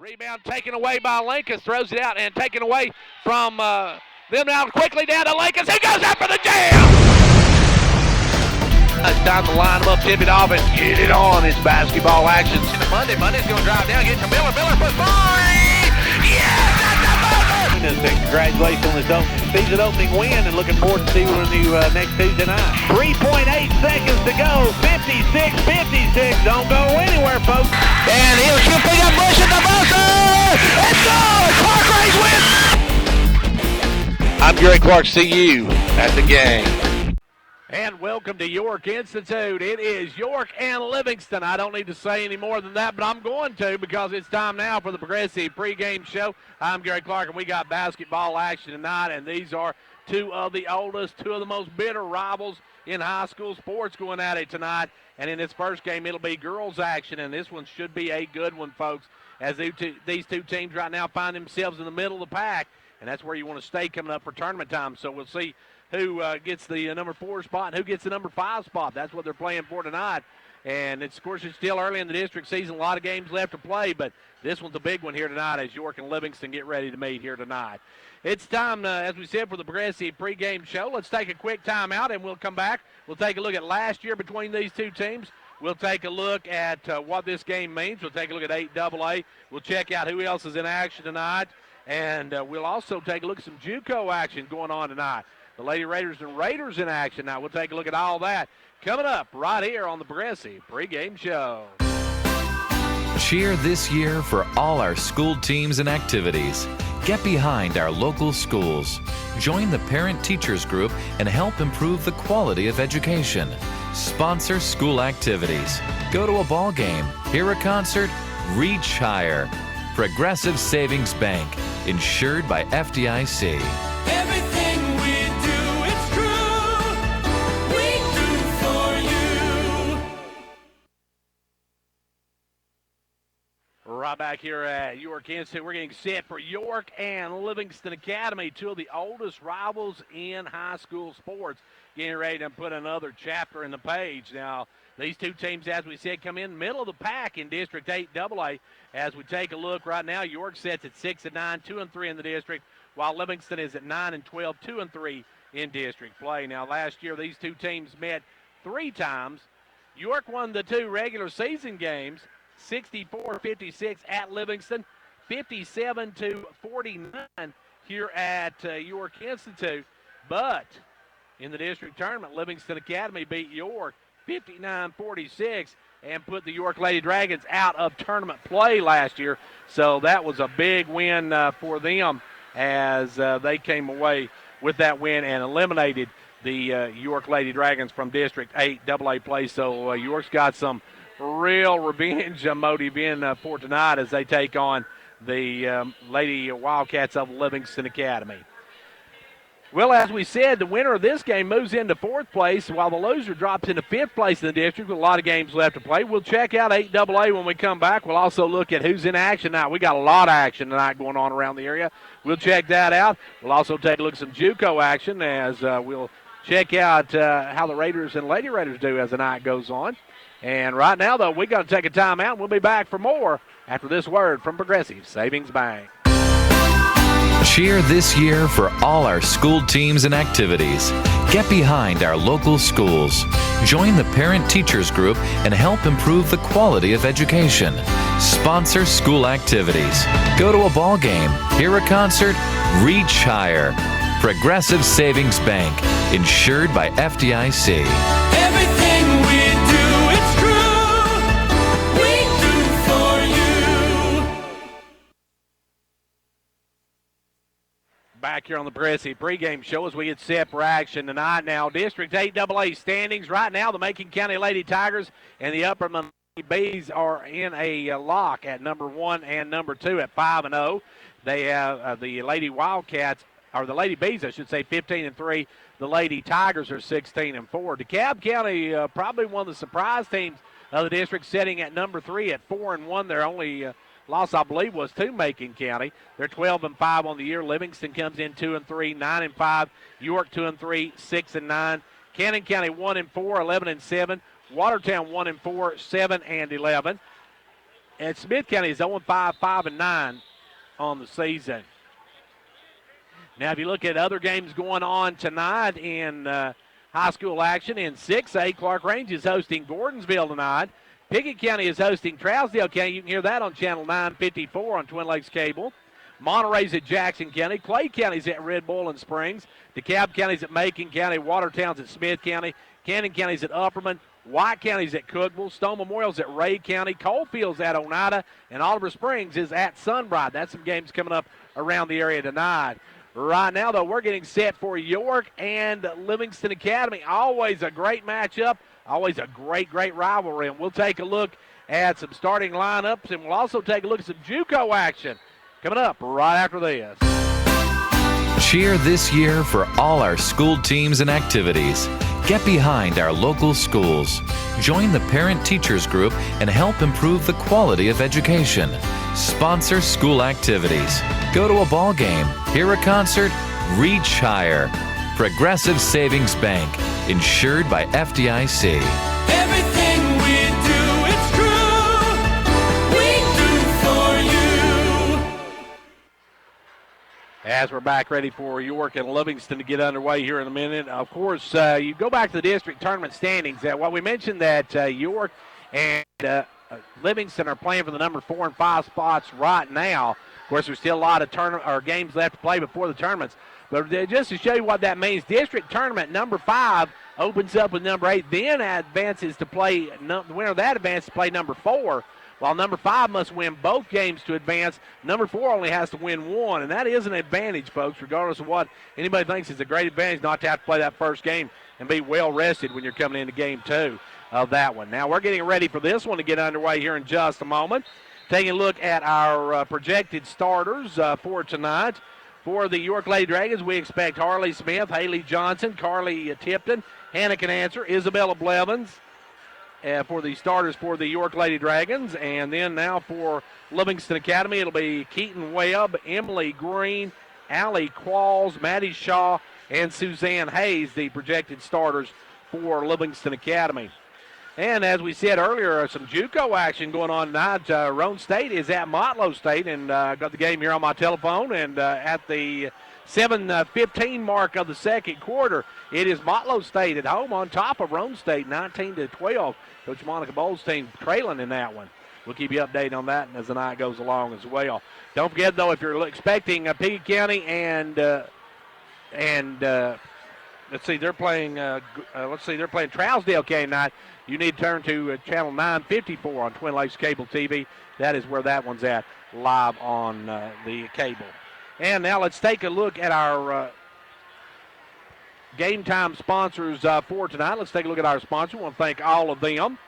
Rebound taken away by Lincoln. Throws it out and taken away from them now quickly down to Lincoln. He goes after the jam! It's time to line them up, tip it off, and get it on. It's basketball action. Monday's going to drive down, get to Miller. Miller for three! Yes, that's the buzzer! Congratulations on this season opening win, and looking forward to seeing you next Tuesday night. 3.8 seconds to go. 56-56. Don't go anywhere, folks. And he'll pick up Bush at the buzzer! It's good! Clark Rays wins! I'm Gary Clark. See you at the game. And welcome to York Institute. It is York and Livingston. I don't need to say any more than that, but I'm going to because it's time now for the Progressive pregame show. I'm Gary Clark, and we got basketball action tonight, and these are two of the oldest, two of the most bitter rivals in high school sports going at it tonight. And in this first game, it'll be girls action, and this one should be a good one, folks, as these two teams right now find themselves in the middle of the pack, and that's where you want to stay coming up for tournament time. So we'll see who gets the number 4 spot and who gets the number 5 spot. That's what they're playing for tonight. And, of course, it's still early in the district season. A lot of games left to play, but this one's a big one here tonight as York and Livingston get ready to meet here tonight. It's time, as we said, for the Progressive pregame show. Let's take a quick timeout, and we'll come back. We'll take a look at last year between these two teams. We'll take a look at what this game means. We'll take a look at 8AA. We'll check out who else is in action tonight. And we'll also take a look at some JUCO action going on tonight. The Lady Raiders and Raiders in action now. We'll take a look at all that coming up right here on the Progressive pregame show. Cheer this year for all our school teams and activities. Get behind our local schools. Join the parent-teachers group and help improve the quality of education. Sponsor school activities. Go to a ball game, hear a concert, reach higher. Progressive Savings Bank, insured by FDIC. Everything we do, it's true. We do for you. Right back here at York Institute, we're getting set for York and Livingston Academy, two of the oldest rivals in high school sports. Getting ready to put another chapter in the page. Now, these two teams, as we said, come in middle of the pack in District 8AA. As we take a look right now, York sets at 6-9, 2-3 in the district, while Livingston is at 9-12, 2-3 in district play. Now, last year, these two teams met 3 times. York won the 2 regular season games, 64-56 at Livingston, 57-49 here at York Institute. But in the district tournament, Livingston Academy beat York 59-46 and put the York Lady Dragons out of tournament play last year. So that was a big win for them as they came away with that win and eliminated the York Lady Dragons from District 8 AA play. So York's got some real revenge motive in for tonight as they take on the Lady Wildcats of Livingston Academy. Well, as we said, the winner of this game moves into 4th place, while the loser drops into 5th place in the district with a lot of games left to play. We'll check out 8AA when we come back. We'll also look at who's in action tonight. We got a lot of action tonight going on around the area. We'll check that out. We'll also take a look at some JUCO action as we'll check out how the Raiders and Lady Raiders do as the night goes on. And right now, though, we got to take a timeout. We'll be back for more after this word from Progressive Savings Bank. Cheer this year for all our school teams and activities. Get behind our local schools. Join the parent-teachers group and help improve the quality of education. Sponsor school activities. Go to a ball game, hear a concert, reach higher. Progressive Savings Bank, insured by FDIC. Everything we do, it's true. We do for you. Back here on the Progressive pregame show as we get set for action tonight. Now, District 8AA standings. Right now, the Macon County Lady Tigers and the Upper Monroe Bees are in a lock at number 1 and number 2 at 5-0. They have the Lady Wildcats, or the Lady Bees, I should say, 15-3. The Lady Tigers are 16-4. DeKalb County, probably one of the surprise teams of the district, sitting at number 3 at 4-1. Their only loss, I believe, was to Macon County. They're 12-5 on the year. Livingston comes in 2-3, 9-5. York 2-3, 6-9. Cannon County 1-4, 11-7. Watertown 1-4, 7-11. And Smith County is 0-5, 5-9 on the season. Now, if you look at other games going on tonight in high school action in 6A, Clark Range is hosting Gordonsville tonight. Pickett County is hosting Trousdale County. You can hear that on Channel 954 on Twin Lakes Cable. Monterey's at Jackson County. Clay County's at Red Bull Springs. DeKalb County's at Macon County. Watertown's at Smith County. Cannon County's at Upperman. White County's at Cookville. Stone Memorial's at Ray County. Coalfield's at Oneida. And Oliver Springs is at Sunbright. That's some games coming up around the area tonight. Right now, though, we're getting set for York and Livingston Academy. Always a great matchup. Always a great, great rivalry. And we'll take a look at some starting lineups, and we'll also take a look at some JUCO action coming up right after this. Cheer this year for all our school teams and activities. Get behind our local schools. Join the parent-teachers group and help improve the quality of education. Sponsor school activities. Go to a ball game, hear a concert, reach higher. Progressive Savings Bank, insured by FDIC. Everything we do, it's true. We do for you. As we're back ready for York and Livingston to get underway here in a minute. Of course, you go back to the district tournament standings. Well, we mentioned that York and Livingston are playing for the number 4 and 5 spots right now. Of course, there's still a lot of games left to play before the tournaments. But just to show you what that means, district tournament number 5 opens up with number 8, then advances to play, the winner of that advances to play number 4, while number 5 must win both games to advance. Number 4 only has to win one, and that is an advantage, folks, regardless of what anybody thinks is a great advantage not to have to play that first game and be well rested when you're coming into game 2 of that one. Now, we're getting ready for this one to get underway here in just a moment. Taking a look at our projected starters for tonight. For the York Lady Dragons, we expect Harley Smith, Haley Johnson, Carly Tipton, Hannah Canancer, Isabella Blevins for the starters for the York Lady Dragons. And then now for Livingston Academy, it'll be Keaton Webb, Emily Green, Allie Qualls, Maddie Shaw, and Suzanne Hayes, the projected starters for Livingston Academy. And as we said earlier, some JUCO action going on tonight. Roan State is at Motlow State, and got the game here on my telephone. And at the 7:15 mark of the second quarter, it is Motlow State at home on top of Roan State, 19-12. Coach Monica Bowles' team trailing in that one. We'll keep you updated on that as the night goes along as well. Don't forget, though, if you're expecting Pickett County and let's see, they're playing Trousdale County tonight. You need to turn to Channel 954 on Twin Lakes Cable TV. That is where that one's at, live on the cable. And now let's take a look at our game time sponsors for tonight. Let's take a look at our sponsors. We want to thank all of them.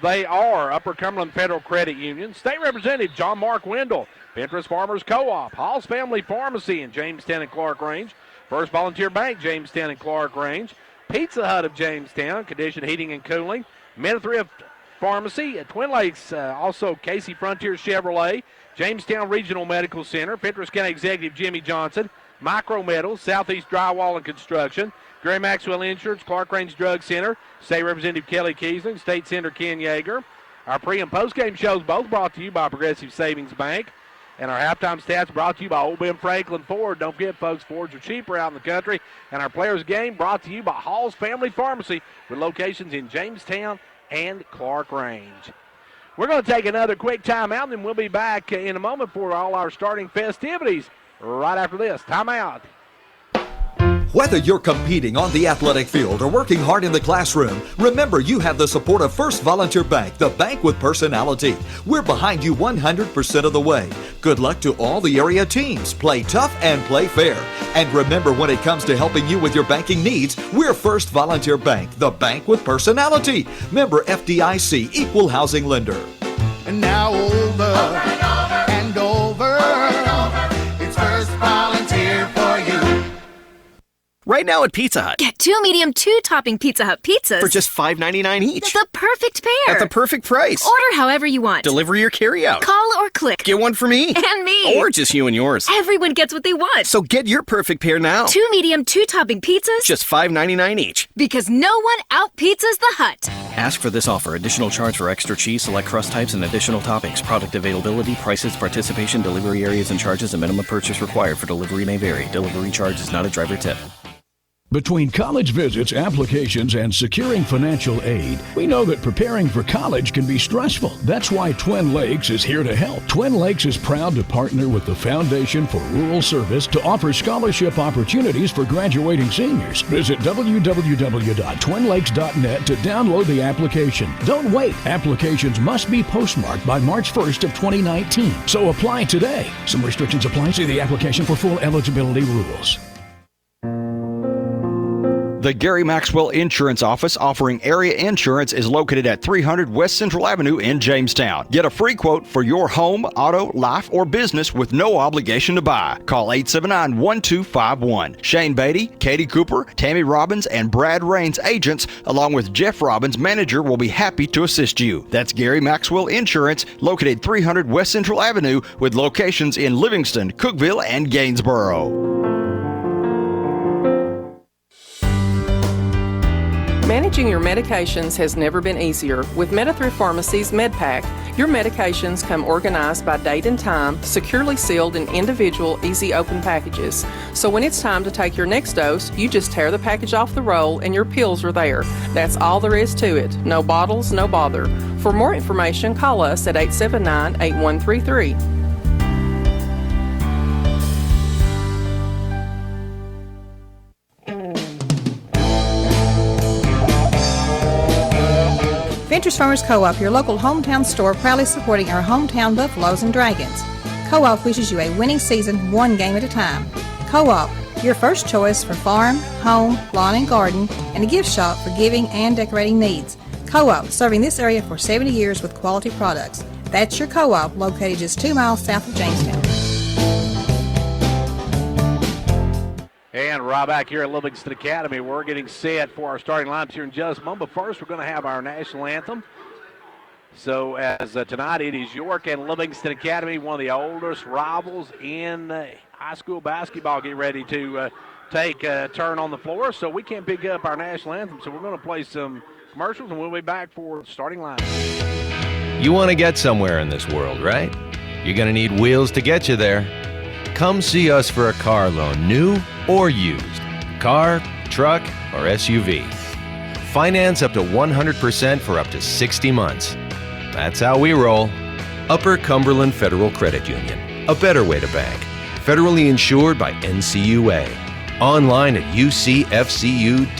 They are Upper Cumberland Federal Credit Union, State Representative John Mark Wendell, Pinterest Farmers Co-op, Hall's Family Pharmacy in Jamestown and Clark Range, First Volunteer Bank, Jamestown and Clark Range, Pizza Hut of Jamestown, Condition Heating and Cooling, Mid-Thrift Pharmacy at Twin Lakes, also Casey Frontier Chevrolet, Jamestown Regional Medical Center, Pinterest County Executive Jimmy Johnson, Micro Metals, Southeast Drywall and Construction, Gray Maxwell Insurance, Clark Range Drug Center, State Representative Kelly Kiesling, State Senator Ken Yeager. Our pre- and post-game shows both brought to you by Progressive Savings Bank. And our halftime stats brought to you by Old Ben Franklin Ford. Don't forget, folks, Fords are cheaper out in the country. And our players' game brought to you by Hall's Family Pharmacy with locations in Jamestown and Clark Range. We're going to take another quick timeout, and then we'll be back in a moment for all our starting festivities right after this. Timeout. Whether you're competing on the athletic field or working hard in the classroom, remember you have the support of First Volunteer Bank, the bank with personality. We're behind you 100% of the way. Good luck to all the area teams. Play tough and play fair. And remember, when it comes to helping you with your banking needs, we're First Volunteer Bank, the bank with personality. Member FDIC, Equal Housing Lender. And now over and over, it's First Volunteer for you. Right now at Pizza Hut. Get 2 medium 2-topping Pizza Hut pizzas For just $5.99 each. The perfect pair. At the perfect price. Order however you want. Delivery or carry out. Call or click. Get one for me. And me. Or just you and yours. Everyone gets what they want. So get your perfect pair now. 2 medium 2-topping pizzas. Just $5.99 each. Because no one out-pizzas the Hut. Ask for this offer. Additional charge for extra cheese, select crust types, and additional toppings. Product availability, prices, participation, delivery areas, and charges. A minimum purchase required for delivery may vary. Delivery charge is not a driver tip. Between college visits, applications, and securing financial aid, we know that preparing for college can be stressful. That's why Twin Lakes is here to help. Twin Lakes is proud to partner with the Foundation for Rural Service to offer scholarship opportunities for graduating seniors. Visit www.twinlakes.net to download the application. Don't wait. Applications must be postmarked by March 1st of 2019. So apply today. Some restrictions apply. See the application for full eligibility rules. The Gary Maxwell Insurance Office offering area insurance is located at 300 West Central Avenue in Jamestown. Get a free quote for your home, auto, life, or business with no obligation to buy. Call 879-1251. Shane Beatty, Katie Cooper, Tammy Robbins, and Brad Rains agents, along with Jeff Robbins, manager, will be happy to assist you. That's Gary Maxwell Insurance, located 300 West Central Avenue with locations in Livingston, Cookeville, and Gainsboro. Managing your medications has never been easier. With Meta3 Pharmacy's MedPack, your medications come organized by date and time, securely sealed in individual, easy open packages. So when it's time to take your next dose, you just tear the package off the roll and your pills are there. That's all there is to it. No bottles, no bother. For more information, call us at 879-8133. Ventures Farmers Co-op, your local hometown store, proudly supporting our hometown Buffaloes and Dragons. Co-op wishes you a winning season, one game at a time. Co-op, your first choice for farm, home, lawn and garden, and a gift shop for giving and decorating needs. Co-op, serving this area for 70 years with quality products. That's your Co-op, located just 2 miles south of Jamestown. And right back here at Livingston Academy, we're getting set for our starting lineups here in just a moment. But first, we're going to have our national anthem. So as tonight, it is York and Livingston Academy, one of the oldest rivals in high school basketball, get ready to take a turn on the floor. So we can't pick up our national anthem. So we're going to play some commercials, and we'll be back for the starting lineup. You want to get somewhere in this world, right? You're going to need wheels to get you there. Come see us for a car loan, new or used. Car, truck, or SUV. Finance up to 100% for up to 60 months. That's how we roll. Upper Cumberland Federal Credit Union. A better way to bank. Federally insured by NCUA. Online at ucfcu.org.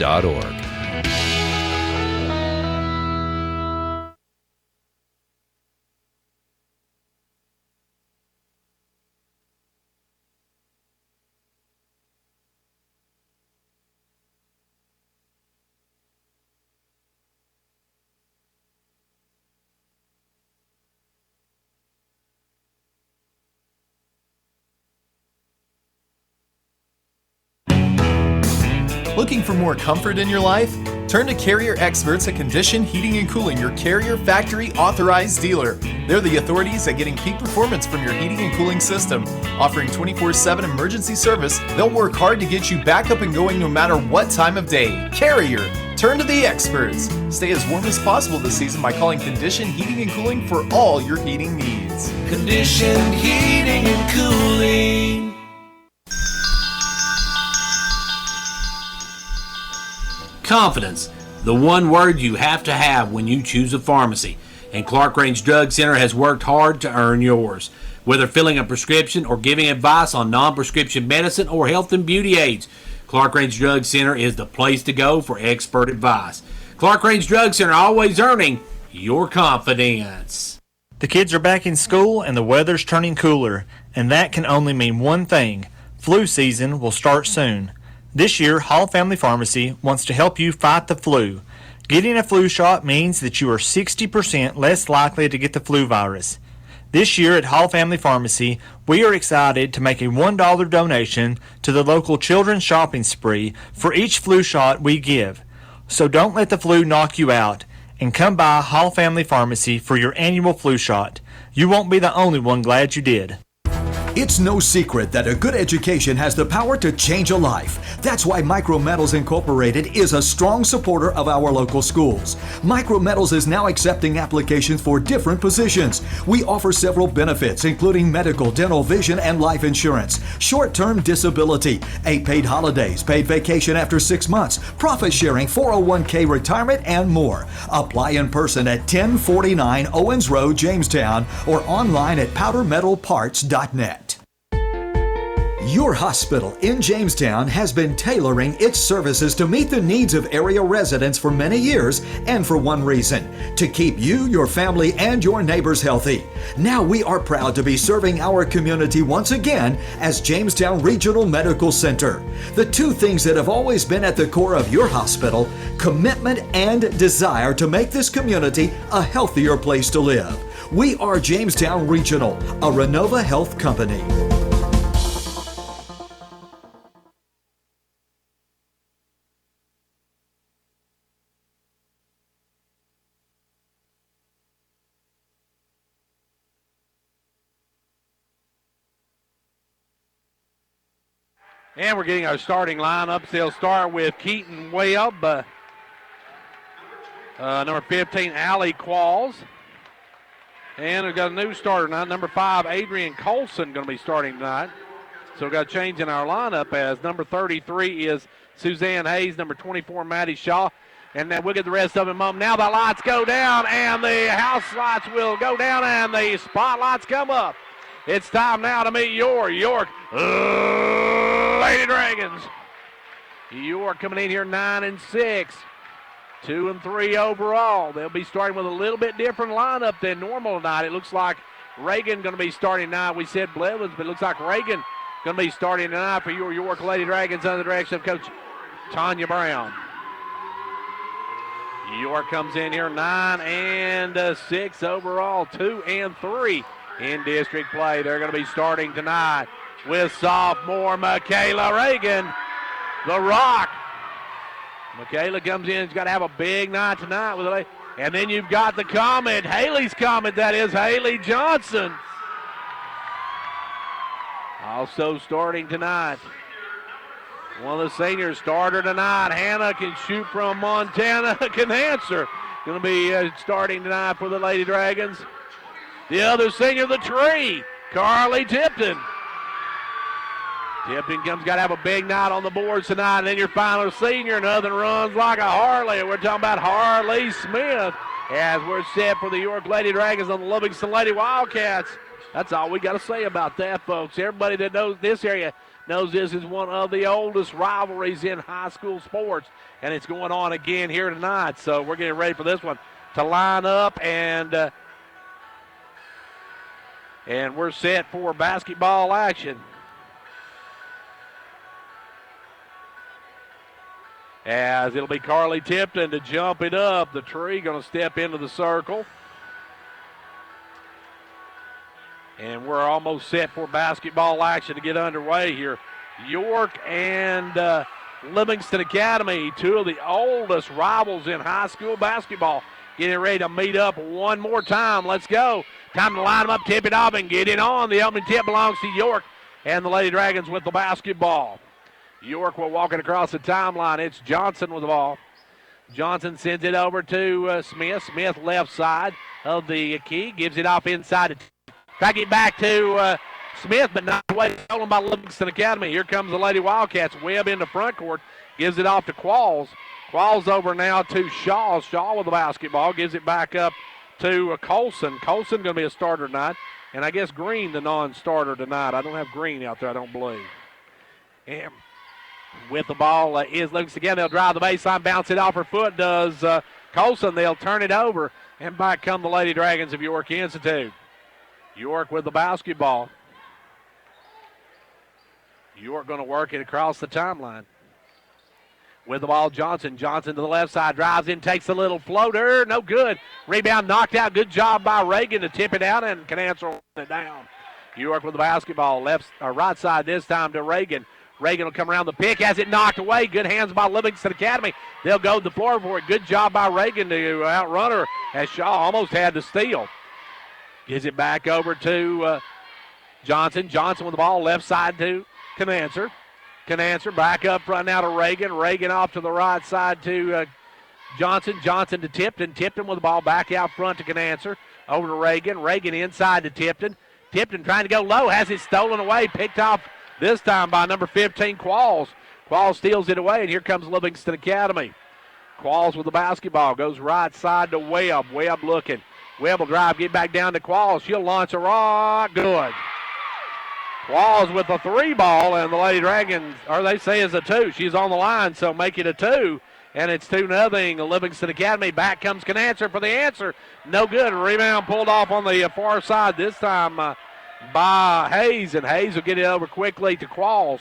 Looking for more comfort in your life? Turn to Carrier experts at Condition Heating and Cooling, your Carrier factory authorized dealer. They're the authorities at getting peak performance from your heating and cooling system. Offering 24/7 emergency service, they'll work hard to get you back up and going no matter what time of day. Carrier, turn to the experts. Stay as warm as possible this season by calling Condition Heating and Cooling for all your heating needs. Conditioned heating and cooling. Confidence, the one word you have to have when you choose a pharmacy. And Clark Range Drug Center has worked hard to earn yours. Whether filling a prescription or giving advice on non-prescription medicine or health and beauty aids, Clark Range Drug Center is the place to go for expert advice. Clark Range Drug Center, always earning your confidence. The kids are back in school and the weather's turning cooler, and that can only mean one thing. Flu season will start soon. This year, Hall Family Pharmacy wants to help you fight the flu. Getting a flu shot means that you are 60% less likely to get the flu virus. This year at Hall Family Pharmacy, we are excited to make a $1 donation to the local children's shopping spree for each flu shot we give. So don't let the flu knock you out, and come by Hall Family Pharmacy for your annual flu shot. You won't be the only one glad you did. It's no secret that a good education has the power to change a life. That's why Micrometals Incorporated is a strong supporter of our local schools. Micrometals is now accepting applications for different positions. We offer several benefits, including medical, dental, vision, and life insurance, short-term disability, 8 paid holidays, paid vacation after 6 months, profit sharing, 401k retirement, and more. Apply in person at 1049 Owens Road, Jamestown, or online at powdermetalparts.net. Your hospital in Jamestown has been tailoring its services to meet the needs of area residents for many years, and for one reason: to keep you, your family, and your neighbors healthy. Now we are proud to be serving our community once again as Jamestown Regional Medical Center. The two things that have always been at the core of your hospital: commitment and desire to make this community a healthier place to live. We are Jamestown Regional, a Renova Health company. And we're getting our starting lineups. They'll start with Keaton Webb, number 15, Allie Qualls. And we've got a new starter tonight, number 5, Adrian Colson, going to be starting tonight. So we've got a change in our lineup, as number 33 is Suzanne Hayes, number 24, Maddie Shaw. And then we'll get the rest of them up. Now the lights go down, and the house lights will go down, and the spotlights come up. It's time now to meet your York Lady Dragons. York coming in here 9-6, 2-3 overall. They'll be starting with a little bit different lineup than normal tonight. It looks like Reagan going to be starting tonight. We said Blevins, but it looks like Reagan going to be starting tonight for your York Lady Dragons under the direction of Coach Tanya Brown. York comes in here 9-6 overall, 2-3 in district play. They're going to be starting tonight with sophomore Michaela Reagan, the Rock. Michaela comes in. She's got to have a big night tonight with a. And then you've got the Comet, Haley's Comet. That is Haley Johnson. Also starting tonight, one of the seniors starter tonight. Hannah can shoot from Montana. Can answer. Going to be starting tonight for the Lady Dragons. The other senior, the Tree, Carly Tipton. Tipton got to have a big night on the boards tonight. And then your final senior, nothing runs like a Harley. We're talking about Harley Smith, as we're set for the York Lady Dragons on the Livingston Lady Wildcats. That's all we got to say about that, folks. Everybody that knows this area knows this is one of the oldest rivalries in high school sports, and it's going on again here tonight. So we're getting ready for this one to line up, and we're set for basketball action. As it'll be Carly Tipton to jump it up. The Tree going to step into the circle. And we're almost set for basketball action to get underway here. York and Livingston Academy, two of the oldest rivals in high school basketball, getting ready to meet up one more time. Let's go. Time to line them up, tip it off, and get it on. The opening tip belongs to York and the Lady Dragons with the basketball. York will walk it across the timeline. It's Johnson with the ball. Johnson sends it over to Smith. Smith left side of the key, gives it off inside. Try to get back to Smith, but not away. Stolen by Livingston Academy. Here comes the Lady Wildcats. Webb into front court. Gives it off to Qualls. Qualls over now to Shaw. Shaw with the basketball. Gives it back up to Colson. Colson going to be a starter tonight. And I guess Green, the non-starter tonight. I don't have Green out there, I don't believe. And with the ball is Livingston again. They'll drive the baseline, bounce it off her foot. Does Colson. They'll turn it over. And back come the Lady Dragons of York Institute. York with the basketball. York going to work it across the timeline. with the ball. Johnson to the left side, drives in, takes a little floater, no good. Rebound knocked out. Good job by Reagan to tip it out, and Canancer will it down. York with the basketball, left or right side this time to Reagan. Reagan will come around the pick, has it knocked away. Good hands by Livingston Academy. They'll go to the floor for it. Good job by Reagan to outrun her as Shaw almost had the steal. Gives it back over to Johnson. Johnson with the ball, left side to Canancer. Canancer back up front now to Reagan. Reagan off to the right side to Johnson. Johnson to Tipton. Tipton with the ball back out front to Canancer. Over to Reagan. Reagan inside to Tipton. Tipton trying to go low, has it stolen away, picked off this time by number 15, Qualls. Qualls steals it away, and here comes Livingston Academy. Qualls with the basketball, goes right side to Webb. Webb looking. Webb will drive, get back down to Qualls. She'll launch a rock, good. Qualls with the 3 ball, and the Lady Dragons, or they say is a 2. She's on the line, so make it a 2. And it's 2-0. Livingston Academy. Back comes Canancer for the answer. No good. Rebound pulled off on the far side this time by Hayes, and Hayes will get it over quickly to Qualls.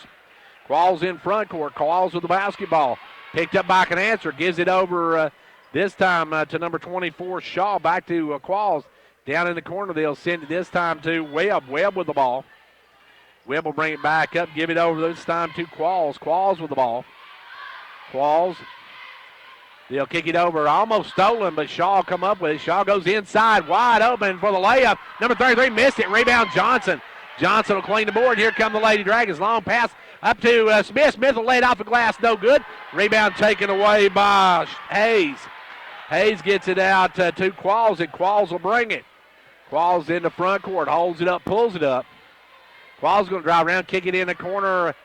Qualls in front court. Qualls with the basketball. Picked up by Canancer. Gives it over this time to number 24, Shaw. Back to Qualls. Down in the corner, they'll send it this time to Webb. Webb with the ball. Webb will bring it back up. Give it over this time to Qualls. Qualls with the ball. Qualls. They'll kick it over. Almost stolen, but Shaw come up with it. Shaw goes inside, wide open for the layup. Number 33 missed it. Rebound Johnson. Johnson will clean the board. Here come the Lady Dragons. Long pass up to Smith. Smith will lay it off the glass. No good. Rebound taken away by Hayes. Hayes gets it out to Qualls, and Qualls will bring it. Qualls in the front court. Holds it up, pulls it up. Qualls going to drive around, kick it in the corner.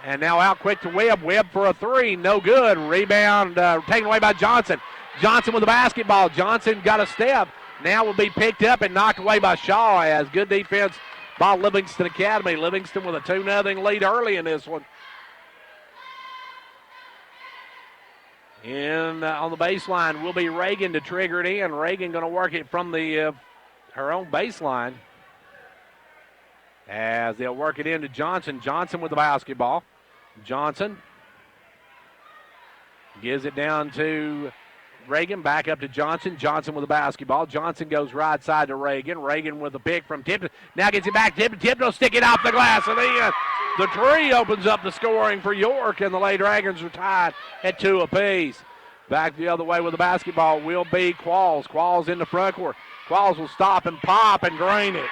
And now out quick to Webb. Webb for a 3. No good. Rebound taken away by Johnson. Johnson with the basketball. Johnson got a step. Now will be picked up and knocked away by Shaw as good defense by Livingston Academy. Livingston with a 2-0 lead early in this one. And on the baseline will be Reagan to trigger it in. Reagan going to work it from the her own baseline. As they'll work it into Johnson. Johnson with the basketball. Johnson gives it down to Reagan. Back up to Johnson. Johnson with the basketball. Johnson goes right side to Reagan. Reagan with the pick from Tipton. Now gets it back. Tipton will stick it off the glass. And the 3 opens up the scoring for York. And the Lady Dragons are tied at 2 apiece. Back the other way with the basketball will be Qualls. Qualls in the front court. Qualls will stop and pop and drain it.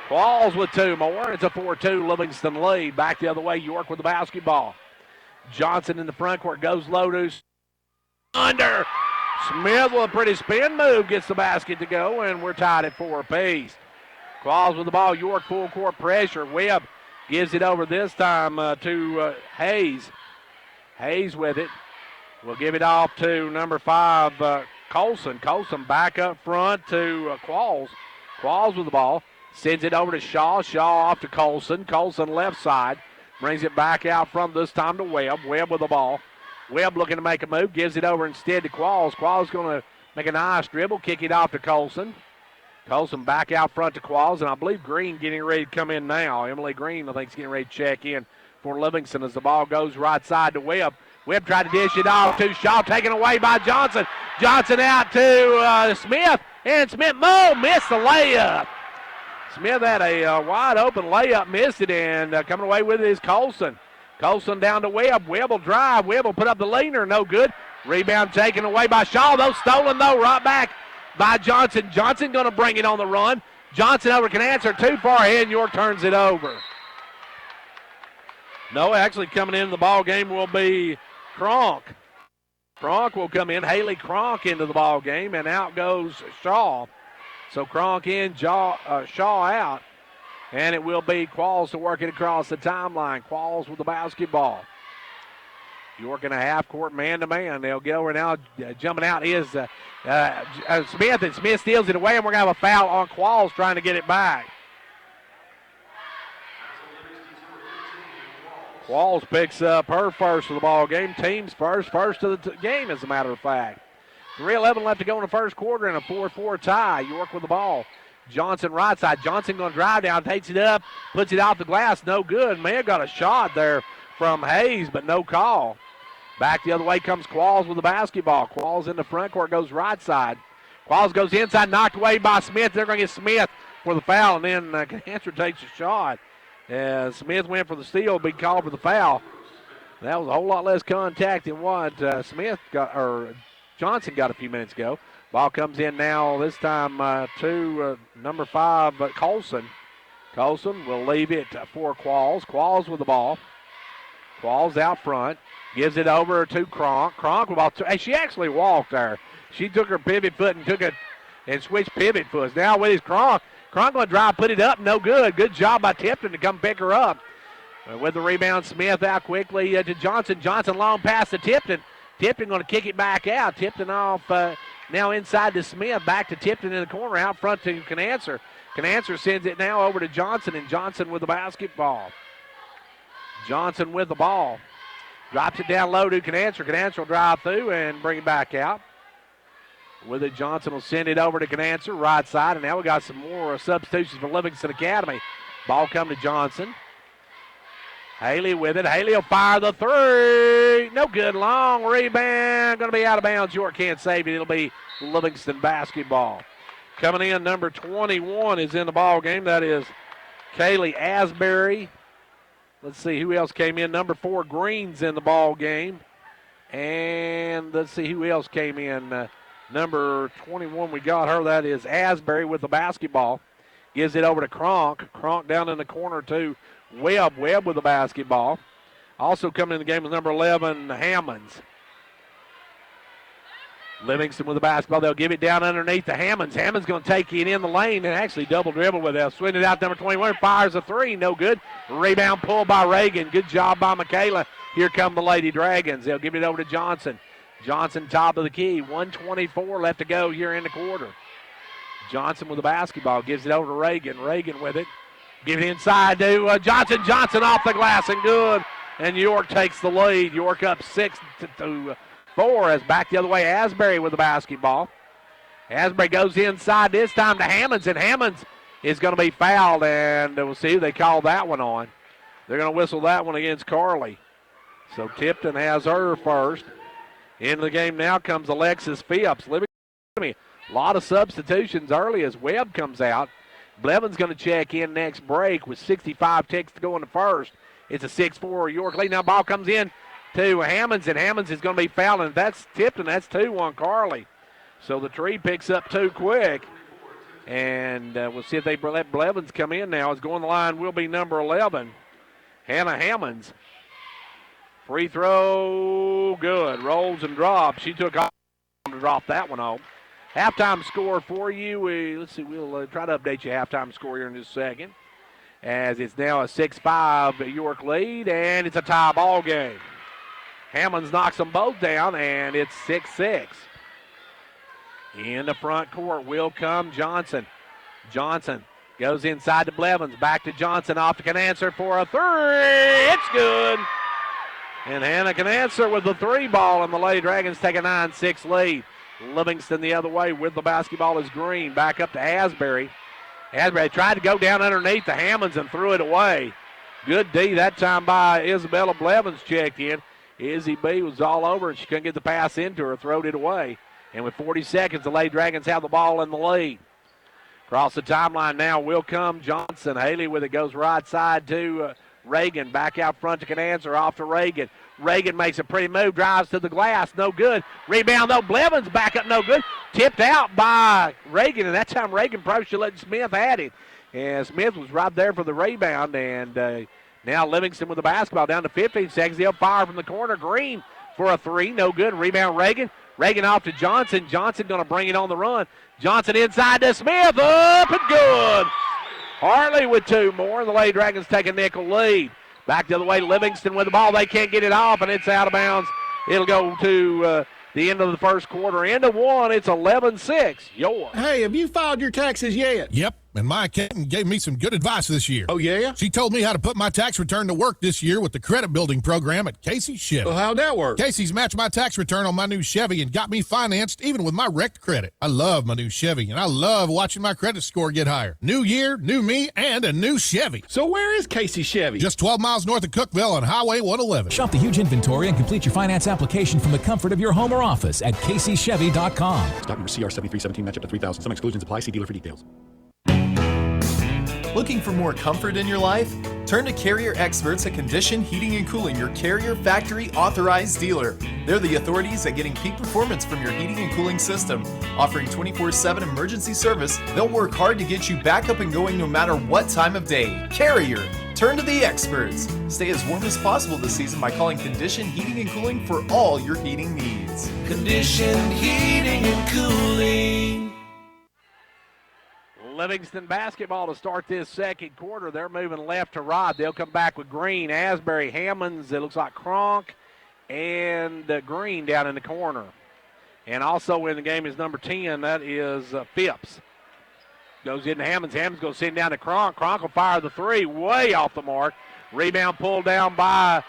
Qualls with 2 more. It's a 4-2 Livingston lead. Back the other way, York with the basketball. Johnson in the front court goes low to under. Smith with a pretty spin move gets the basket to go, and we're tied at 4 apiece. Qualls with the ball. York full court pressure. Webb gives it over this time to Hayes. Hayes with it. We'll give it off to number 5, Colson. Colson back up front to Qualls. Qualls with the ball. Sends it over to Shaw. Shaw off to Colson. Colson left side. Brings it back out from this time to Webb. Webb with the ball. Webb looking to make a move. Gives it over instead to Qualls. Qualls going to make a nice dribble. Kick it off to Colson. Colson back out front to Qualls. And I believe Green getting ready to come in now. Emily Green, I think, is getting ready to check in for Livingston as the ball goes right side to Webb. Webb tried to dish it off to Shaw. Taken away by Johnson. Johnson out to Smith. And Smith missed the layup. Smith had a wide open layup, missed it, and coming away with it is Colson. Colson down to Webb. Webb will drive. Webb will put up the leaner. No good. Rebound taken away by Shaw. Though stolen, though, right back by Johnson. Johnson going to bring it on the run. Johnson over Canancer. Too far ahead, and York turns it over. No, actually coming into the ball game will be Cronk. Cronk will come in. Haley Cronk into the ball game, and out goes Shaw. So Cronk in, Shaw out. And it will be Qualls to work it across the timeline. Qualls with the basketball. York in a half-court man-to-man. They'll get over now. Jumping out is Smith, and Smith steals it away, and we're going to have a foul on Qualls trying to get it back. Qualls picks up her first of the ball game. Team's first of the game, as a matter of fact. 3:11 left to go in the first quarter and a 4-4 tie. York with the ball. Johnson right side. Johnson going to drive down, takes it up, puts it off the glass. No good. May have got a shot there from Hayes, but no call. Back the other way comes Qualls with the basketball. Qualls in the front court, goes right side. Qualls goes inside, knocked away by Smith. They're going to get Smith for the foul, and then Cancer takes a shot. As Smith went for the steal, big call for the foul. That was a whole lot less contact than what Johnson got a few minutes ago. Ball comes in now, this time to number 5, Colson. Colson will leave it for Qualls. Qualls with the ball. Qualls out front. Gives it over to Kronk. Kronk with ball. Hey, she actually walked there. She took her pivot foot and took it and switched pivot foots. Now with his Kronk. Kronk going to drive, put it up. No good. Good job by Tipton to come pick her up. With the rebound, Smith out quickly to Johnson. Johnson long pass to Tipton. Tipton going to kick it back out. Tipton off now inside to Smith. Back to Tipton in the corner. Out front to Canancer. Canancer sends it now over to Johnson, and Johnson with the basketball. Johnson with the ball. Drops it down low to Canancer. Canancer will drive through and bring it back out. With it, Johnson will send it over to Canancer, right side, and now we got some more substitutions for Livingston Academy. Ball come to Johnson. Haley with it. Haley will fire the three. No good. Long rebound. Going to be out of bounds. York can't save it. It'll be Livingston basketball. Coming in, number 21 is in the ball game. That is Kaylee Asbury. Let's see who else came in. Number 4, Green's in the ball game. And let's see who else came in. Number 21, we got her. That is Asbury with the basketball. Gives it over to Kronk. Kronk down in the corner to Webb. Webb with the basketball. Also coming in the game is number 11, Hammonds. Livingston with the basketball. They'll give it down underneath to Hammonds. Hammonds going to take it in the lane and actually double dribble with it. Swing it out, number 21. Fires a three. No good. Rebound pulled by Reagan. Good job by Michaela. Here come the Lady Dragons. They'll give it over to Johnson. Johnson top of the key. 1:24 left to go here in the quarter. Johnson with the basketball. Gives it over to Reagan. Reagan with it. Give it inside to Johnson. Johnson off the glass and good. And York takes the lead. York up 6-4 as back the other way. Asbury with the basketball. Asbury goes inside this time to Hammonds, and Hammonds is going to be fouled, and we'll see who they call that one on. They're going to whistle that one against Carly. So Tipton has her first. Into the game now comes Alexis Phipps. A lot of substitutions early as Webb comes out. Blevins going to check in next break with 65 ticks to go in the first. It's a 6-4 York lead. Now ball comes in to Hammonds, and Hammonds is going to be fouled, and that's Tipton. That's 2 on Carly. So the tree picks up 2 quick. And we'll see if they let Blevins come in now. As going the line will be number 11, Hannah Hammonds. Free throw, good. Rolls and drops. She took off to drop that one home. Halftime score for you. Let's see, we'll try to update you halftime score here in just a second. As it's now a 6-5 York lead, and it's a tie ball game. Hammonds knocks them both down, and it's 6-6. In the front court will come Johnson. Johnson goes inside to Blevins. Back to Johnson, off to Canancer for a three. It's good. And Hannah Canancer with the 3 ball, and the Lady Dragons take a 9-6 lead. Livingston the other way with the basketball is Green. Back up to Asbury. Asbury tried to go down underneath the Hammonds and threw it away. Good D that time by Isabella Blevins checked in. Izzy B was all over, and she couldn't get the pass into her, throwed it away. And with 40 seconds, the Lady Dragons have the ball in the lead. Across the timeline now will come Johnson. Haley with it goes right side to Reagan. Back out front to Canancer, off to Reagan. Reagan makes a pretty move, drives to the glass, no good. Rebound though, Blevins back up, no good. Tipped out by Reagan, and that time Reagan probably should let Smith at it. And Smith was right there for the rebound, and now Livingston with the basketball down to 15 seconds. They'll fire from the corner. Green for a 3, no good. Rebound Reagan. Reagan off to Johnson. Johnson going to bring it on the run. Johnson inside to Smith, up and good. Hartley with 2 more, and the Lady Dragons take a nickel lead. Back the other way, Livingston with the ball. They can't get it off, and it's out of bounds. It'll go to the end of the first quarter. End of 1, it's 11-6. York. Hey, have you filed your taxes yet? Yep. and my accountant gave me some good advice this year. Oh, yeah? She told me how to put my tax return to work this year with the credit building program at Casey's Chevy. Well, how'd that work? Casey's matched my tax return on my new Chevy and got me financed even with my wrecked credit. I love my new Chevy, and I love watching my credit score get higher. New year, new me, and a new Chevy. So where is Casey Chevy? Just 12 miles north of Cookville on Highway 111. Shop the huge inventory and complete your finance application from the comfort of your home or office at CaseyChevy.com. Stock number CR7317, match up to 3,000. Some exclusions apply. See dealer for details. Looking for more comfort in your life? Turn to Carrier Experts at Condition Heating and Cooling, your Carrier factory authorized dealer. They're the authorities at getting peak performance from your heating and cooling system. Offering 24/7 emergency service, they'll work hard to get you back up and going no matter what time of day. Carrier, turn to the experts. Stay as warm as possible this season by calling Condition Heating and Cooling for all your heating needs. Condition Heating and Cooling. Livingston basketball to start this second quarter. They're moving left to right. They'll come back with Green, Asbury, Hammonds. It looks like Kronk and Green down in the corner. And also in the game is number 10. That is Phipps. Goes into Hammonds. Hammonds going to send down to Kronk. Kronk will fire the three way off the mark. Rebound pulled down by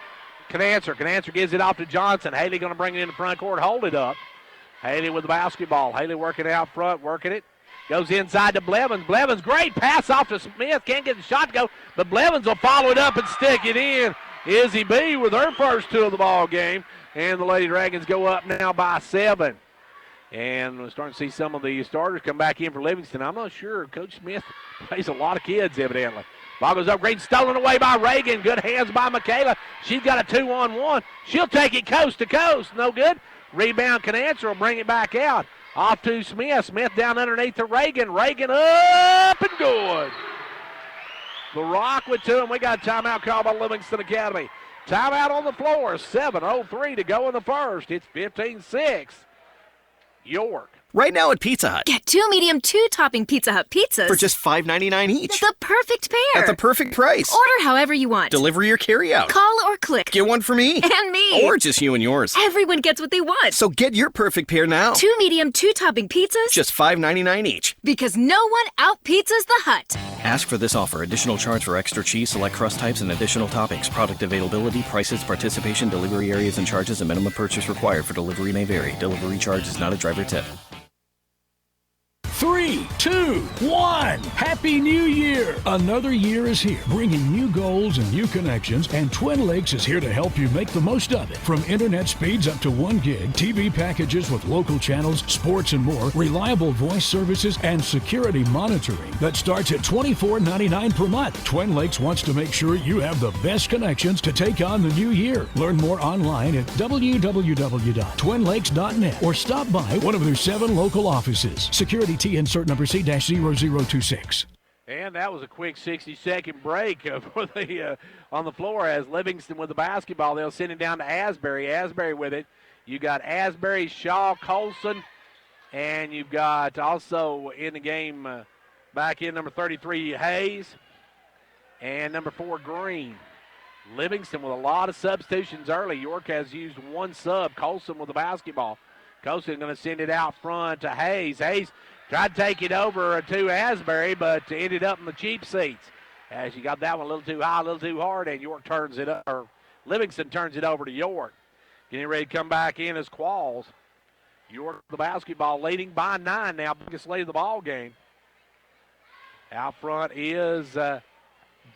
Canancer. Canancer gives it off to Johnson. Haley going to bring it in the front court. Hold it up. Haley with the basketball. Haley working out front, working it. Goes inside to Blevins. Blevins, great pass off to Smith. Can't get the shot to go, but Blevins will follow it up and stick it in. Izzy B with her first two of the ball game. And the Lady Dragons go up now by 7. And we're starting to see some of the starters come back in for Livingston. I'm not sure. Coach Smith plays a lot of kids, evidently. Ball goes up, Green, stolen away by Reagan. Good hands by Michaela. She's got a 2-on-1. She'll take it coast to coast. No good. Rebound, Canancer will bring it back out. Off to Smith. Smith down underneath to Reagan. Reagan up and good. The Rock with 2, and we got a timeout call by Livingston Academy. Timeout on the floor. 7:03 to go in the first. It's 15-6. York. Right now at Pizza Hut. Get 2 medium 2-topping Pizza Hut pizzas. For just $5.99 each. The perfect pair. At the perfect price. Order however you want. Delivery or carry out. Call or click. Get one for me. And me. Or just you and yours. Everyone gets what they want. So get your perfect pair now. 2 medium 2-topping pizzas. Just $5.99 each. Because no one out-pizzas the Hut. Ask for this offer. Additional charge for extra cheese, select crust types, and additional toppings. Product availability, prices, participation, delivery areas, and charges, and minimum purchase required for delivery may vary. Delivery charge is not a driver tip. 3, 2, 1. Happy New Year! Another year is here, bringing new goals and new connections, and Twin Lakes is here to help you make the most of it. From internet speeds up to 1 gig, TV packages with local channels, sports and more, reliable voice services, and security monitoring that starts at $24.99 per month. Twin Lakes wants to make sure you have the best connections to take on the new year. Learn more online at www.twinlakes.net or stop by one of their 7 local offices. Security T insert number C-0026. And that was a quick 60-second break for the on the floor as Livingston with the basketball. They'll send it down to Asbury. Asbury with it. You got Asbury, Shaw, Colson, and you've got also in the game back in number 33, Hayes, and number 4, Green. Livingston with a lot of substitutions early. York has used 1 sub. Colson with the basketball. Colson going to send it out front to Hayes. Hayes tried to take it over to Asbury, but ended up in the cheap seats. As you got that one a little too high, a little too hard, and York turns it up, or Livingston turns it over to York. Getting ready to come back in as Qualls. York the basketball leading by 9 now, biggest lead of the ball game. Out front is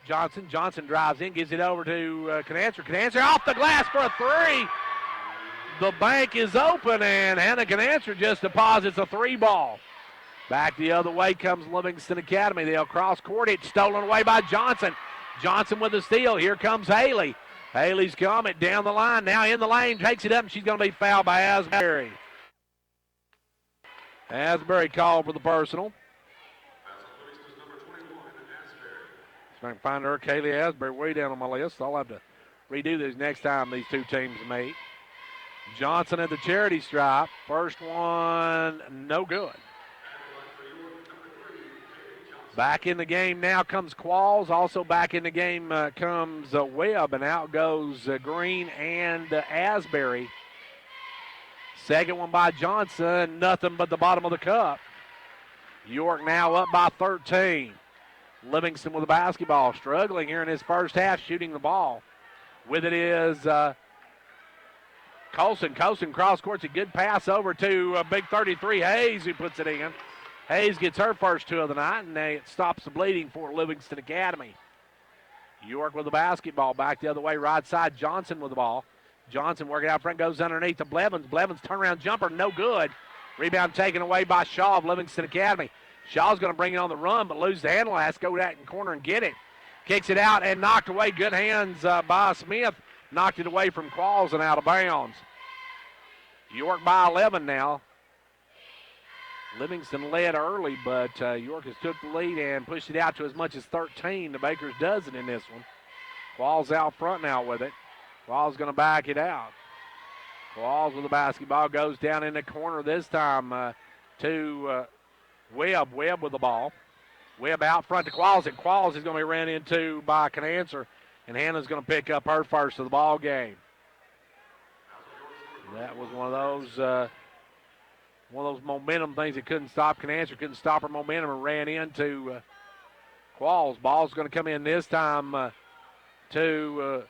Johnson. Johnson drives in, gives it over to Canancer. Canancer off the glass for a 3. The bank is open, and Hannah Canancer just deposits a 3 ball. Back the other way comes Livingston Academy. They'll cross court. It's stolen away by Johnson. Johnson with the steal. Here comes Haley. Haley's coming down the line. Now in the lane. Takes it up, and she's going to be fouled by Asbury. Asbury called for the personal. So I can find her, Kaylee Asbury, way down on my list. I'll have to redo this next time these two teams meet. Johnson at the charity stripe. First one, no good. Back in the game now comes Qualls. Also back in the game comes Webb, and out goes Green and Asbury. Second one by Johnson, nothing but the bottom of the cup. York now up by 13. Livingston with the basketball, struggling here in his first half, shooting the ball. With it is Colson. Colson cross courts, a good pass over to big 33 Hayes, who puts it in. Hayes gets her first 2 of the night, and it stops the bleeding for Livingston Academy. York with the basketball, back the other way, right side. Johnson with the ball. Johnson working out front, goes underneath to Blevins. Blevins turnaround jumper, no good. Rebound taken away by Shaw of Livingston Academy. Shaw's going to bring it on the run, but lose the handle. Has to go that in the corner and get it. Kicks it out and knocked away. Good hands by Smith. Knocked it away from Qualls and out of bounds. York by 11 now. Livingston led early, but York has took the lead and pushed it out to as much as 13. The Bakers does it in this one. Qualls out front now with it. Qualls going to back it out. Qualls with the basketball, goes down in the corner this time to Webb. Webb with the ball. Webb out front to Qualls, and Qualls is going to be ran into by Canancer, and Hannah's going to pick up her first of the ball game. That was one of those momentum things that couldn't stop Canancer, couldn't stop her momentum, and ran into Qualls. Ball's going to come in this time to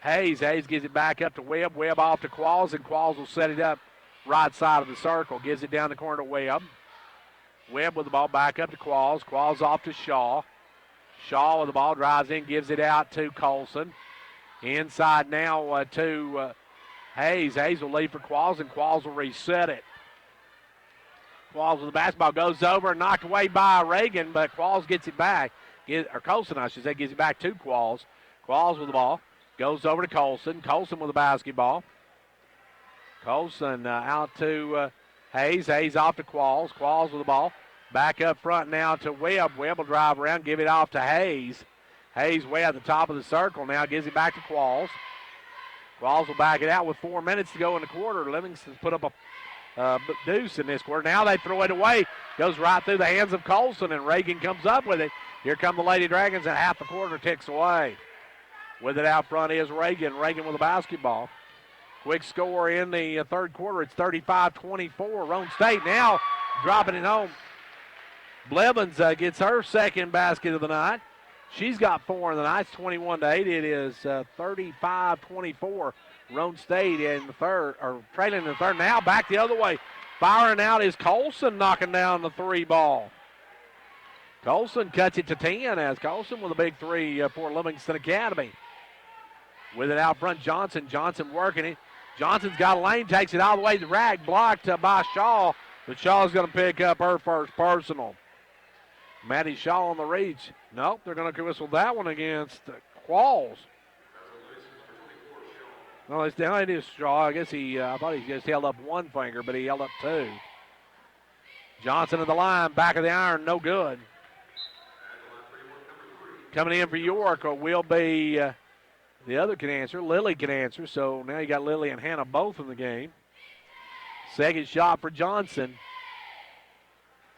Hayes. Hayes gives it back up to Webb. Webb off to Qualls, and Qualls will set it up right side of the circle. Gives it down the corner to Webb. Webb with the ball back up to Qualls. Qualls off to Shaw. Shaw with the ball, drives in, gives it out to Colson. Inside now to Hayes. Hayes will leave for Qualls, and Qualls will reset it. Qualls with the basketball, goes over and knocked away by Reagan, but Qualls gets it back. Or Colson, I should say, gives it back to Qualls. Qualls with the ball, goes over to Colson. Colson with the basketball. Colson out to Hayes. Hayes off to Qualls. Qualls with the ball. Back up front now to Webb. Webb will drive around, give it off to Hayes. Hayes way at the top of the circle now, gives it back to Qualls. Qualls will back it out with 4 minutes to go in the quarter. Livingston's put up a deuce in this quarter. Now they throw it away. Goes right through the hands of Colson, and Reagan comes up with it. Here come the Lady Dragons, and half the quarter ticks away. With it out front is Reagan. Reagan with the basketball. Quick score in the third quarter. It's 35-24. Roan State now dropping it home. Blevins gets her second basket of the night. She's got 4 in the night. It's 21-8. It is 35-24. Roan State in the third, or trailing in the third. Now back the other way. Firing out is Colson, knocking down the 3 ball. Colson cuts it to 10 as Colson with a big 3 for Livingston Academy. With it out front, Johnson. Johnson working it. Johnson's got a lane, takes it all the way to the rack, blocked by Shaw, but Shaw's going to pick up her first personal. Maddie Shaw on the reach. Nope, they're going to whistle that one against Qualls. No, it is Shaw. I guess I thought he just held up 1 finger, but he held up 2. Johnson at the line, back of the iron, no good. Coming in for York will be the other can answer. Lily can answer, so now you got Lily and Hannah both in the game. Second shot for Johnson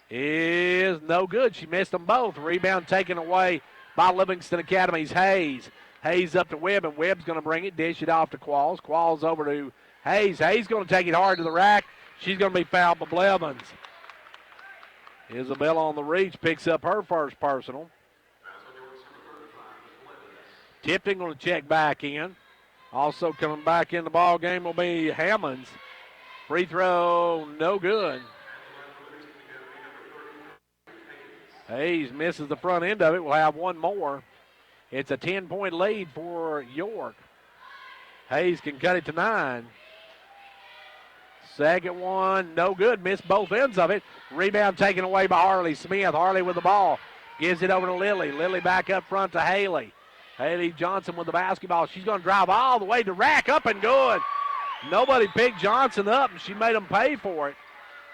is no good. She missed them both. Rebound taken away by Livingston Academy's Hayes. Hayes up to Webb, and Webb's going to bring it, dish it off to Qualls. Qualls over to Hayes. Hayes going to take it hard to the rack. She's going to be fouled by Blevins. Isabella on the reach picks up her first personal. Tipton going to check back in. Also coming back in the ball game will be Hammonds. Free throw, no good. Hayes misses the front end of it. We'll have 1 more. It's a 10-point lead for York. Hayes can cut it to 9. Second one, no good. Missed both ends of it. Rebound taken away by Harley Smith. Harley with the ball. Gives it over to Lily. Lily back up front to Haley. Haley Johnson with the basketball. She's going to drive all the way to rack, up and good. Nobody picked Johnson up, and she made them pay for it.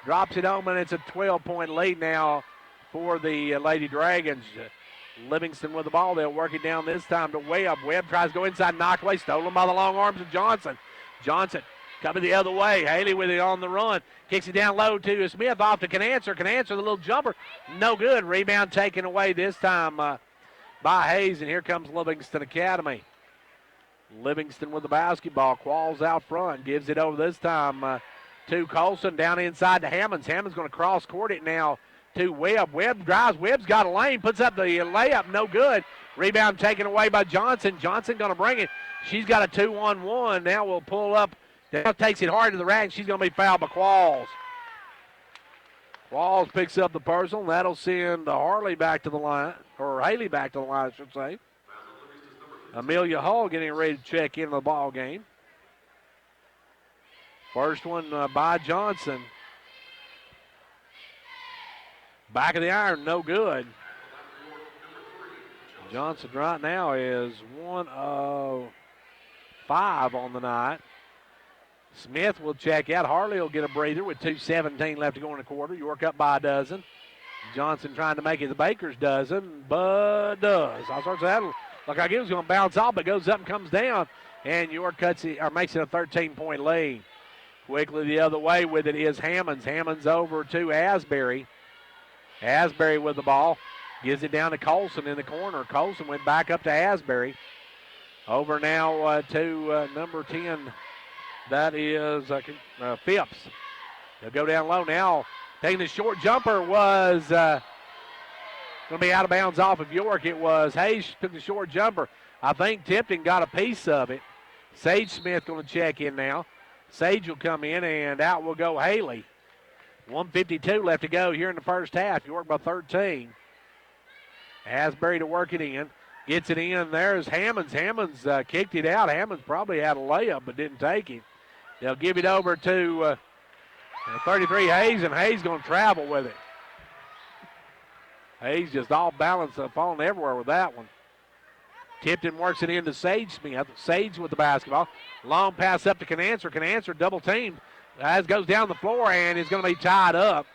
Drops it home, and it's a 12-point lead now for the Lady Dragons. Livingston with the ball. They'll work it down this time to Webb. Webb tries to go inside, knocked away, stolen by the long arms of Johnson. Johnson coming the other way. Haley with it on the run. Kicks it down low to Smith, off to Canancer. Canancer, the little jumper, no good. Rebound taken away this time by Hayes, and here comes Livingston Academy. Livingston with the basketball. Qualls out front. Gives it over this time to Colson. Down inside to Hammonds. Hammonds going to cross court it now to Webb. Webb drives. Webb's got a lane, puts up the layup, no good. Rebound taken away by Johnson. Johnson going to bring it. She's got a 2-on-1. Now we'll pull up. Now takes it hard to the rack. She's going to be fouled by Qualls. Qualls picks up the personal. That'll send Harley back to the line, or Haley back to the line, I should say. Amelia Hall getting ready to check into the ball game. First one by Johnson. Back of the iron, no good. Johnson right now is 1 of 5 on the night. Smith will check out. Harley will get a breather with 2:17 left to go in the quarter. York up by a dozen. Johnson trying to make it the Baker's dozen, but does. I started that look like it was going to bounce off, but goes up and comes down, and York cuts it or makes it a 13-point lead. Quickly the other way with it is Hammonds. Hammonds over to Asbury. Asbury with the ball. Gives it down to Colson in the corner. Colson went back up to Asbury. Over now to number 10. That is Phipps. They'll go down low now. Taking the short jumper was going to be out of bounds off of York. It was Hayes took the short jumper. I think Tipton got a piece of it. Sage Smith going to check in now. Sage will come in, and out will go Haley. 1:52 left to go here in the first half. York by 13. Asbury to work it in. Gets it in. There's Hammonds. Hammonds kicked it out. Hammonds probably had a layup but didn't take it. They'll give it over to 33 Hayes, and Hayes going to travel with it. Hayes just off balance, falling everywhere with that one. Tipton works it into Sage Smith. Sage with the basketball. Long pass up to Canancer. Canancer double teamed. As goes down the floor and is going to be tied up.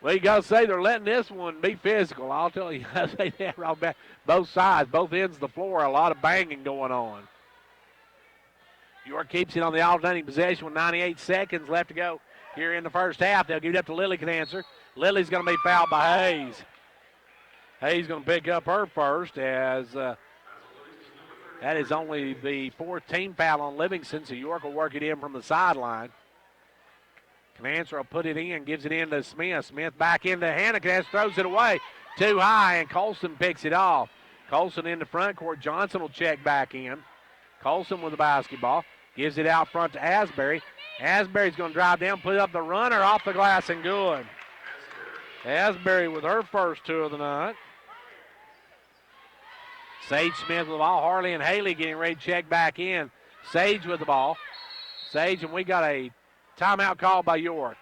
Well, you got to say they're letting this one be physical. I'll tell you, I say that right back. Both sides, both ends of the floor, a lot of banging going on. York keeps it on the alternating possession with 98 seconds left to go here in the first half. They'll give it up to Lily Canancer. Lily's going to be fouled by Hayes. Hayes going to pick up her first as that is only the 4th team foul on Livingston, so York will work it in from the sideline. Canancer will put it in, gives it in to Smith. Smith back into Hannah. Canancer throws it away too high, and Colson picks it off. Colson in the front court. Johnson will check back in. Colson with the basketball. Gives it out front to Asbury. Asbury's going to drive down, put up the runner off the glass, and good. Asbury with her first 2 of the night. Sage Smith with the ball. Harley and Haley getting ready to check back in. Sage with the ball. Sage, and we got a timeout called by York.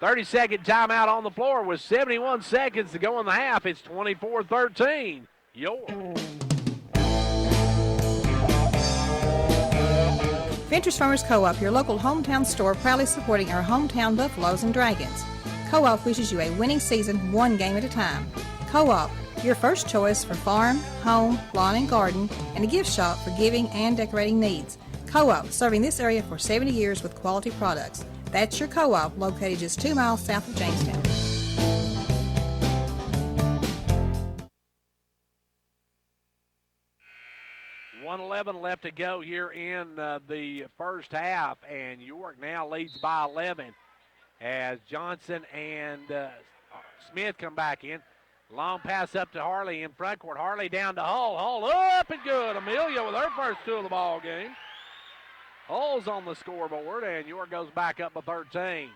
30-second timeout on the floor with 71 seconds to go in the half. It's 24-13. York. Ventures Farmers Co-op, your local hometown store, proudly supporting our hometown Buffaloes and Dragons. Co-op wishes you a winning season, one game at a time. Co-op, your first choice for farm, home, lawn and garden, and a gift shop for giving and decorating needs. Co-op, serving this area for 70 years with quality products. That's your Co-op, located just 2 miles south of Jamestown. .11 left to go here in the first half, and York now leads by 11 as Johnson and Smith come back in. Long pass up to Harley in front court. Harley down to Hull. Hull up and good. Amelia with her first 2 of the ball game. Hull's on the scoreboard, and York goes back up by 13.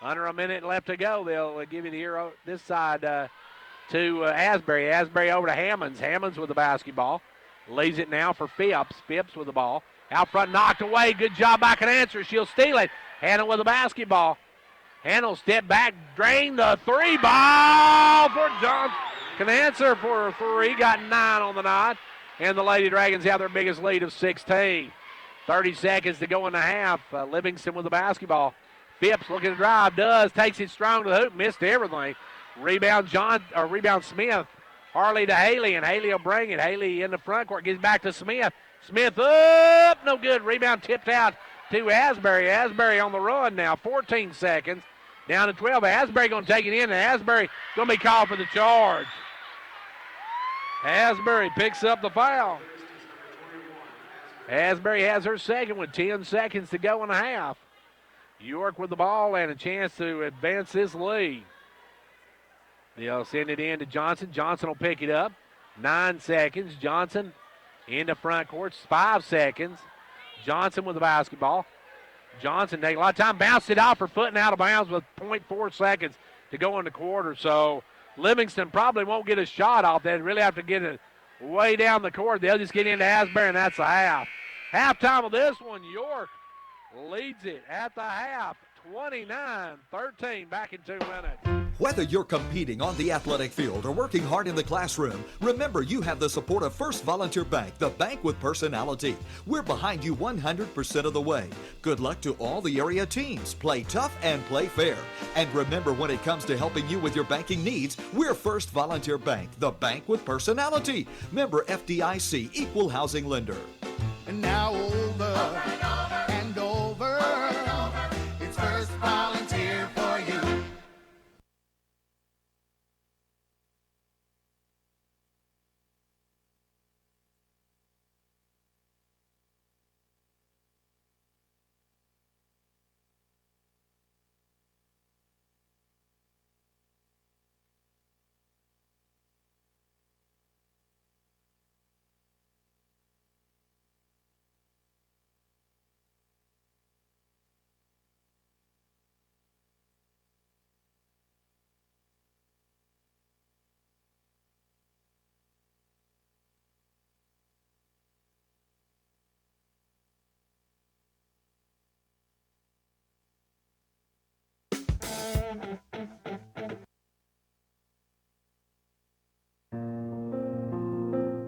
Under a minute left to go. They'll give it here this side to Asbury. Asbury over to Hammonds. Hammonds with the basketball. Leaves it now for Phipps. Phipps with the ball. Out front, knocked away. Good job by Canancer. She'll steal it. Hannah with the basketball. Hannah will step back, drain the 3 ball for Johnson. Canancer for 3. Got 9 on the night. And the Lady Dragons have their biggest lead of 16. 30 seconds to go in the half. Livingston with the basketball. Phipps looking to drive. Takes it strong to the hoop. Missed everything. Rebound Smith. Harley to Haley, and Haley will bring it. Haley in the front court. Gets back to Smith. Smith up. No good. Rebound tipped out to Asbury. Asbury on the run now. 14 seconds. Down to 12. Asbury going to take it in, and Asbury going to be called for the charge. Asbury picks up the foul. Asbury has her second with 10 seconds to go in the half. York with the ball and a chance to advance this lead. They'll send it in to Johnson. Johnson will pick it up. 9 seconds. Johnson into front court. 5 seconds. Johnson with the basketball. Johnson taking a lot of time. Bounced it out for foot and out of bounds with 0.4 seconds to go in the quarter. So Livingston probably won't get a shot off that. Really have to get it way down the court. They'll just get into Asbury, and that's a half. Halftime of this one, York leads it at the half, 29-13, back in 2 minutes. Whether you're competing on the athletic field or working hard in the classroom, remember you have the support of First Volunteer Bank, the bank with personality. We're behind you 100% of the way. Good luck to all the area teams. Play tough and play fair. And remember, when it comes to helping you with your banking needs, we're First Volunteer Bank, the bank with personality. Member FDIC, Equal Housing Lender. And now over and over, it's First Volunteer for you.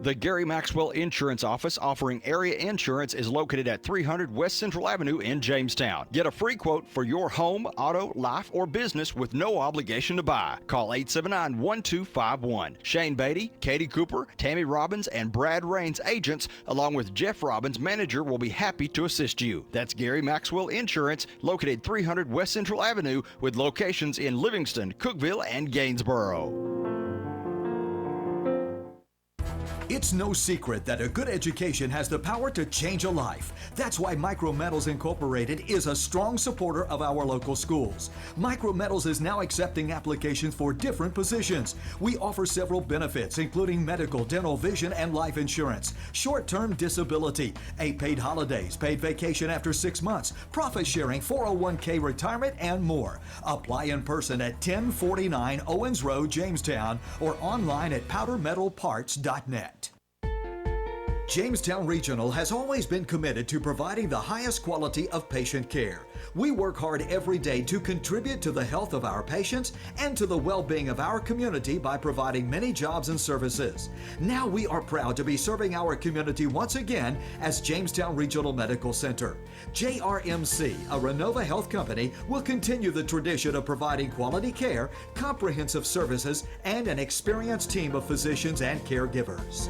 The Gary Maxwell Insurance Office offering area insurance is located at 300 West Central Avenue in Jamestown. Get a free quote for your home, auto, life, or business with no obligation to buy. Call 879-1251. Shane Beatty, Katie Cooper, Tammy Robbins, and Brad Rains agents, along with Jeff Robbins, manager, will be happy to assist you. That's Gary Maxwell Insurance, located 300 West Central Avenue with locations in Livingston, Cookeville, and Gainsboro. It's no secret that a good education has the power to change a life. That's why Micrometals Incorporated is a strong supporter of our local schools. Micrometals is now accepting applications for different positions. We offer several benefits, including medical, dental, vision, and life insurance, short-term disability, 8 paid holidays, paid vacation after 6 months, profit sharing, 401k retirement, and more. Apply in person at 1049 Owens Road, Jamestown, or online at powdermetalparts.net. Jamestown Regional has always been committed to providing the highest quality of patient care. We work hard every day to contribute to the health of our patients and to the well-being of our community by providing many jobs and services. Now we are proud to be serving our community once again as Jamestown Regional Medical Center. JRMC, a Renova Health company, will continue the tradition of providing quality care, comprehensive services, and an experienced team of physicians and caregivers.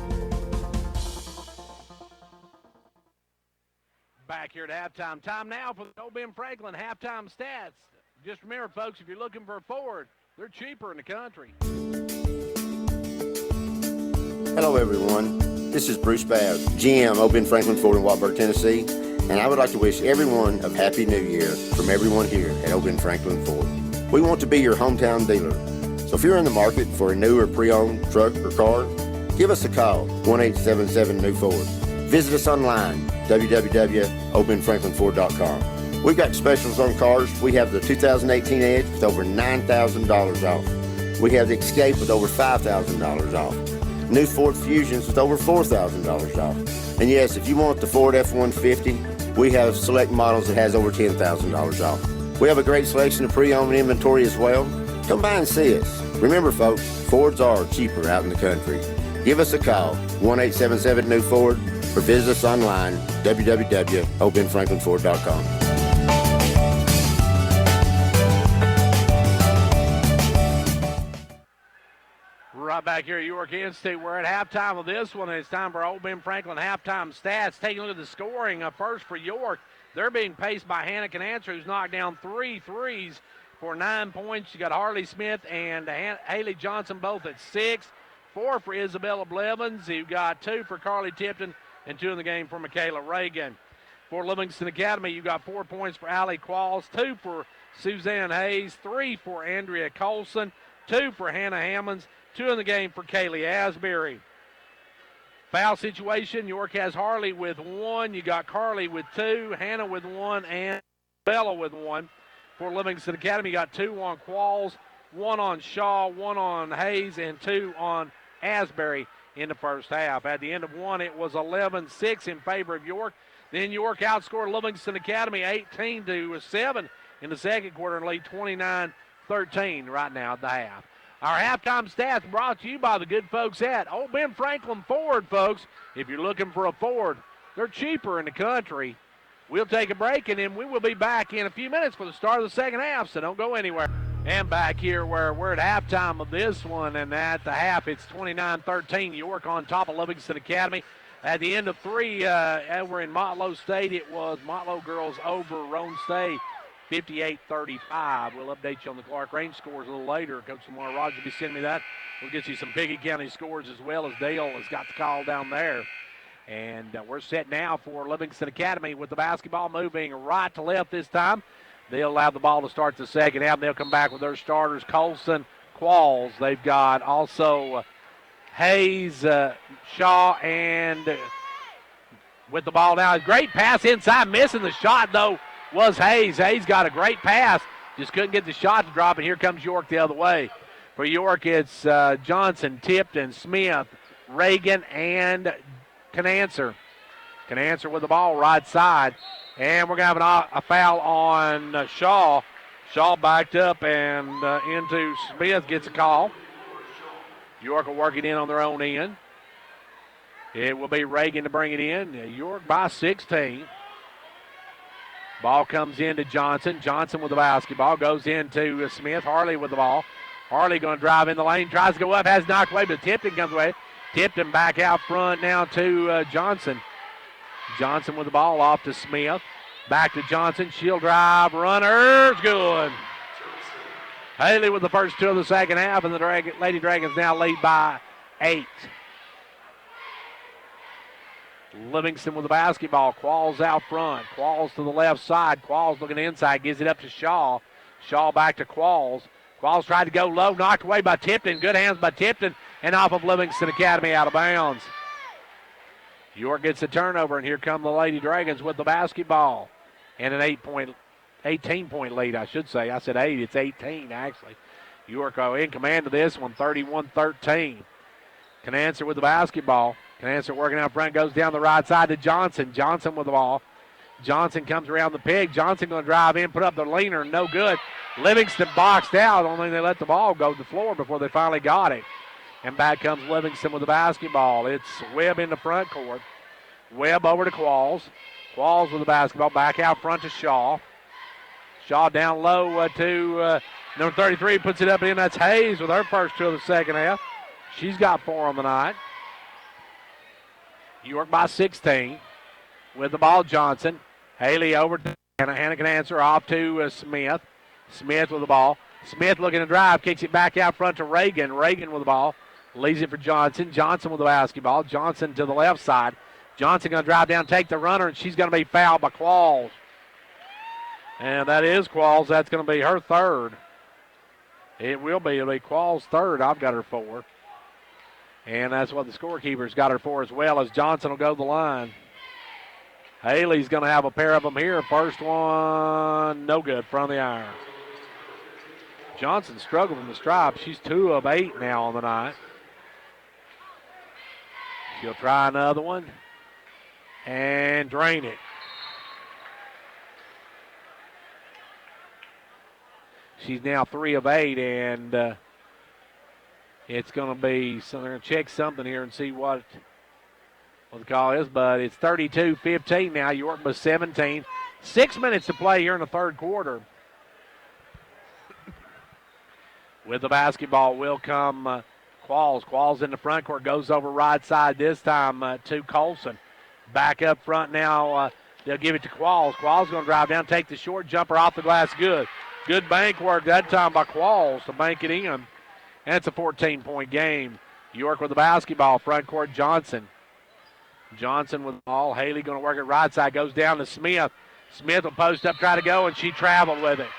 Back here at halftime. Time now for the Old Ben Franklin halftime stats. Just remember, folks, if you're looking for a forward, they're cheaper in the country. Hello, everyone. This is Bruce Babb, GM, Old Ben Franklin Ford in Watburg, Tennessee, and I would like to wish everyone a Happy New Year from everyone here at Old Ben Franklin Ford. We want to be your hometown dealer. So if you're in the market for a new or pre-owned truck or car, give us a call, 1-877-NEW-FORD. Visit us online, www.openfranklinford.com. We've got specials on cars. We have the 2018 Edge with over $9,000 off. We have the Escape with over $5,000 off. New Ford Fusions with over $4,000 off. And yes, if you want the Ford F-150, we have select models that has over $10,000 off. We have a great selection of pre-owned inventory as well. Come by and see us. Remember, folks, Fords are cheaper out in the country. Give us a call, 1-877-NEW-FORD, or visit us online, www.openfranklinford.com. Right back here at York Institute, we're at halftime of this one, and it's time for Old Ben Franklin halftime stats. Taking a look at the scoring, first for York, they're being paced by Hannah Canancer, who's knocked down 3 threes for 9 points. You got Harley Smith and Haley Johnson both at 6. 4 for Isabella Blevins. You've got 2 for Carly Tipton and 2 in the game for Michaela Reagan. For Livingston Academy, you've got 4 points for Allie Qualls, 2 for Suzanne Hayes, 3 for Andrea Colson, 2 for Hannah Hammonds, 2 in the game for Kaylee Asbury. Foul situation, York has Harley with 1. You got Carly with 2, Hannah with 1, and Bella with 1. For Livingston Academy, you got 2 on Qualls, 1 on Shaw, 1 on Hayes, and 2 on Asbury in the first half. At the end of 1, it was 11-6 in favor of York. Then York outscored Livingston Academy 18-7 in the second quarter and lead 29-13 right now at the half. Our halftime stats brought to you by the good folks at Old Ben Franklin Ford, folks. If you're looking for a Ford, they're cheaper in the country. We'll take a break, and then we will be back in a few minutes for the start of the second half, so don't go anywhere. And back here where we're at halftime of this one, and at the half it's 29-13. York on top of Livingston Academy. At the end of 3 over in Motlow State, it was Motlow girls over Roan State 58-35. We'll update you on the Clark Range scores a little later. Coach Lamar Rogers will be sending me that. We'll get you some Piggy County scores as well, as Dale has got the call down there. And we're set now for Livingston Academy with the basketball moving right to left this time. They'll allow the ball to start the second half. They'll come back with their starters, Colson, Qualls. They've got also Hayes, Shaw, and with the ball now. Great pass inside. Missing the shot, though, was Hayes. Hayes got a great pass. Just couldn't get the shot to drop, and here comes York the other way. For York, it's Johnson, Tipton, Smith, Reagan, and Canancer. Canancer with the ball right side. And we're going to have a foul on Shaw. Shaw backed up and into Smith, gets a call. York will work it in on their own end. It will be Reagan to bring it in. York by 16. Ball comes into Johnson. Johnson with the basketball. Goes into Smith. Harley with the ball. Harley going to drive in the lane. Tries to go up. Has knocked away, but Tipton comes away. Tipton back out front now to Johnson. Johnson with the ball off to Smith. Back to Johnson. She'll drive. Runner's good. Haley with the first 2 of the second half, and the Lady Dragons now lead by 8. Livingston with the basketball. Qualls out front. Qualls to the left side. Qualls looking inside. Gives it up to Shaw. Shaw back to Qualls. Qualls tried to go low. Knocked away by Tipton. Good hands by Tipton. And off of Livingston Academy out of bounds. York gets a turnover, and here come the Lady Dragons with the basketball. And an 18-point lead, I should say. I said 8. It's 18, actually. York in command of this one, 31-13. Canancer with the basketball. Canancer working out front, goes down the right side to Johnson. Johnson with the ball. Johnson comes around the peg. Johnson going to drive in, put up the leaner, no good. Livingston boxed out, only they let the ball go to the floor before they finally got it. And back comes Livingston with the basketball. It's Webb in the front court. Webb over to Qualls. Qualls with the basketball. Back out front to Shaw. Shaw down low to number 33. Puts it up in. That's Hayes with her first 2 of the second half. She's got 4 on the night. York by 16. With the ball, Johnson. Haley over to Hannah Canancer off to Smith. Smith with the ball. Smith looking to drive. Kicks it back out front to Reagan. Reagan with the ball. Leaves it for Johnson. Johnson with the basketball. Johnson to the left side. Johnson going to drive down, take the runner, and she's going to be fouled by Qualls. And that is Qualls. That's going to be her 3rd. It will be. It'll be Qualls' 3rd. I've got her 4. And that's what the scorekeeper's got her for as well, as Johnson will go to the line. Haley's going to have a pair of them here. First one, no good, front of the iron. Johnson struggled from the stripe. She's 2 of 8 now on the night. She'll try another one and drain it. She's now 3 of 8, and it's going to be, so they're going to check something here and see what the call is, but it's 32-15 now. York by 17. 6 minutes to play here in the 3rd quarter. With the basketball will come Qualls. Qualls in the front court, goes over right side this time to Colson. Back up front now, they'll give it to Qualls. Qualls going to drive down, take the short jumper off the glass. Good. Good bank work that time by Qualls to bank it in. And it's a 14-point game. York with the basketball, front court Johnson. Johnson with the ball. Haley going to work it right side, goes down to Smith. Smith will post up, try to go, and she traveled with it.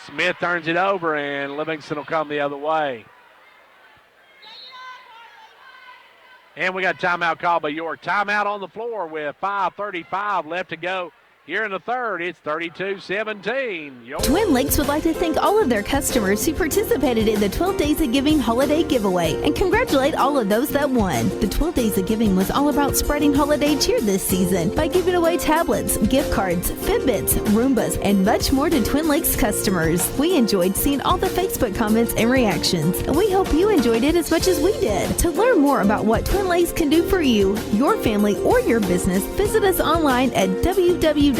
Smith turns it over, and Livingston will come the other way. And we got a timeout called by York. Timeout on the floor with 5:35 left to go. Here in the third, it's 32-17. Twin Lakes would like to thank all of their customers who participated in the 12 Days of Giving holiday giveaway and congratulate all of those that won. The 12 Days of Giving was all about spreading holiday cheer this season by giving away tablets, gift cards, Fitbits, Roombas, and much more to Twin Lakes customers. We enjoyed seeing all the Facebook comments and reactions, and we hope you enjoyed it as much as we did. To learn more about what Twin Lakes can do for you, your family, or your business, visit us online at www.twinlakes.net.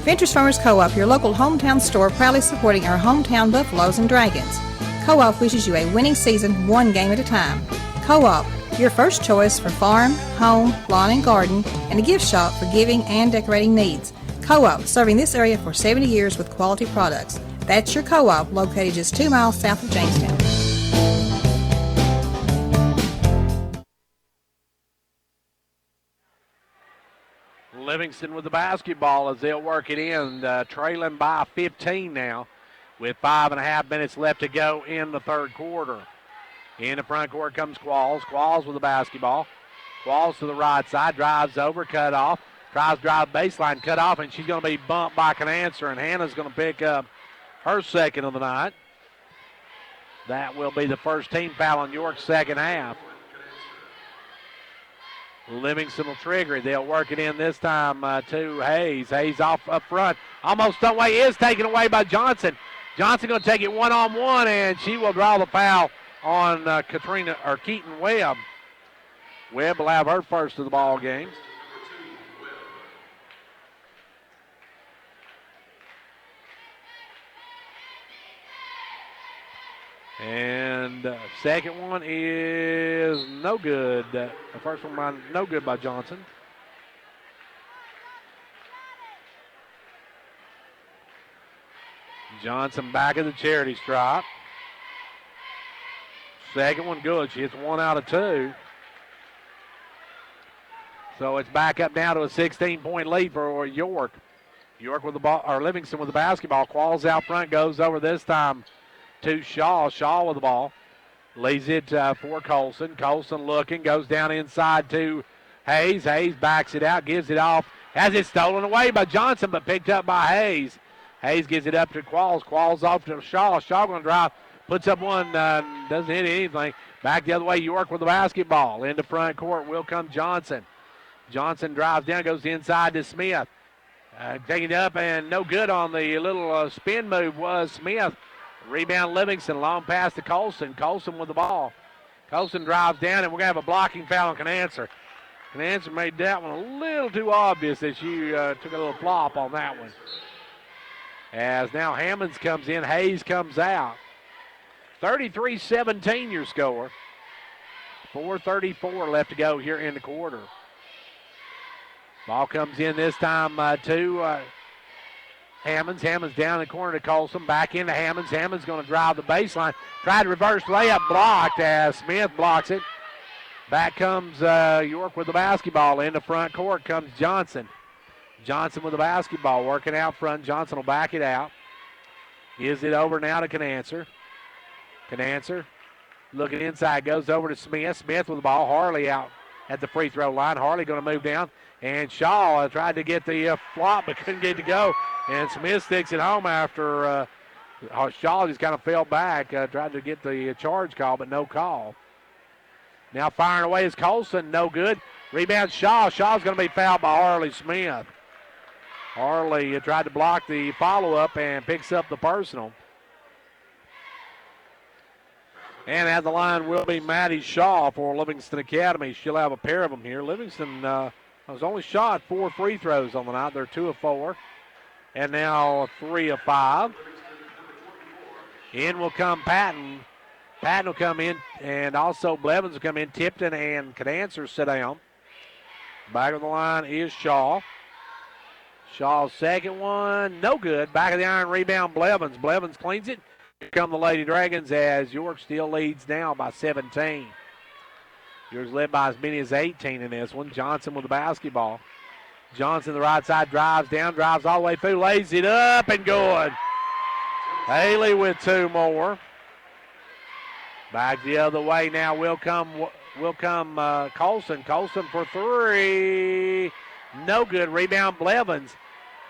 Ventures Farmers Co-op, your local hometown store, proudly supporting our hometown Buffaloes and Dragons. Co-op wishes you a winning season, one game at a time. Co-op, your first choice for farm, home, lawn and garden, and a gift shop for giving and decorating needs. Co-op, serving this area for 70 years with quality products. That's your Co-op, located just 2 miles south of Jamestown. Livingston with the basketball as they'll work it in, trailing by 15 now with 5.5 minutes left to go in the third quarter. In the front court comes Qualls. Qualls with the basketball. Qualls to the right side, drives over, cut off, tries to drive baseline, cut off, and she's going to be bumped by Canancer, and Hannah's going to pick up her second of the night. That will be the first team foul on York's second half. Livingston will trigger it. They'll work it in this time to Hayes. Hayes off up front. Almost away, is taken away by Johnson. Johnson going to take it one-on-one, and she will draw the foul on Keaton Webb. Webb will have her first of the ball game. And second one is no good. The first one no good by Johnson. Johnson back of the charity stripe. Second one good. She hits 1 out of 2. So it's back up now to a 16-point lead for York. York with the ball, or Livingston with the basketball. Qualls out front, goes over this time to Shaw. Shaw with the ball. Leaves it for Colson. Colson looking, goes down inside to Hayes. Hayes backs it out, gives it off. Has it stolen away by Johnson, but picked up by Hayes. Hayes gives it up to Qualls. Qualls off to Shaw. Shaw going to drive, puts up one, doesn't hit anything. Back the other way, York with the basketball. Into front court will come Johnson. Johnson drives down, goes inside to Smith. Taking it up and no good on the little spin move was Smith. Rebound Livingston, long pass to Colson. Colson with the ball. Colson drives down, and we're going to have a blocking foul on Canancer. Canancer made that one a little too obvious that she took a little flop on that one. As now Hammonds comes in, Hayes comes out. 33-17 your score. 4:34 left to go here in the quarter. Ball comes in this time to Hammonds. Hammonds down in the corner to Colson. Back into Hammonds. Hammonds going to drive the baseline. Tried to reverse layup, blocked as Smith blocks it. Back comes York with the basketball. In the front court comes Johnson. Johnson with the basketball, working out front. Johnson will back it out. Gives it over now to Canancer. Canancer looking inside, goes over to Smith. Smith with the ball. Harley out at the free throw line. Harley going to move down. And Shaw tried to get the flop, but couldn't get it to go. And Smith sticks it home after Shaw just kind of fell back, tried to get the charge call, but no call. Now firing away is Colson, no good. Rebound Shaw. Shaw's going to be fouled by Harley Smith. Harley tried to block the follow-up and picks up the personal. And at the line will be Maddie Shaw for Livingston Academy. She'll have a pair of them here. Livingston has only shot 4 free throws on the night. They're 2 of 4. And now 3 of 5. In will come Patton. Patton will come in, and also Blevins will come in. Tipton and Canancer sit down. Back of the line is Shaw. Shaw's second one, no good. Back of the iron rebound, Blevins. Blevins cleans it. Here come the Lady Dragons as York still leads now by 17. Yours led by as many as 18 in this one. Johnson with the basketball. Johnson, the right side, drives down, drives all the way through, lays it up and good. Haley with 2 more. Back the other way now will come Colson. Colson for 3. No good. Rebound Blevins.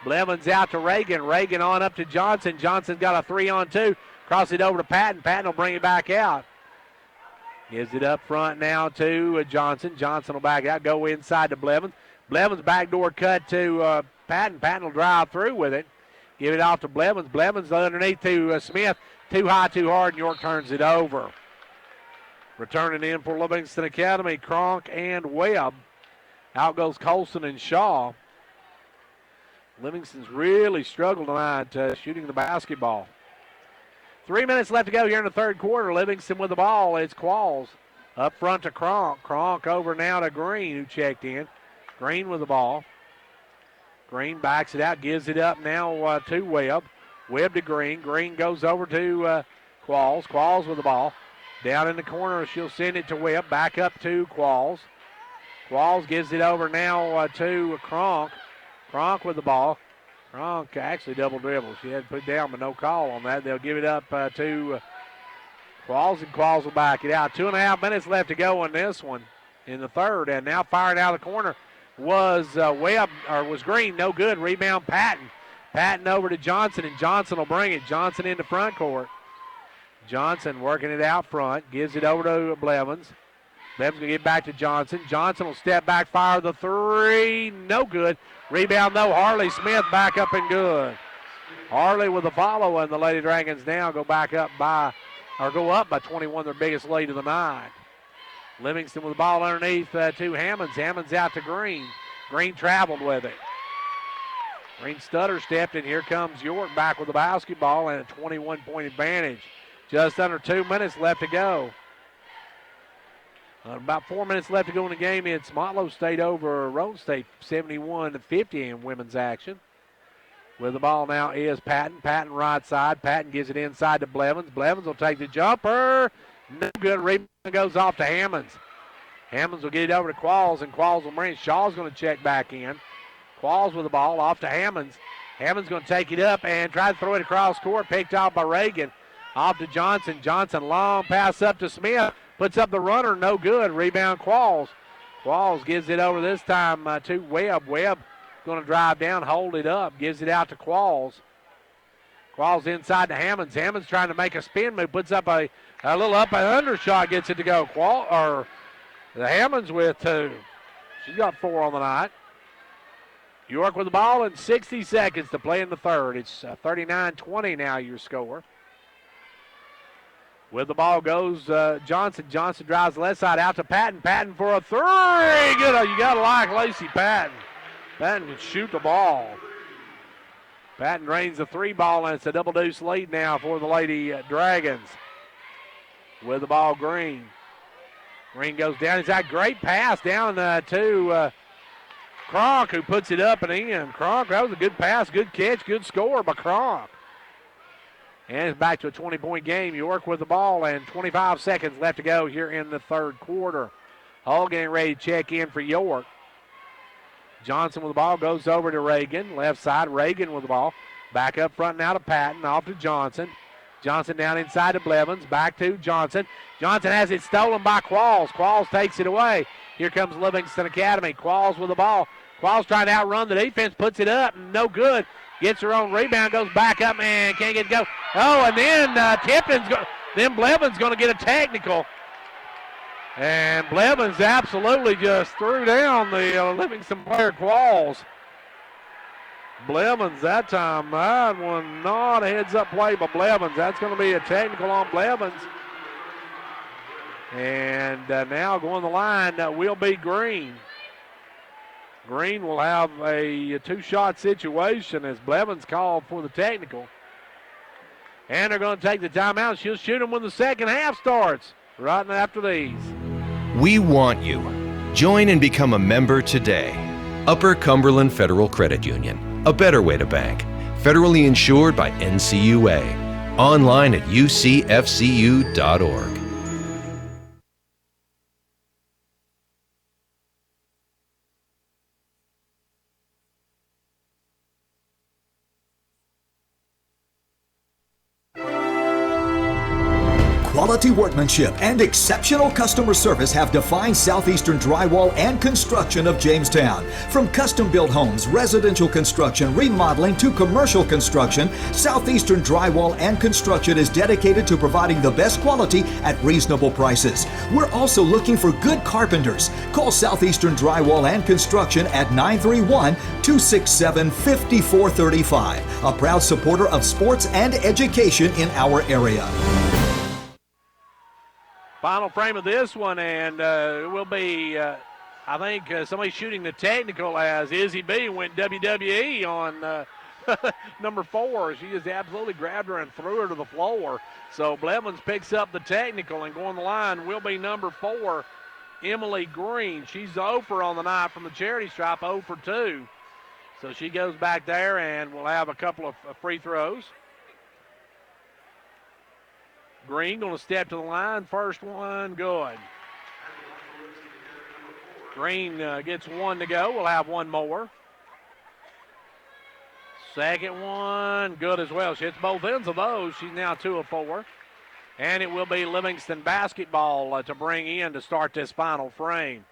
Blevins out to Reagan. Reagan on up to Johnson. Johnson's got a 3-on-2. Cross it over to Patton. Patton will bring it back out. Gives it up front now to Johnson. Johnson will back out. Go inside to Blevins. Blevins backdoor cut to Patton. Patton will drive through with it. Give it off to Blevins. Blevins underneath to Smith. Too high, too hard, and York turns it over. Returning in for Livingston Academy, Cronk and Webb. Out goes Colson and Shaw. Livingston's really struggled tonight shooting the basketball. 3 minutes left to go here in the third quarter. Livingston with the ball. It's Qualls. Up front to Cronk. Cronk over now to Green, who checked in. Green with the ball. Green backs it out, gives it up now to Webb. Webb to Green. Green goes over to Qualls. Qualls with the ball. Down in the corner, she'll send it to Webb. Back up to Qualls. Qualls gives it over now to Cronk. Cronk with the ball. Cronk actually double dribble. She had to put it down, but no call on that. They'll give it up to Qualls, and Qualls will back it out. 2.5 minutes left to go in this one in the third, and now firing out of the corner was Webb, or was Green. No good. Rebound Patton. Patton over to Johnson, and Johnson will bring it. Johnson into front court. Johnson working it out front. Gives it over to Blevins. Blevins going to get back to Johnson. Johnson will step back, fire the 3. No good. Rebound, though. Harley Smith back up and good. Harley with the follow, and the Lady Dragons now go up by 21, their biggest lead of the night. Livingston with the ball underneath to Hammonds. Hammonds out to Green. Green traveled with it. Green stutter stepped, and here comes York back with the basketball and a 21-point advantage. Just under 2 minutes left to go. About 4 minutes left to go in the game. It's Motlow State over Roan State, 71-50 in women's action. With the ball now is Patton. Patton right side. Patton gives it inside to Blevins. Blevins will take the jumper. No good. Rebound goes off to Hammonds. Hammonds will get it over to Qualls, and Qualls will bring it. Shaw's going to check back in. Qualls with the ball off to Hammonds. Hammonds going to take it up and try to throw it across court. Picked off by Reagan. Off to Johnson. Johnson, long pass up to Smith. Puts up the runner, no good. Rebound Qualls. Qualls gives it over this time to Webb. Webb going to drive down, hold it up. Gives it out to Qualls. Qualls inside to Hammonds. Hammonds trying to make a spin move. Puts up a little up and under shot. Gets it to go. The Hammonds with 2. She's got 4 on the night. York with the ball and 60 seconds to play in the third. It's 39-20 now your score. With the ball goes Johnson. Johnson drives the left side out to Patton. Patton for a 3. Good. You got to like Lacey Patton. Patton can shoot the ball. Patton drains the 3 ball, and it's a double deuce lead now for the Lady Dragons. With the ball, Green. Green goes down. He's got a great pass down to Cronk, who puts it up and in. Cronk, that was a good pass, good catch, good score by Cronk. And it's back to a 20-point game. York with the ball, and 25 seconds left to go here in the third quarter. Hull getting ready to check in for York. Johnson with the ball goes over to Reagan. Left side, Reagan with the ball. Back up front now to Patton, off to Johnson. Johnson down inside to Blevins. Back to Johnson. Johnson has it stolen by Qualls. Qualls takes it away. Here comes Livingston Academy. Qualls with the ball. Qualls trying to outrun the defense. Puts it up. No good. Gets her own rebound. Goes back up and can't get it to go. Oh, and then then Blevins going to get a technical. And Blevins absolutely just threw down the Livingston player Qualls. Blevins that time, that one not a heads-up play by Blevins. That's going to be a technical on Blevins. And now going the line will be Green. Green will have a 2-shot situation as Blevins called for the technical. And they're going to take the timeout. She'll shoot them when the second half starts, right after these. We want you. Join and become a member today. Upper Cumberland Federal Credit Union, a better way to bank. Federally insured by NCUA. Online at ucfcu.org. Quality workmanship and exceptional customer service have defined Southeastern Drywall and Construction of Jamestown. From custom-built homes, residential construction, remodeling to commercial construction, Southeastern Drywall and Construction is dedicated to providing the best quality at reasonable prices. We're also looking for good carpenters. Call Southeastern Drywall and Construction at 931-267-5435. A proud supporter of sports and education in our area. Final frame of this one, and it will be, I think, somebody shooting the technical as Izzy B went WWE on number 4. She just absolutely grabbed her and threw her to the floor. So Blevins picks up the technical, and going the line will be number 4, Emily Green. She's 0 for on the night from the charity stripe, 0 for 2. So she goes back there, and we'll have a couple of free throws. Green going to step to the line. First one, good. Green gets one to go. We'll have one more. Second one, good as well. She hits both ends of those. She's now 2 of 4. And it will be Livingston basketball to bring in to start this final frame.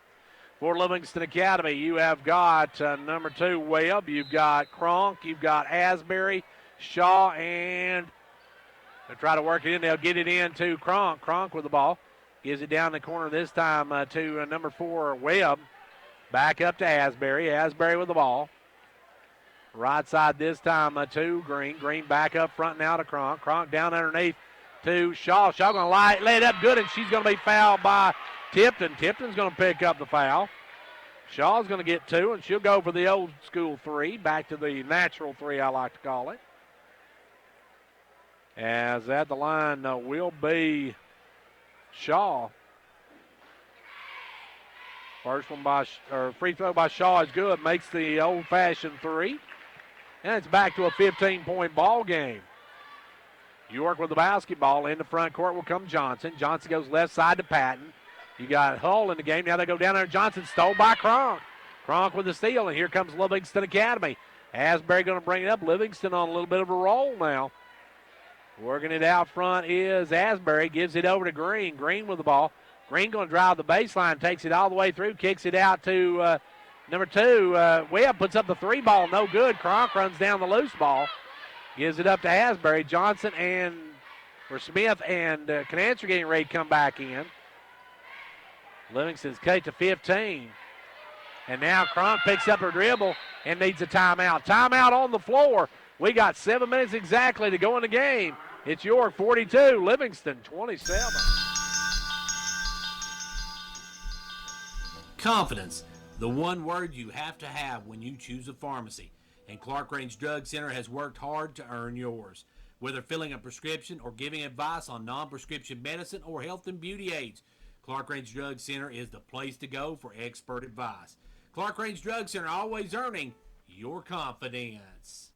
For Livingston Academy, you have got number 2, Webb. You've got Cronk. You've got Asbury, Shaw, and they'll try to work it in. They'll get it in to Cronk. Cronk with the ball. Gives it down the corner this time to number 4, Webb. Back up to Asbury. Asbury with the ball. Right side this time to Green. Green back up front now to Cronk. Cronk down underneath to Shaw. Shaw going to lay it up good, and she's going to be fouled by Tipton. Tipton's going to pick up the foul. Shaw's going to get 2, and she'll go for the old school 3. Back to the natural 3, I like to call it. As at the line will be Shaw. First one free throw by Shaw is good. Makes the old-fashioned 3. And it's back to a 15-point ball game. York with the basketball. In the front court will come Johnson. Johnson goes left side to Patton. You got Hull in the game. Now they go down there. Johnson stole by Cronk. Cronk with the steal, and here comes Livingston Academy. Asbury going to bring it up. Livingston on a little bit of a roll now. Working it out front is Asbury. Gives it over to Green. Green with the ball. Green going to drive the baseline. Takes it all the way through. Kicks it out to number 2. Webb puts up the 3 ball. No good. Cronk runs down the loose ball. Gives it up to Asbury. Johnson Smith and Canancer getting ready to come back in. Livingston's cut to 15. And now Cronk picks up her dribble and needs a timeout. Timeout on the floor. We got 7 minutes exactly to go in the game. It's York 42, Livingston 27. Confidence, the one word you have to have when you choose a pharmacy. And Clark Range Drug Center has worked hard to earn yours. Whether filling a prescription or giving advice on non-prescription medicine or health and beauty aids, Clark Range Drug Center is the place to go for expert advice. Clark Range Drug Center, always earning your confidence.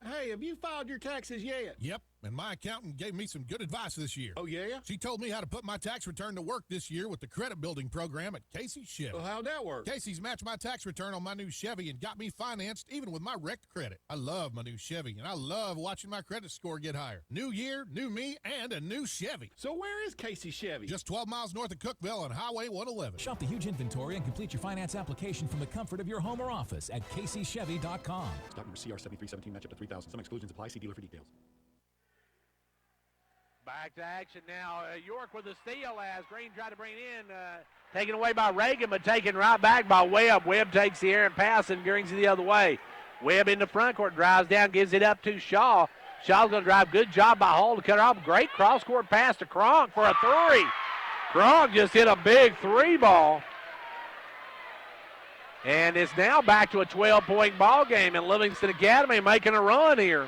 Hey, have you filed your taxes yet? Yep, and my accountant gave me some good advice this year. Oh, yeah? She told me how to put my tax return to work this year with the credit building program at Casey's Chevy. Well, how'd that work? Casey's matched my tax return on my new Chevy and got me financed even with my wrecked credit. I love my new Chevy, and I love watching my credit score get higher. New year, new me, and a new Chevy. So where is Casey Chevy? Just 12 miles north of Cookville on Highway 111. Shop the huge inventory and complete your finance application from the comfort of your home or office at CaseyChevy.com. Stock number CR7317, match up to 3,000. Some exclusions apply. See dealer for details. Back to action now. York with the steal as Green tried to bring it in. Taken away by Reagan, but taken right back by Webb. Webb takes the errant pass and brings it the other way. Webb in the front court, drives down, gives it up to Shaw. Shaw's going to drive. Good job by Hall to cut her off. Great cross-court pass to Cronk for a 3. Cronk just hit a big 3 ball. And it's now back to a 12-point ball game, and Livingston Academy making a run here.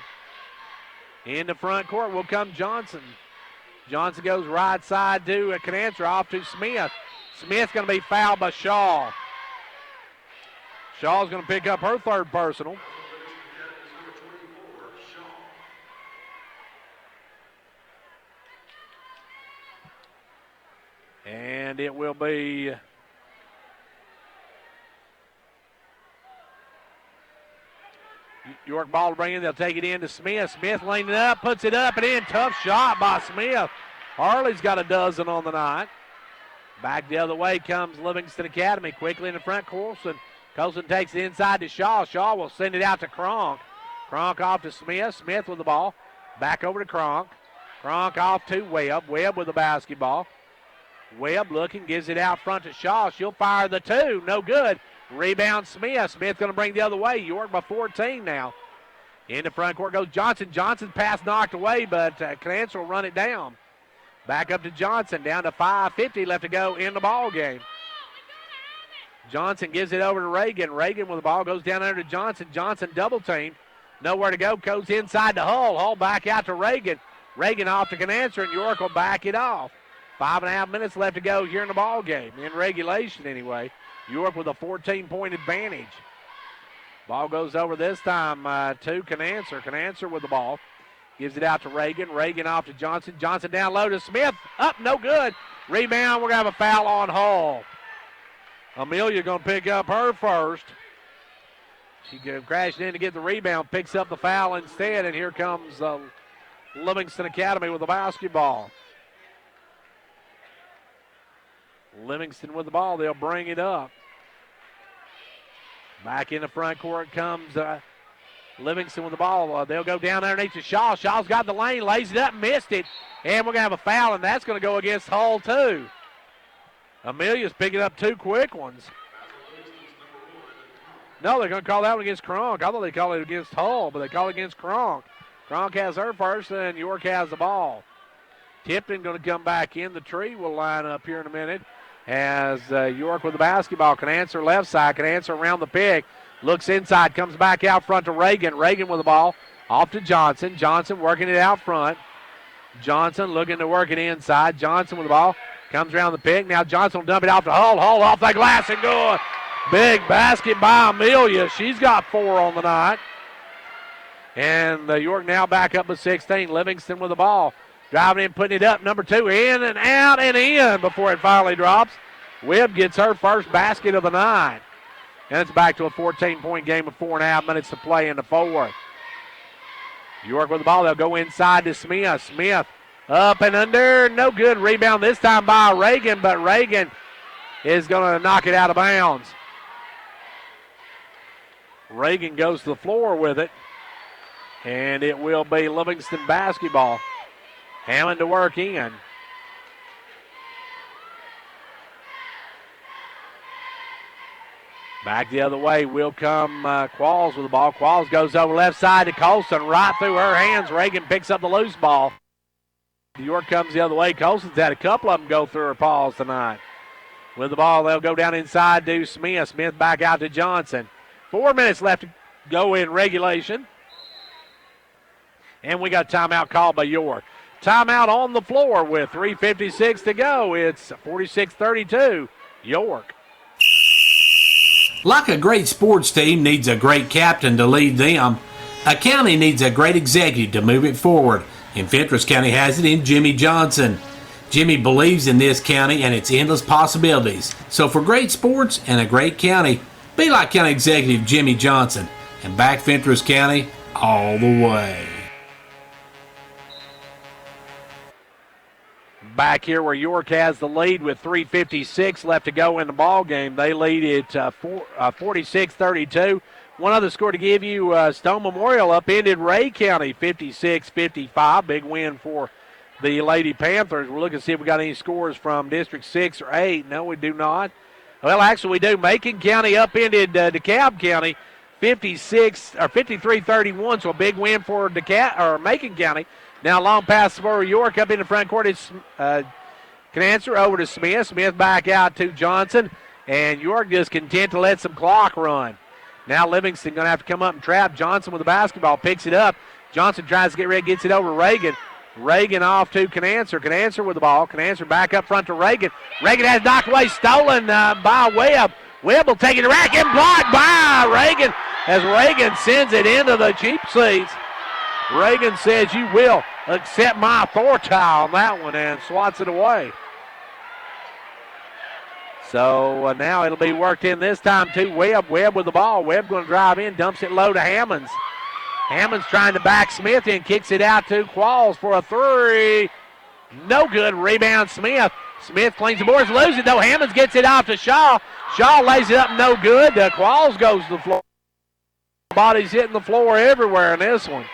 In the front court will come Johnson. Johnson goes right side to Canancer, off to Smith. Smith's going to be fouled by Shaw. Shaw's going to pick up her 3rd personal. And it will be York ball to bring in. They'll take it in to Smith. Smith laning it up, puts it up and in. Tough shot by Smith. Harley's got a dozen on the night. Back the other way comes Livingston Academy. Quickly in the front, Colson. Colson takes it inside to Shaw. Shaw will send it out to Kronk. Kronk off to Smith. Smith with the ball. Back over to Kronk. Kronk off to Webb. Webb with the basketball. Webb looking, gives it out front to Shaw. She'll fire the two. No good. Rebound Smith. Smith going to bring the other way. York by 14 now. In the front court goes Johnson. Johnson's pass knocked away, but Canance will run it down. Back up to Johnson. Down to 5:50 left to go in the ball game. Johnson gives it over to Reagan. Reagan with the ball goes down under to Johnson. Johnson double teamed. Nowhere to go. Goes inside to Hull. Hull back out to Reagan. Reagan off to Canancer, and York will back it off. 5.5 minutes left to go here in the ball game. In regulation, anyway. York with a 14-point advantage. Ball goes over this time to Canancer. Canancer with the ball. Gives it out to Reagan. Reagan off to Johnson. Johnson down low to Smith. Up, no good. Rebound. We're going to have a foul on Hull. Amelia going to pick up her first. She crashed in to get the rebound. Picks up the foul instead, and here comes Livingston Academy with the basketball. Livingston with the ball. They'll bring it up. Back in the front court comes Livingston with the ball. They'll go down underneath to Shaw. Shaw's got the lane, lays it up, missed it. And we're going to have a foul, and that's going to go against Hull, too. Amelia's picking up two quick ones. No, they're going to call that one against Kronk. I thought they called it against Hull, but they call it against Kronk. Kronk has her first, and York has the ball. Tipton going to come back in. The tree will line up here in a minute as York with the basketball. Can answer left side, can answer around the pick. Looks inside, comes back out front to Reagan. Reagan with the ball off to Johnson. Johnson working it out front. Johnson looking to work it inside. Johnson with the ball. Comes around the pick. Now Johnson will dump it off to Hull. Hull off the glass and good. Big basket by Amelia. She's got 4 on the night. And York now back up with 16. Livingston with the ball. Driving in, putting it up. Number 2 in and out and in before it finally drops. Webb gets her first basket of the night. And it's back to a 14-point game with 4.5 minutes to play in the fourth. York with the ball. They'll go inside to Smith. Smith up and under. No good. Rebound this time by Reagan, but Reagan is going to knock it out of bounds. Reagan goes to the floor with it. And it will be Livingston basketball. Hammond to work in. Back the other way will come Qualls with the ball. Qualls goes over left side to Colson, right through her hands. Reagan picks up the loose ball. York comes the other way. Colson's had a couple of them go through her paws tonight. With the ball, they'll go down inside to Smith. Smith back out to Johnson. 4 minutes left to go in regulation. And we got a timeout called by York. Timeout on the floor with 3:56 to go. It's 46-32, York. Like a great sports team needs a great captain to lead them, a county needs a great executive to move it forward. And Fentress County has it in Jimmy Johnson. Jimmy believes in this county and its endless possibilities. So for great sports and a great county, be like County Executive Jimmy Johnson and back Fentress County all the way. Back here where York has the lead with 3:56 left to go in the ball game. They lead it 46-32. One other score to give you, Stone Memorial upended Ray County 56-55. Big win for the Lady Panthers. We're looking to see if we got any scores from District 6 or 8. No, we do not. Well, actually, we do. Macon County upended DeKalb County 53-31, so a big win for Macon County. Now long pass for York up in the front court. It's Canancer over to Smith. Smith back out to Johnson. And York just content to let some clock run. Now Livingston going to have to come up and trap. Johnson with the basketball. Picks it up. Johnson tries to get ready. Gets it over to Reagan. Reagan off to Canancer. Canancer with the ball. Canancer back up front to Reagan. Reagan has knocked away. Stolen by Webb. Webb will take it to rack and blocked by Reagan as Reagan sends it into the cheap seats. Reagan says, "You will accept my authority" on that one and swats it away. So now it'll be worked in this time to Webb. Webb with the ball. Webb going to drive in, dumps it low to Hammonds. Hammonds trying to back Smith in, kicks it out to Qualls for a three. No good. Rebound Smith. Smith cleans the boards, loses it though. Hammonds gets it off to Shaw. Shaw lays it up, no good. Qualls goes to the floor. Body's hitting the floor everywhere in this one.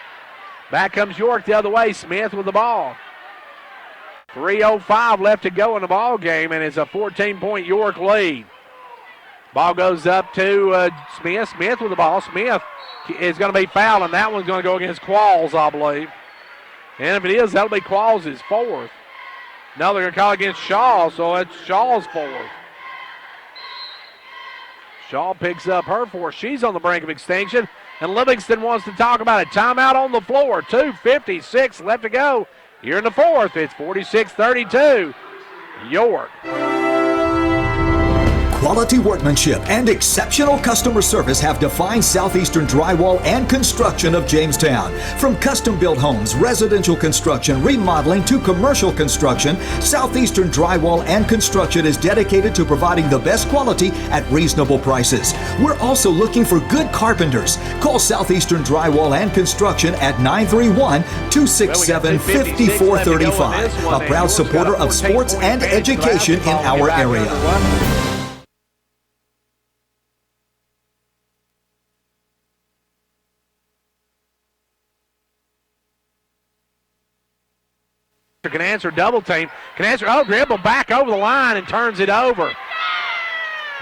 Back comes York the other way. Smith with the ball. 3:05 left to go in the ball game, and it's a 14-point York lead. Ball goes up to Smith. Smith with the ball. Smith is going to be fouled, and that one's going to go against Qualls, I believe. And if it is, that'll be Qualls' fourth. No, they're going to call against Shaw, so it's Shaw's fourth. Shaw picks up her fourth. She's on the brink of extinction, and Livingston wants to talk about it. Timeout on the floor. 2:56 left to go. Here in the fourth, it's 46-32. York. Quality workmanship and exceptional customer service have defined Southeastern Drywall and Construction of Jamestown. From custom-built homes, residential construction, remodeling to commercial construction, Southeastern Drywall and Construction is dedicated to providing the best quality at reasonable prices. We're also looking for good carpenters. Call Southeastern Drywall and Construction at 931-267-5435. A proud supporter of sports and education in our area. Can answer double team. Can answer, dribble back over the line and turns it over.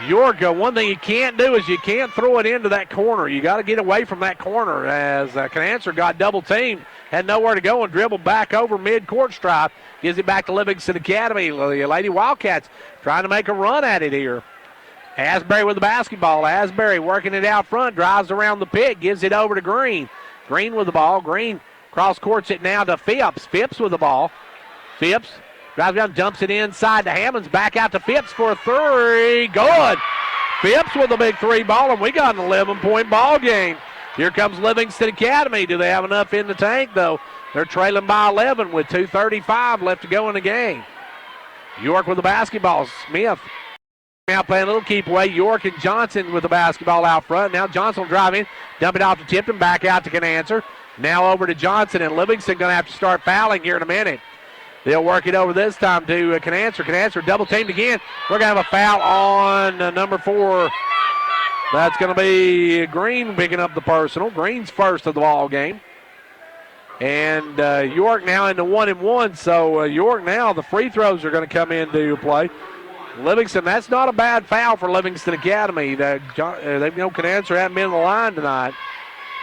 York, one thing you can't do is you can't throw it into that corner. You got to get away from that corner as Canancer got double teamed, had nowhere to go and dribbled back over mid-court stripe. Gives it back to Livingston Academy. The Lady Wildcats trying to make a run at it here. Asbury with the basketball. Asbury working it out front, drives around the pick, gives it over to Green. Green with the ball. Green cross courts it now to Phipps. Phipps with the ball. Phipps drives down, dumps it inside to Hammonds. Back out to Phipps for a three. Good. Phipps with a big three ball, and we got an 11-point ball game. Here comes Livingston Academy. Do they have enough in the tank, though? They're trailing by 11 with 2:35 left to go in the game. York with the basketball. Smith now playing a little keep away. York and Johnson with the basketball out front. Now Johnson will drive in, dump it off to Tipton, back out to Canancer. Now over to Johnson, and Livingston going to have to start fouling here in a minute. They'll work it over this time to Canancer. Canancer double teamed again. We're going to have a foul on number 4. That's going to be Green picking up the personal. Green's first of the ball game. And York now into 1-1. So York now, the free throws are going to come into play. Livingston, that's not a bad foul for Livingston Academy. They know Canancer hasn't been in the line tonight.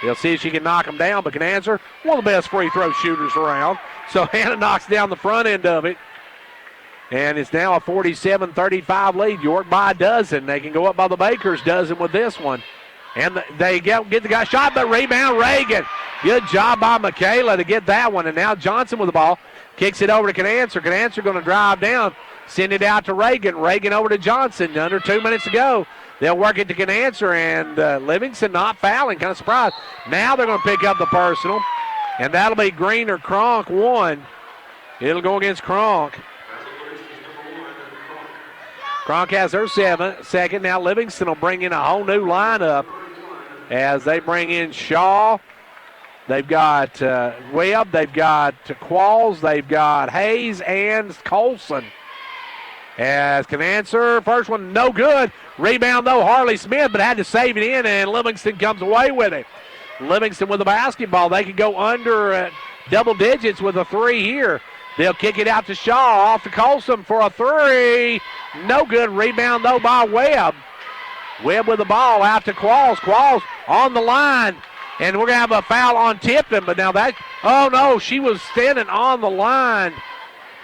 They'll see if she can knock them down. But Canancer, one of the best free throw shooters around. So Hannah knocks down the front end of it. And it's now a 47-35 lead. York by a dozen. They can go up by the Bakers dozen with this one. And they get the guy shot, but rebound Reagan. Good job by Michaela to get that one. And now Johnson with the ball. Kicks it over to Canancer. Canancer going to drive down. Send it out to Reagan. Reagan over to Johnson. Under 2 minutes to go. They'll work it to Canancer, and Livingston not fouling. Kind of surprised. Now they're going to pick up the personal, and that'll be Green or Cronk 1. It'll go against Cronk. Cronk has her second. Now Livingston will bring in a whole new lineup as they bring in Shaw. They've got Webb. They've got Qualls. They've got Hayes and Colson. As Canancer, first one no good. Rebound though, Harley Smith, but had to save it in, and Livingston comes away with it. Livingston with the basketball. They can go under double digits with a three here. They'll kick it out to Shaw, off to Colson for a three. No good. Rebound though by Webb. Webb with the ball out to Qualls. Qualls on the line, and we're going to have a foul on Tipton, but now that, oh no, she was standing on the line.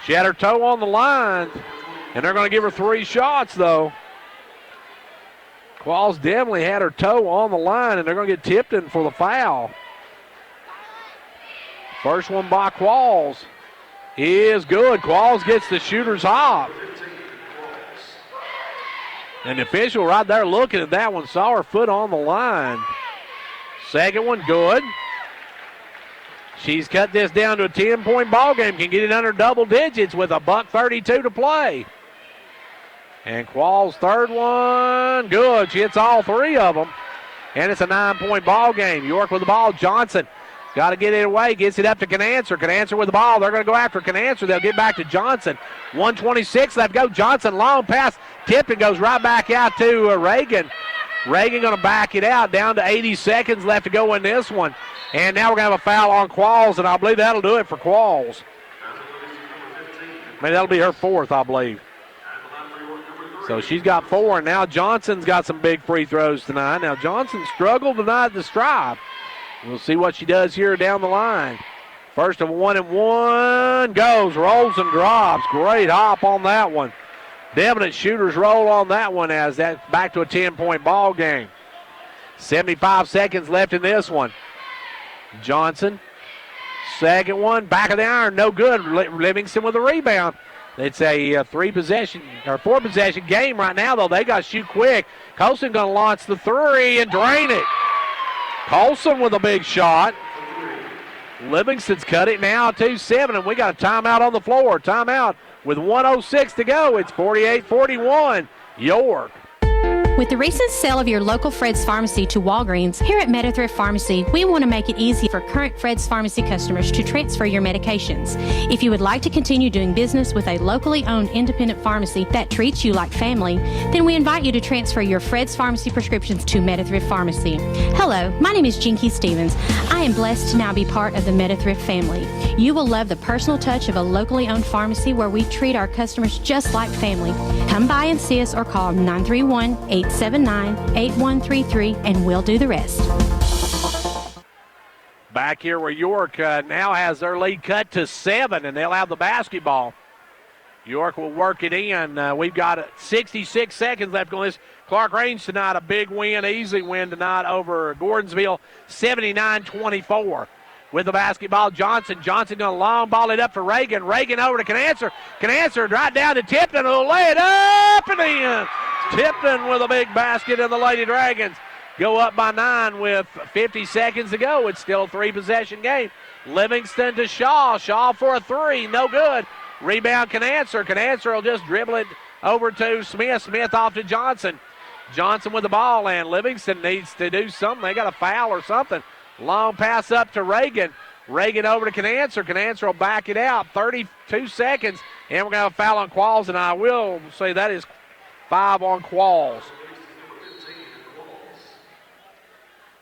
She had her toe on the line. And they're going to give her 3 shots, though. Qualls definitely had her toe on the line, and they're going to get Tipton for the foul. First one by Qualls is good. Qualls gets the shooter's hop. And the official right there looking at that one saw her foot on the line. Second one, good. She's cut this down to a 10-point ball game. Can get it under double digits with $1:32 to play. And Qualls' third one, good. She hits all 3 of them. And it's a 9-point ball game. York with the ball. Johnson Got to get it away. Gets it up to Canancer. Canancer with the ball. They're going to go after Canancer. They'll get back to Johnson. 1:26 left to go. Johnson, long pass. Tipped and goes right back out to Reagan. Reagan going to back it out. Down to 80 seconds left to go in this one. And now we're going to have a foul on Qualls, and I believe that'll do it for Qualls. Maybe that'll be her fourth, I believe. So she's got 4, and now Johnson's got some big free throws tonight. Now Johnson struggled tonight at the stripe. We'll see what she does here down the line. First of 1-1 goes, rolls and drops. Great hop on that one. Definite shooter's roll on that one as that's back to a 10-point ball game. 75 seconds left in this one. Johnson, second one, back of the iron, no good. Livingston with a rebound. It's a 4-possession game right now, though. They got to shoot quick. Colson going to launch the 3 and drain it. Colson with a big shot. Livingston's cut it now 2-7, and we got a timeout on the floor. Timeout with 1:06 to go. It's 48-41, York. With the recent sale of your local Fred's Pharmacy to Walgreens, here at MetaThrift Pharmacy, we want to make it easy for current Fred's Pharmacy customers to transfer your medications. If you would like to continue doing business with a locally owned independent pharmacy that treats you like family, then we invite you to transfer your Fred's Pharmacy prescriptions to MetaThrift Pharmacy. Hello, my name is Jinky Stevens. I am blessed to now be part of the MetaThrift family. You will love the personal touch of a locally owned pharmacy where we treat our customers just like family. Come by and see us or call 931-879-8133 and we'll do the rest. Back here where York now has their lead cut to 7, and they'll have the basketball. York will work it in. We've got 66 seconds left on this. Clark Range tonight, a big win, easy win tonight over Gordonsville, 79-24. With the basketball, Johnson going to long ball it up for Reagan. Reagan over to Canancer. Canancer right down to Tipton, who'll lay it up and in. Tipton with a big basket, and the Lady Dragons go up by 9 with 50 seconds to go. It's still a 3-possession game. Livingston to Shaw. Shaw for a 3, no good. Rebound Canancer. Canancer will just dribble it over to Smith. Smith off to Johnson. Johnson with the ball, and Livingston needs to do something. They got a foul or something. Long pass up to Reagan. Reagan over to Canancer. Canancer will back it out. 32 seconds, and we're going to have a foul on Qualls, and I will say that is 5 on Qualls.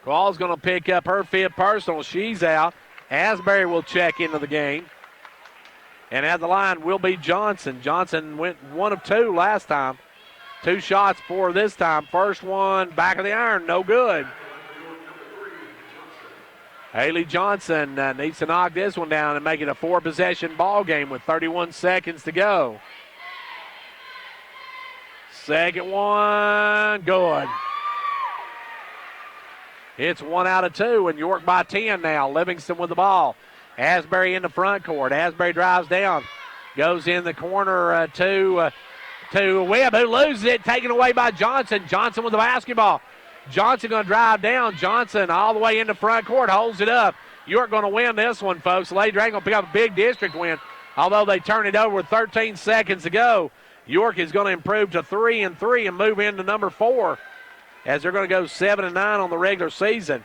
Qualls going to pick up her 5th personal. She's out. Asbury will check into the game. And at the line will be Johnson. Johnson went 1 of 2 last time. 2 shots for this time. First one, back of the iron, no good. Haley Johnson needs to knock this one down and make it a 4-possession ball game with 31 seconds to go. Second one, good. It's 1 out of 2, and York by 10 now. Livingston with the ball. Asbury in the front court. Asbury drives down. Goes in the corner to Webb, who loses it. Taken away by Johnson. Johnson with the basketball. Johnson going to drive down. Johnson all the way into front court. Holds it up. York going to win this one, folks. Lady Dragon going to pick up a big district win. Although they turn it over with 13 seconds to go. York is going to improve to 3-3 and move into number 4 as they're going to go 7-9 on the regular season.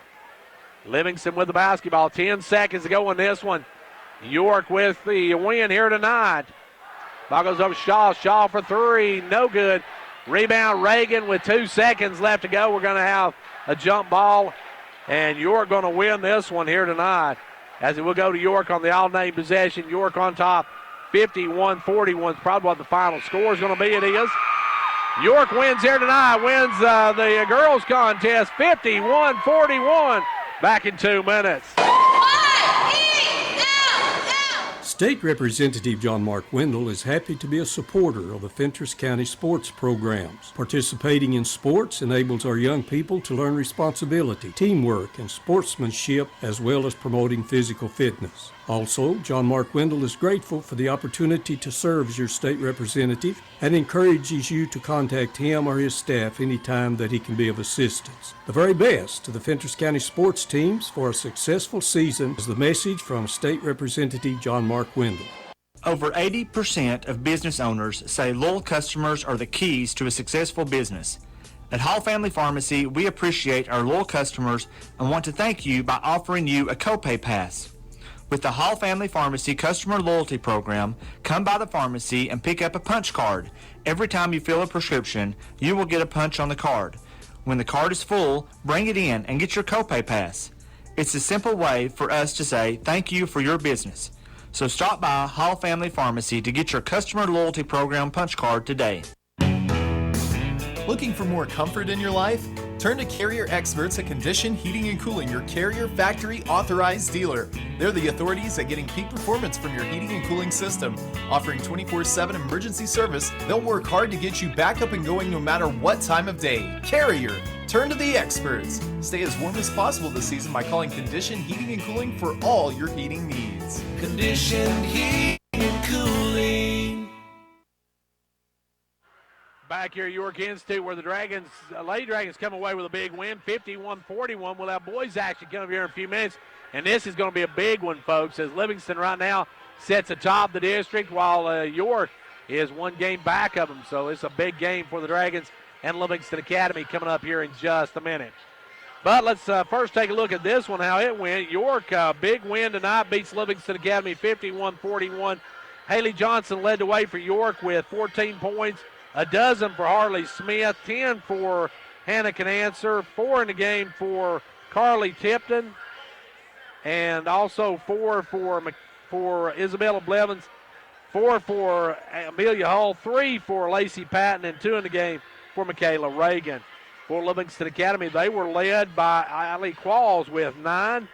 Livingston with the basketball. 10 seconds to go in this one. York with the win here tonight. Ball goes over Shaw. Shaw for 3. No good. Rebound Reagan with 2 seconds left to go. We're going to have a jump ball, and York going to win this one here tonight as it will go to York on the all-name possession. York on top, 51-41 is probably what the final score is going to be. It is. York wins here tonight, wins the girls contest 51-41. Back in 2 minutes. State Representative John Mark Wendell is happy to be a supporter of the Fentress County sports programs. Participating in sports enables our young people to learn responsibility, teamwork, and sportsmanship, as well as promoting physical fitness. Also, John Mark Wendell is grateful for the opportunity to serve as your state representative and encourages you to contact him or his staff anytime that he can be of assistance. The very best to the Fentress County sports teams for a successful season is the message from State Representative John Mark Wendell. Over 80% of business owners say loyal customers are the keys to a successful business. At Hall Family Pharmacy, we appreciate our loyal customers and want to thank you by offering you a copay pass. With the Hall Family Pharmacy Customer Loyalty Program, come by the pharmacy and pick up a punch card. Every time you fill a prescription, you will get a punch on the card. When the card is full, bring it in and get your copay pass. It's a simple way for us to say thank you for your business. So stop by Hall Family Pharmacy to get your Customer Loyalty Program punch card today. Looking for more comfort in your life? Turn to Carrier Experts at Condition Heating and Cooling, your Carrier factory authorized dealer. They're the authorities at getting peak performance from your heating and cooling system. Offering 24/7 emergency service, they'll work hard to get you back up and going no matter what time of day. Carrier, turn to the experts. Stay as warm as possible this season by calling Condition Heating and Cooling for all your heating needs. Conditioned heating and cooling. Back here at York Institute where the Dragons, Lady Dragons come away with a big win, 51-41. We'll have boys action coming here in a few minutes. And this is going to be a big one, folks, as Livingston right now sits atop the district while York is one game back of them. So it's a big game for the Dragons and Livingston Academy coming up here in just a minute. But let's first take a look at this one, how it went. York, big win tonight, beats Livingston Academy 51-41. Haley Johnson led the way for York with 14 points. A dozen for Harley Smith, 10 for Hannah Canancer, 4 in the game for Carly Tipton, and also 4 for Isabella Blevins, 4 for Amelia Hull, 3 for Lacey Patton, and 2 in the game for Michaela Reagan. For Livingston Academy, they were led by Eileen Qualls with 9,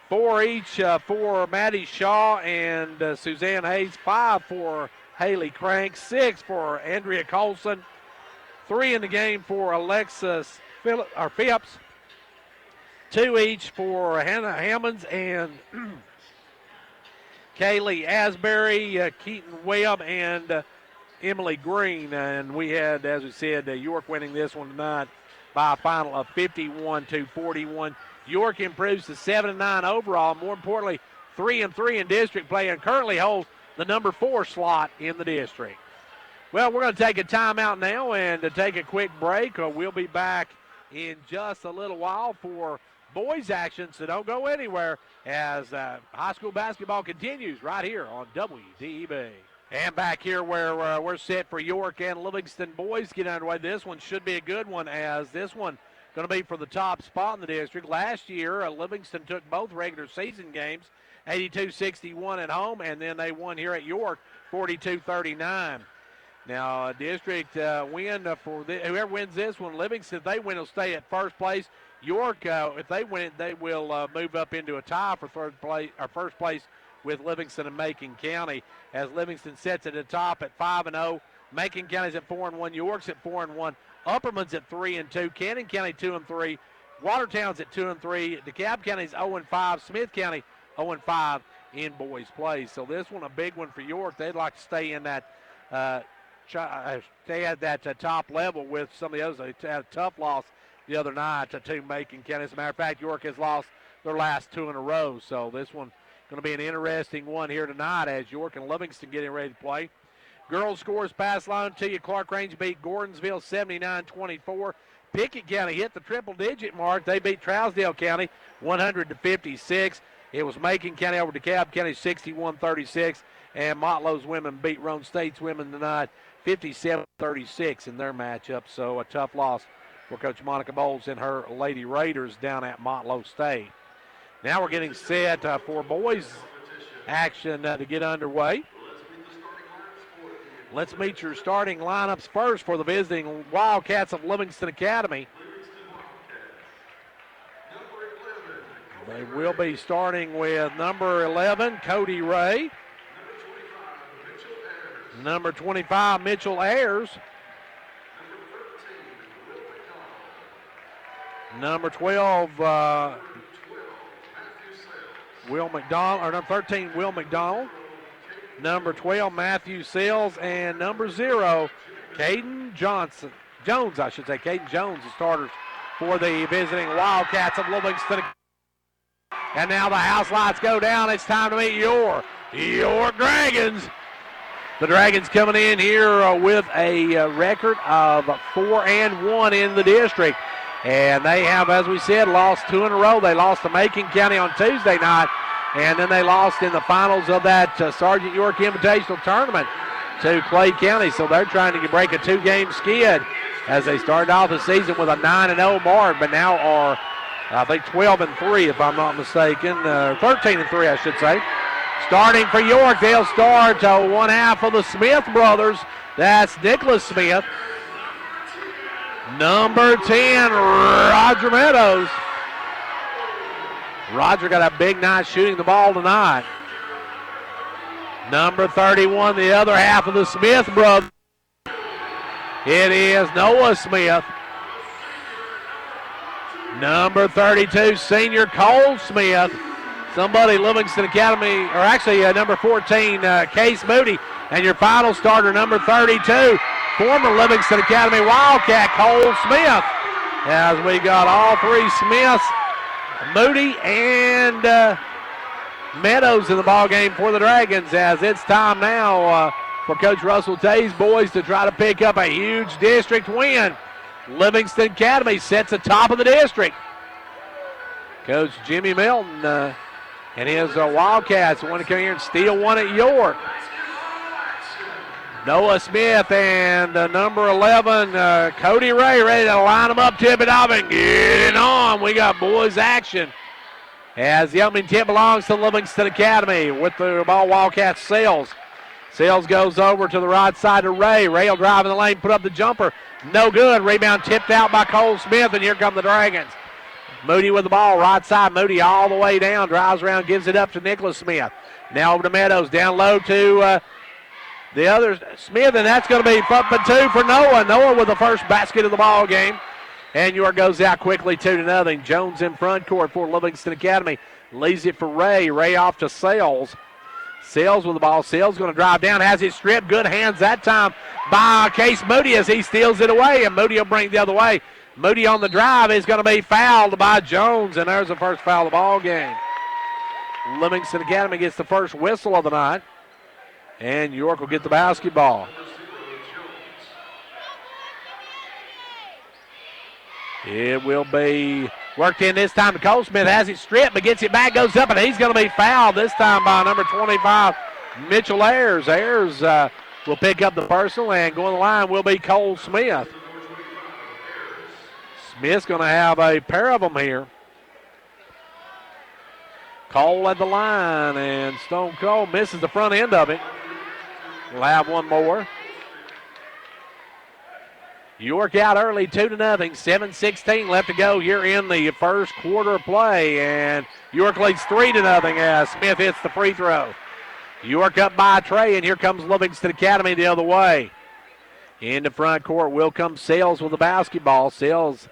4 each for Maddie Shaw and Suzanne Hayes, 5 for Haley Crank, 6 for Andrea Colson, 3 in the game for Alexis Phillips, 2 each for Hannah Hammonds and Kaylee Asbury, Keaton Webb, and Emily Green. And we had, as we said, York winning this one tonight by a final of 51-41. York improves to 7-9 overall. More importantly, 3-3 in district play and currently holds the number 4 slot in the district. Well, we're going to take a timeout now and to take a quick break. We'll be back in just a little while for boys action, so don't go anywhere as high school basketball continues right here on WDEB. And back here where we're set for York and Livingston boys get underway. This one should be a good one as this one going to be for the top spot in the district. Last year, Livingston took both regular season games, 82-61 at home, and then they won here at York, 42-39. Now, district win for whoever wins this one. Livingston, if they win, will stay at first place. York, if they win it, they will move up into a tie for third place or first place with Livingston and Macon County. As Livingston sits at the top at 5-0, Macon County's at 4-1, York's at 4-1, Upperman's at 3-2, Cannon County 2-3, Watertown's at 2-3, DeKalb County's 0-5, Smith County 0-5 in boys play. So this one a big one for York. They'd like to stay in that stay at that top level with some of the others. They had a tough loss the other night to Macon County. As a matter of fact, York has lost their last 2 in a row. So this one going to be an interesting one here tonight as York and Livingston getting ready to play. Girls scores pass line to you. Clark-Range beat Gordonsville 79-24. Pickett County hit the triple-digit mark. They beat Trousdale County 100-56. It was Macon County over DeKalb County 61-36. And Motlow's women beat Roan State's women tonight 57-36 in their matchup. So a tough loss for Coach Monica Bowles and her Lady Raiders down at Motlow State. Now we're getting set for boys action to get underway. Let's meet your starting lineups first for the visiting Wildcats of Livingston Academy. They will be starting with number 11, Cody Ray. Number 25, Mitchell Ayers. Number 12, Will McDonald, or number 13, Will McDonald. Number 12, Matthew Sills, and number 0, Caden Jones, Caden Jones, the starters for the visiting Wildcats of Livingston. And now the house lights go down. It's time to meet your Dragons. The Dragons coming in here with a record of 4-1 in the district. And they have, as we said, lost 2 in a row. They lost to Macon County on Tuesday night, and then they lost in the finals of that Sergeant York Invitational Tournament to Clay County. So they're trying to break a 2-game skid as they started off the season with a 9-0 mark, but now are, I think, 12-3 if I'm not mistaken. 13-3, I should say. Starting for York, they'll start one half of the Smith brothers. That's Nicholas Smith. Number 10, Roger Meadows. Roger got a big night shooting the ball tonight. Number 31, the other half of the Smith brothers. It is Noah Smith. Number 32, senior Cole Smith. Somebody Livingston Academy, or actually number 14, Case Moody. And your final starter, number 32, former Livingston Academy Wildcat, Cole Smith. As we got all 3 Smiths, Moody and Meadows in the ball game for the Dragons, as it's time now for Coach Russell Tay's boys to try to pick up a huge district win. Livingston Academy sets atop of the district. Coach Jimmy Milton and his Wildcats want to come here and steal one at York. Noah Smith and number 11, Cody Ray, ready to line them up, tip it off, and get it on. We got boys action as the opening tip belongs to Livingston Academy with the ball. Wildcats Sales. Sales goes over to the right side to Ray. Ray will drive in the lane, put up the jumper. No good. Rebound tipped out by Cole Smith, and here come the Dragons. Moody with the ball, right side. Moody all the way down, drives around, gives it up to Nicholas Smith. Now over to Meadows, down low to the other Smith, and that's going to be up and 2 for Noah. Noah with the first basket of the ball game. And York goes out quickly 2-0. Jones in front court for Livingston Academy. Leaves it for Ray. Ray off to Sales. Sales with the ball. Sales going to drive down. Has it stripped. Good hands that time by Case Moody as he steals it away. And Moody will bring it the other way. Moody on the drive is going to be fouled by Jones. And there's the first foul of the ball game. Livingston Academy gets the first whistle of the night. And York will get the basketball. It will be worked in this time to Cole Smith. Has it stripped, but gets it back, goes up, and he's going to be fouled this time by number 25, Mitchell Ayers. Ayers will pick up the personal, and going to the line will be Cole Smith. Smith's going to have a pair of them here. Cole at the line, and Stone Cold misses the front end of it. We'll have one more. York out early, 2-0, 7:16 left to go here in the first quarter of play, and York leads 3-0 as Smith hits the free throw. York up by Trey, and here comes Livingston Academy the other way. Into front court will come Sales with the basketball. Sales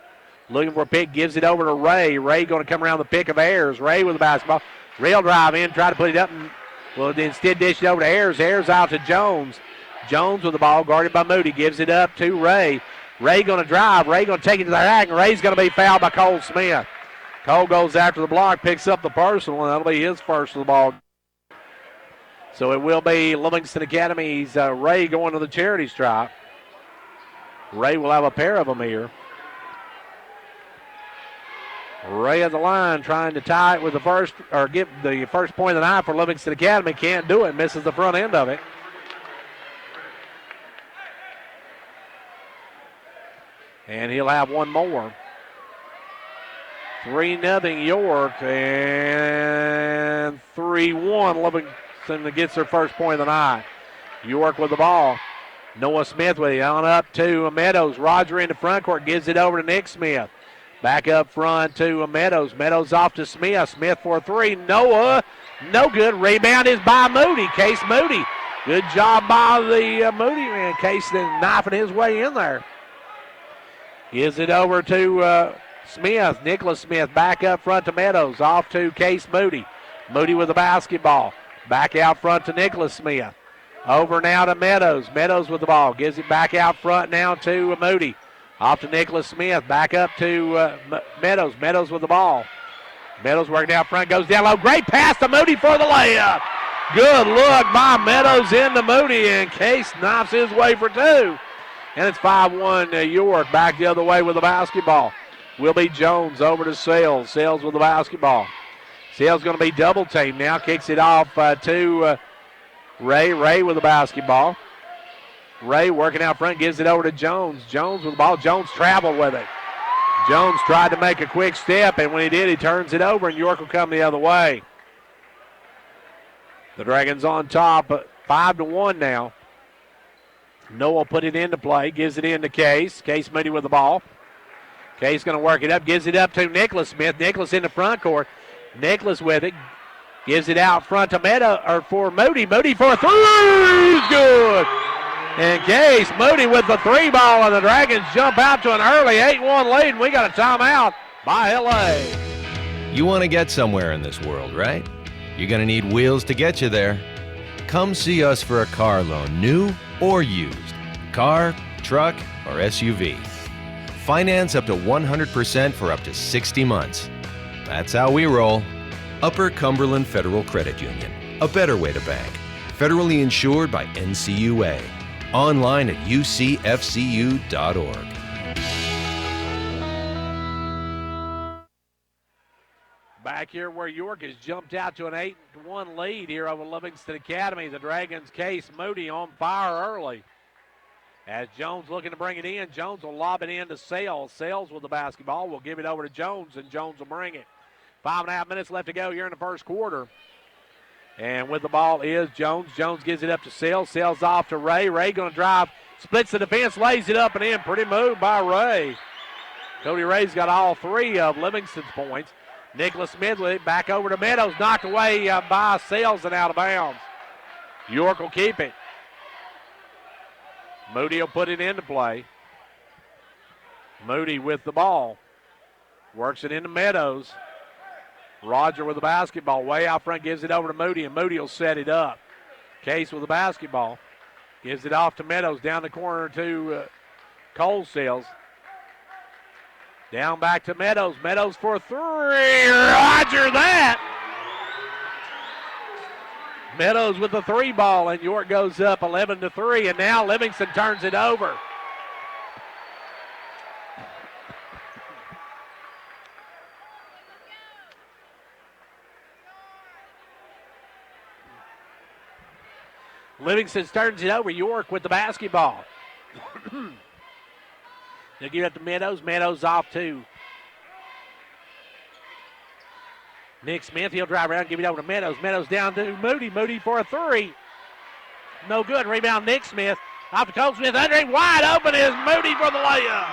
looking for a pick, gives it over to Ray. Ray going to come around the pick of Ayers. Ray with the basketball. Rail drive in, try to put it up, and will instead dish it over to Ayers. Ayers out to Jones. Jones with the ball, guarded by Moody, gives it up to Ray. Ray going to drive. Ray going to take it to the rack, and Ray's going to be fouled by Cole Smith. Cole goes after the block, picks up the personal, and that'll be his first of the ball. So it will be Livingston Academy's Ray going to the charity stripe. Ray will have a pair of them here. Ray at the line trying to tie it with the first, or get the first point of the night for Livingston Academy. Can't do it, misses the front end of it. And he'll have one more. 3-0 York, and 3-1 Livingston gets their first point of the night. York with the ball. Noah Smith with it on up to Meadows. Roger in the front court, gives it over to Nick Smith. Back up front to Meadows. Meadows off to Smith. Smith for a three. Noah, no good. Rebound is by Moody. Case Moody. Good job by the Moody man. Case then knifing his way in there. Gives it over to Smith. Nicholas Smith back up front to Meadows. Off to Case Moody. Moody with the basketball. Back out front to Nicholas Smith. Over now to Meadows. Meadows with the ball. Gives it back out front now to Moody. Off to Nicholas Smith. Back up to Meadows. Meadows with the ball. Meadows working out front. Goes down low. Great pass to Moody for the layup. Good look by Meadows into Moody, and Case knifes his way for two. And it's 5-1 York. Back the other way with the basketball will be Jones over to Sales. Sales with the basketball. Sales going to be double teamed now. Kicks it off to Ray. Ray with the basketball. Ray working out front, gives it over to Jones. Jones with the ball. Jones traveled with it. Jones tried to make a quick step, and when he did, he turns it over, and York will come the other way. The Dragons on top, 5-1 now. Noah put it into play, gives it in to Case. Case Moody with the ball. Case going to work it up, gives it up to Nicholas Smith. Nicholas in the front court. Nicholas with it, gives it out front to for Moody. Moody for a three, good. And Case Moody with the three ball, and the Dragons jump out to an early 8-1 lead, and we got a timeout by LA. You want to get somewhere in this world, right? You're going to need wheels to get you there. Come see us for a car loan, new or used. Car, truck, or SUV. Finance up to 100% for up to 60 months. That's how we roll. Upper Cumberland Federal Credit Union. A better way to bank. Federally insured by NCUA. Online at ucfcu.org. Back here where York has jumped out to an 8-1 lead here over Livingston Academy. The Dragons' Case Moody on fire early. As Jones looking to bring it in, Jones will lob it in to Sales. Sales with the basketball will give it over to Jones, and Jones will bring it. 5.5 minutes left to go here in the first quarter. And with the ball is Jones. Jones gives it up to Sales. Sales off to Ray. Ray going to drive, splits the defense, lays it up and in. Pretty move by Ray. Cody Ray's got all three of Livingston's points. Nicholas Smith with it back over to Meadows. Knocked away by Sales and out of bounds. York will keep it. Moody will put it into play. Moody with the ball. Works it into Meadows. Roger with the basketball. Way out front, gives it over to Moody, and Moody will set it up. Case with the basketball. Gives it off to Meadows. Down the corner to Cole Sales. Down back to Meadows. Meadows for three. Roger that. Meadows with the three ball, and York goes up 11-3, and now Livingston turns it over. Livingston turns it over. York with the basketball. They'll give it to Meadows. Meadows off two. Nick Smith, he'll drive around, give it over to Meadows. Meadows down to Moody. Moody for a three. No good. Rebound Nick Smith. Off to Cole Smith. Under him, wide open is Moody for the layup.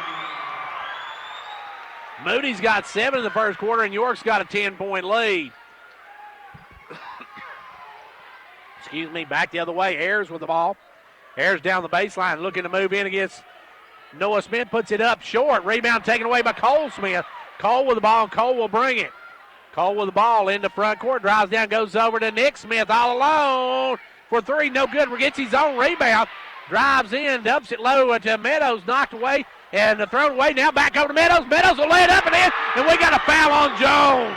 Moody's got 7 in the first quarter, and York's got a 10-point lead. Excuse me, back the other way. Ayers with the ball. Ayers down the baseline, looking to move in against Noah Smith. Puts it up short. Rebound taken away by Cole Smith. Cole with the ball, and Cole will bring it. Cole with the ball into front court. Drives down, goes over to Nick Smith all alone for three. No good. Gets his own rebound. Drives in, dumps it low to Meadows. Knocked away and thrown away. Now back over to Meadows. Meadows will lay it up and in. And we got a foul on Jones.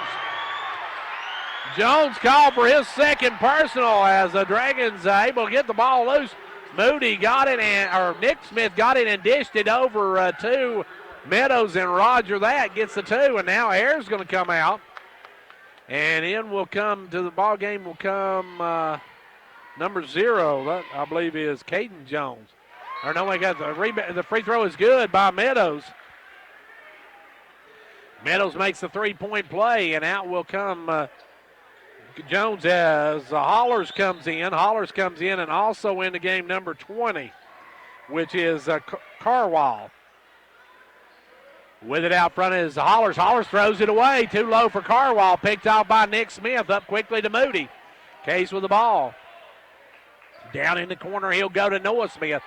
Jones called for his second personal as the Dragons able to get the ball loose. Moody got it, Nick Smith got it and dished it over to Meadows, and Roger that gets the two. And now Ayers going to come out. And in will come to the ball game will come number 0. That I believe is Caden Jones. Or no, we got the rebound. The free throw is good by Meadows. Meadows makes the 3-point play, and out will come Jones as Hollers comes in. Hollers comes in, and also in the game number 20, which is Carwall. With it out front is Hollers. Hollers throws it away. Too low for Carwall. Picked off by Nick Smith. Up quickly to Moody. Case with the ball. Down in the corner, he'll go to Noah Smith.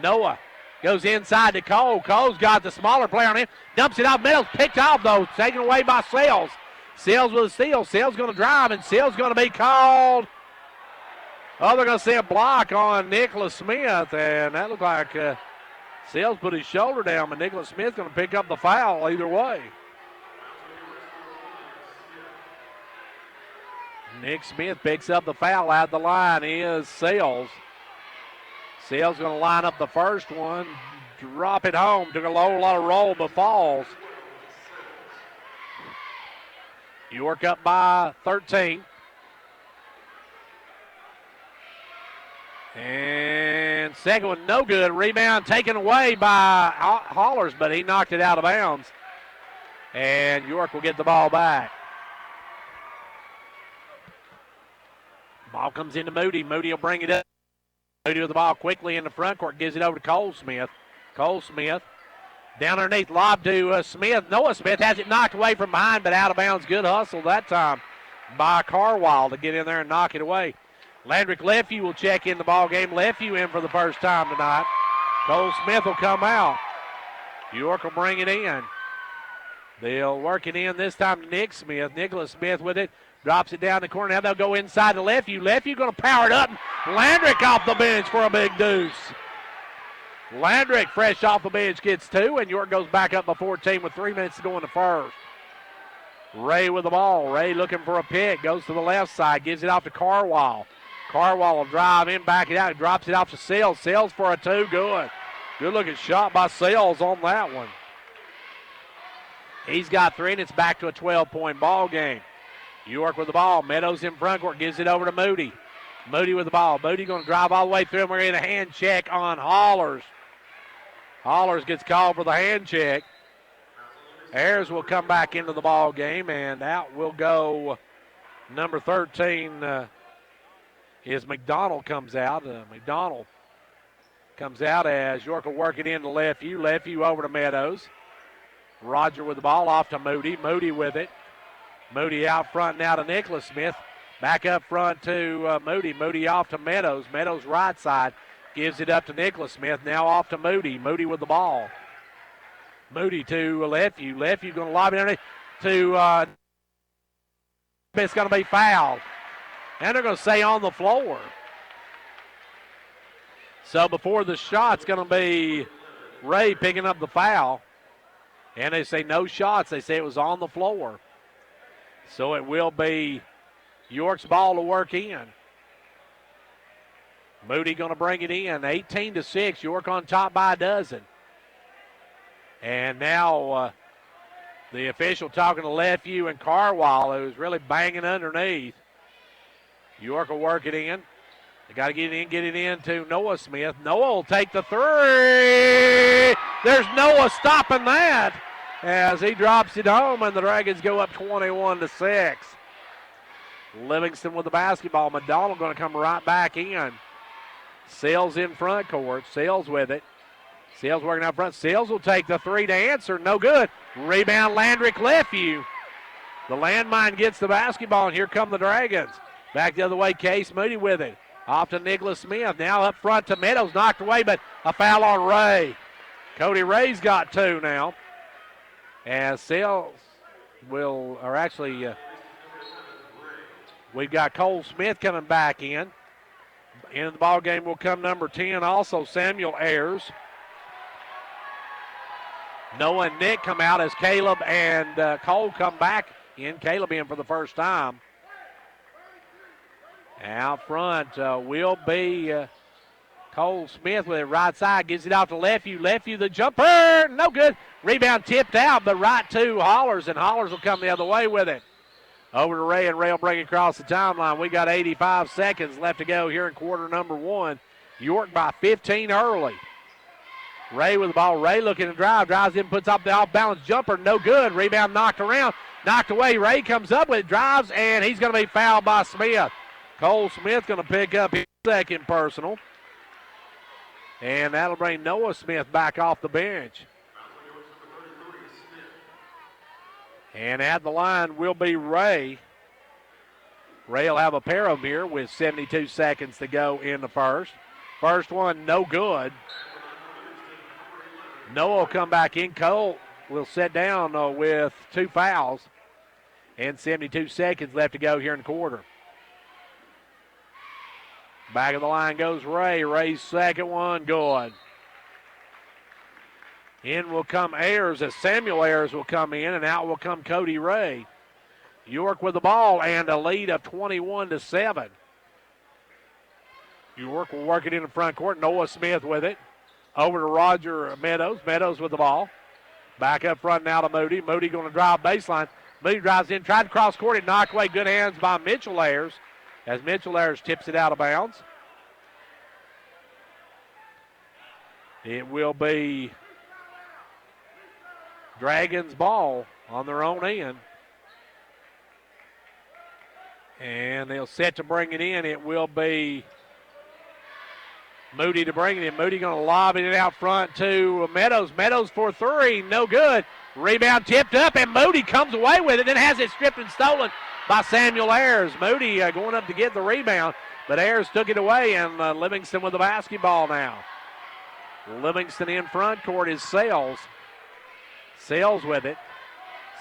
Noah goes inside to Cole. Cole's got the smaller player on him. Dumps it off. Meadows picked off, though. Taken away by Sales. Sales with a steal. Sales going to drive, and Sales going to be called. Oh, they're going to see a block on Nicholas Smith, and that looked like Sales put his shoulder down, but Nicholas Smith's going to pick up the foul either way. Nick Smith picks up the foul. At the line is Sales. Sales going to line up the first one, drop it home. Took a lot of roll, but falls. York up by 13. And second one, no good. Rebound taken away by Hollers, but he knocked it out of bounds. And York will get the ball back. Ball comes into Moody. Moody will bring it up. Moody with the ball quickly in the front court. Gives it over to Cole Smith. Cole Smith down underneath. Lob to Smith. Noah Smith has it knocked away from behind, but out of bounds. Good hustle that time by Carwile to get in there and knock it away. Landrick Lefevue will check in the ball game. Lefevue in for the first time tonight. Cole Smith will come out. York will bring it in. They'll work it in this time to Nick Smith. Nicholas Smith with it. Drops it down the corner. Now they'll go inside to Lefevue. Lefevue going to power it up. Landrick off the bench for a big deuce. Landrick fresh off the bench gets two, and York goes back up by 14 with 3 minutes to go in the first. Ray with the ball. Ray looking for a pick. Goes to the left side. Gives it off to Carwile. Carwile will drive in, back it out. Drops it off to Sales. Sales for a two. Good. Good looking shot by Sales on that one. He's got three, and it's back to a 12-point ball game. York with the ball. Meadows in front court. Gives it over to Moody. Moody with the ball. Moody going to drive all the way through, and we're going to get a hand check on Hollers. Hollers gets called for the hand check. Ayers will come back into the ball game, and out will go number 13 is McDonald comes out. McDonald comes out as York will work it into Lefevue. Lefevue over to Meadows. Roger with the ball off to Moody. Moody with it. Moody out front now to Nicholas Smith. Back up front to Moody. Moody off to Meadows. Meadows right side. Gives it up to Nicholas Smith. Now off to Moody. Moody with the ball. Moody to Lefevue. Lefevue going to lob it underneath to it's going to be fouled. And they're going to say on the floor. So before the shot's going to be Ray picking up the foul. And they say no shots. They say it was on the floor. So it will be York's ball to work in. Moody going to bring it in. 18-6. York on top by a dozen. And now the official talking to Lefevue and Carwile, who's really banging underneath. York will work it in. They got to get it in to Noah Smith. Noah will take the three. There's Noah stopping that as he drops it home, and the Dragons go up 21-6. Livingston with the basketball. McDonald going to come right back in. Sales in front court. Sales with it. Sales working out front. Sales will take the three to answer. No good. Rebound Landrick Lefevue. The landmine gets the basketball, and here come the Dragons. Back the other way, Case Moody with it. Off to Nicholas Smith. Now up front to Meadows. Knocked away, but a foul on Ray. Cody Ray's got two now. As Sales will, or actually, we've got Cole Smith coming back in. Into the ball game will come number 10, also Samuel Ayers. Noah and Nick come out as Caleb and Cole come back in. Caleb in for the first time. Out front will be Cole Smith with it right side. Gives it out to Lefevue. Lefevue the jumper. No good. Rebound tipped out, but right to Hollers, and Hollers will come the other way with it. Over to Ray, and Ray will bring it across the timeline. We got 85 seconds left to go here in quarter number one. York by 15 early. Ray with the ball. Ray looking to drive. Drives in, puts up the off-balance jumper. No good. Rebound knocked around. Knocked away. Ray comes up with it, drives, and he's going to be fouled by Smith. Cole Smith going to pick up his second personal. And that'll bring Noah Smith back off the bench. And at the line will be Ray. Ray will have a pair of them here with 72 seconds to go in the first. First one, no good. Noah will come back in. Cole will sit down with two fouls. And 72 seconds left to go here in the quarter. Back of the line goes Ray. Ray's second one, good. In will come Ayers as Samuel Ayers will come in, and out will come Cody Ray. York with the ball and a lead of 21-7. York will work it in the front court. Noah Smith with it. Over to Roger Meadows. Meadows with the ball. Back up front now to Moody. Moody going to drive baseline. Moody drives in, tried to cross court. It knocked away. Good hands by Mitchell Ayers as Mitchell Ayers tips it out of bounds. It will be Dragons ball on their own end. And they'll set to bring it in. It will be Moody to bring it in. Moody going to lob it out front to Meadows. Meadows for three. No good. Rebound tipped up, and Moody comes away with it, then has it stripped and stolen by Samuel Ayers. Moody going up to get the rebound, but Ayers took it away, and Livingston with the basketball now. Livingston in front court is Sales. Sales with it.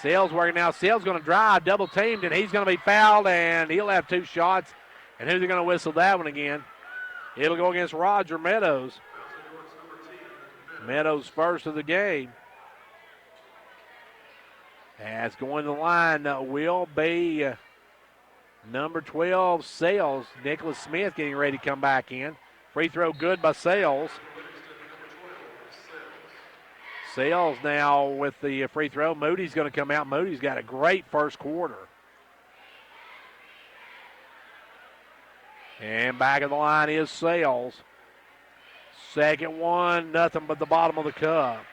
Sales working now. Sales going to drive, double teamed, and he's going to be fouled, and he'll have two shots. And who's going to whistle that one again? It'll go against Roger Meadows. Meadows first of the game. As going to the line will be number 12, Sales. Nicholas Smith getting ready to come back in. Free throw good by Sales. Sales now with the free throw. Moody's going to come out. Moody's got a great first quarter. And back of the line is Sales. Second one, nothing but the bottom of the cup.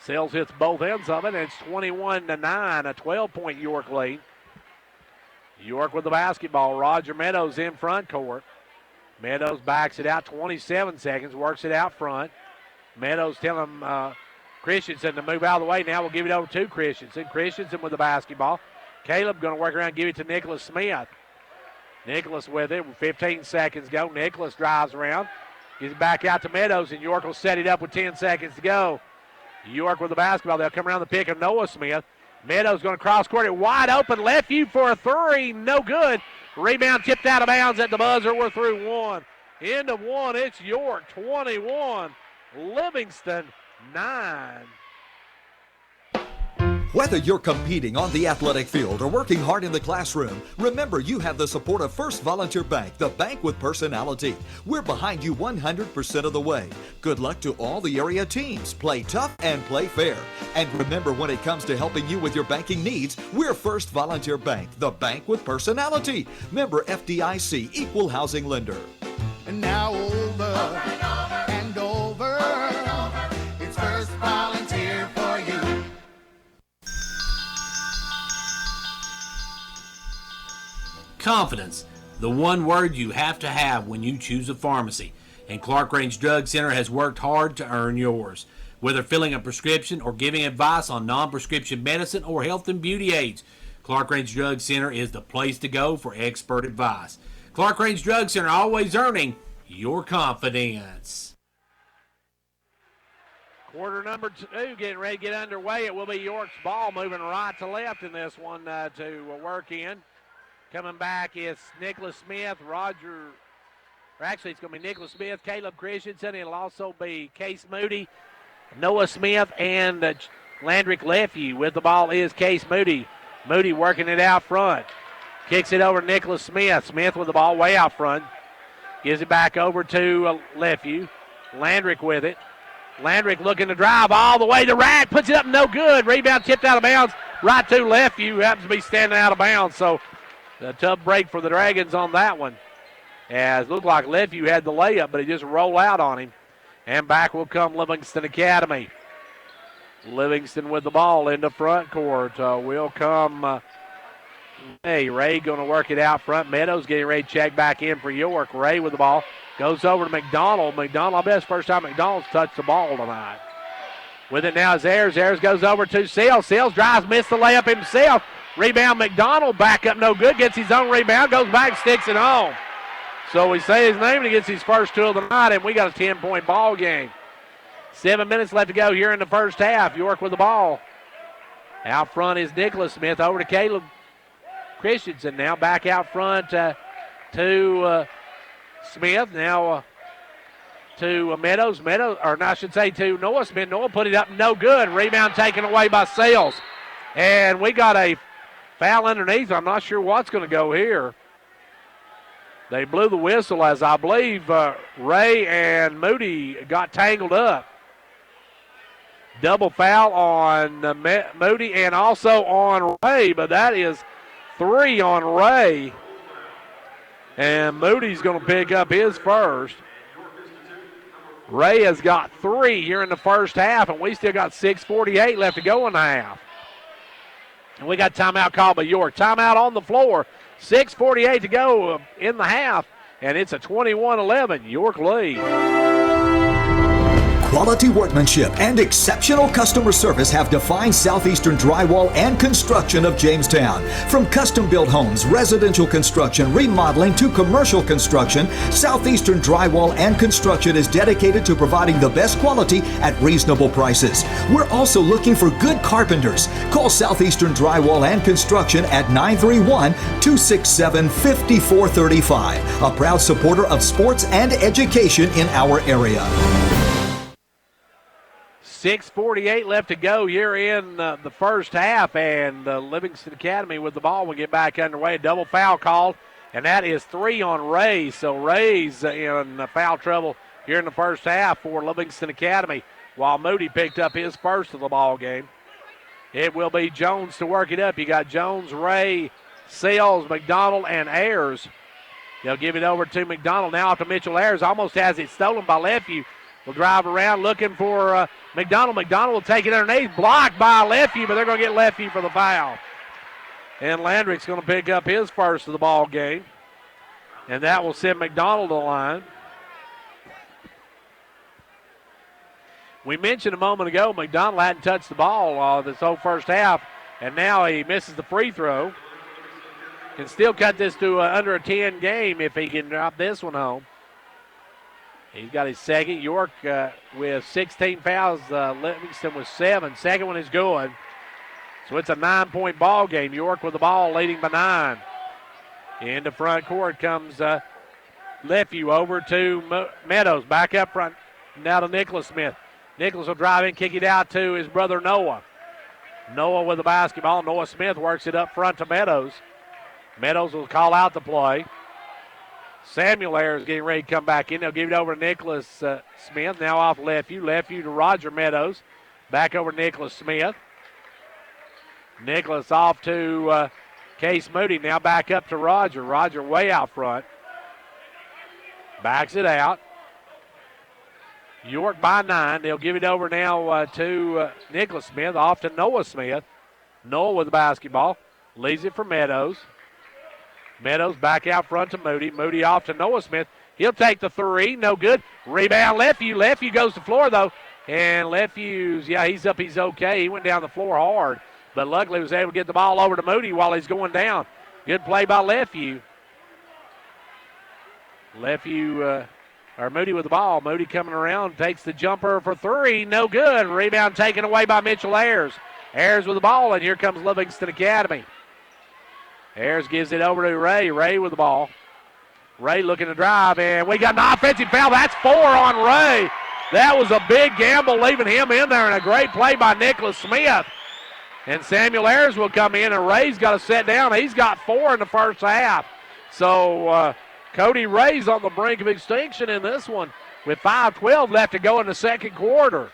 Sales hits both ends of it, and it's 21-9, a 12-point York lead. York with the basketball. Roger Meadows in front court. Meadows backs it out, 27 seconds, works it out front. Meadows telling Christensen to move out of the way. Now we'll give it over to Christensen. Christensen with the basketball. Caleb going to work around and give it to Nicholas Smith. Nicholas with it. 15 seconds go. Nicholas drives around. Gives it back out to Meadows, and York will set it up with 10 seconds to go. York with the basketball. They'll come around the pick of Noah Smith. Meadows going to cross court. It wide open. Left you for a three. No good. Rebound tipped out of bounds at the buzzer. We're through one. End of one. It's York 21. Livingston 9. Whether you're competing on the athletic field or working hard in the classroom, remember you have the support of First Volunteer Bank, the bank with personality. We're behind you 100% of the way. Good luck to all the area teams. Play tough and play fair. And remember, when it comes to helping you with your banking needs, we're First Volunteer Bank, the bank with personality. Member FDIC, equal housing lender. And now over and over. It's First Volunteer for you. Confidence, the one word you have to have when you choose a pharmacy. And Clark Range Drug Center has worked hard to earn yours. Whether filling a prescription or giving advice on non-prescription medicine or health and beauty aids, Clark Range Drug Center is the place to go for expert advice. Clark Range Drug Center, always earning your confidence. Quarter number 2 getting ready to get underway. It will be York's ball moving right to left in this one to work in. Coming back is Nicholas Smith, it's going to be Nicholas Smith, Caleb Christensen. It'll also be Case Moody, Noah Smith, and Landrick Lefevue. With the ball is Case Moody. Moody working it out front. Kicks it over to Nicholas Smith. Smith with the ball way out front. Gives it back over to Lefevue. Landrick with it. Landrick looking to drive all the way to Rack. Puts it up, no good. Rebound tipped out of bounds. Right to Lefevue, who happens to be standing out of bounds. So a tough break for the Dragons on that one. As it looked like Lefevue had the layup, but he just rolled out on him. And back will come Livingston Academy. Livingston with the ball into front court. Will come Ray going to work it out front. Meadows getting ready to check back in for York. Ray with the ball. Goes over to McDonald. McDonald, I bet it's the first time McDonald's touched the ball tonight. With it now is Ayers. Ayers goes over to Sales. Sales drives, missed the layup himself. Rebound McDonald, back up no good. Gets his own rebound, goes back, sticks it home. So we say his name and he gets his first two of the night, and we got a 10-point ball game. 7 minutes left to go here in the first half. York with the ball. Out front is Nicholas Smith. Over to Caleb Christensen. Now back out front to Smith. Now to Meadows. To Noah Smith. Noah put it up, no good. Rebound taken away by Sales. And we got a Foul underneath. I'm not sure what's going to go here. They blew the whistle as I believe Ray and Moody got tangled up. Double foul on Moody and also on Ray, but that is 3 on Ray. And Moody's going to pick up his first. Ray has got 3 here in the first half, and we still got 6:48 left to go in the half. And we got timeout called by York. Timeout on the floor. 6:48 to go in the half, and it's a 21-11 York lead. Quality workmanship and exceptional customer service have defined Southeastern Drywall and Construction of Jamestown. From custom-built homes, residential construction, remodeling to commercial construction, Southeastern Drywall and Construction is dedicated to providing the best quality at reasonable prices. We're also looking for good carpenters. Call Southeastern Drywall and Construction at 931-267-5435, a proud supporter of sports and education in our area. 6:48 left to go here in the first half, and Livingston Academy with the ball will get back underway. Double foul called, and that is 3 on Ray. So Ray's in foul trouble here in the first half for Livingston Academy, while Moody picked up his first of the ball game. It will be Jones to work it up. You got Jones, Ray, Sales, McDonald, and Ayers. They'll give it over to McDonald now after Mitchell Ayers almost has it stolen by Lefeview. Will drive around looking for McDonald. McDonald will take it underneath. Blocked by Lefeview, but they're going to get Lefeview for the foul. And Landrick's going to pick up his first of the ball game. And that will send McDonald to the line. We mentioned a moment ago McDonald hadn't touched the ball this whole first half, and now he misses the free throw. Can still cut this to under a 10 game if he can drop this one home. He's got his second. York with 16 fouls. Livingston with 7. Second one is good. So it's a 9-point ball game. York with the ball, leading by 9. Into front court comes Lefeview over to Meadows. Back up front now to Nicholas Smith. Nicholas will drive in, kick it out to his brother Noah. Noah with the basketball. Noah Smith works it up front to Meadows. Meadows will call out the play. Samuel Ayers getting ready to come back in. They'll give it over to Nicholas Smith. Now off Lefeview. Lefeview to Roger Meadows. Back over to Nicholas Smith. Nicholas off to Case Moody. Now back up to Roger. Roger way out front. Backs it out. York by 9. They'll give it over now to Nicholas Smith. Off to Noah Smith. Noah with the basketball. Leaves it for Meadows. Meadows back out front to Moody. Moody off to Noah Smith. He'll take the 3. No good. Rebound Lefeview. Lefeview goes to the floor, though. And Lefeview's, he's up. He's okay. He went down the floor hard. But luckily was able to get the ball over to Moody while he's going down. Good play by Lefeview. Moody with the ball. Moody coming around. Takes the jumper for 3. No good. Rebound taken away by Mitchell Ayers. Ayers with the ball, and here comes Livingston Academy. Ayers gives it over to Ray. Ray with the ball. Ray looking to drive, and we got an offensive foul. That's 4 on Ray. That was a big gamble leaving him in there, and a great play by Nicholas Smith. And Samuel Ayers will come in, and Ray's got to sit down. He's got 4 in the first half. So Cody Ray's on the brink of extinction in this one with 5:12 left to go in the second quarter.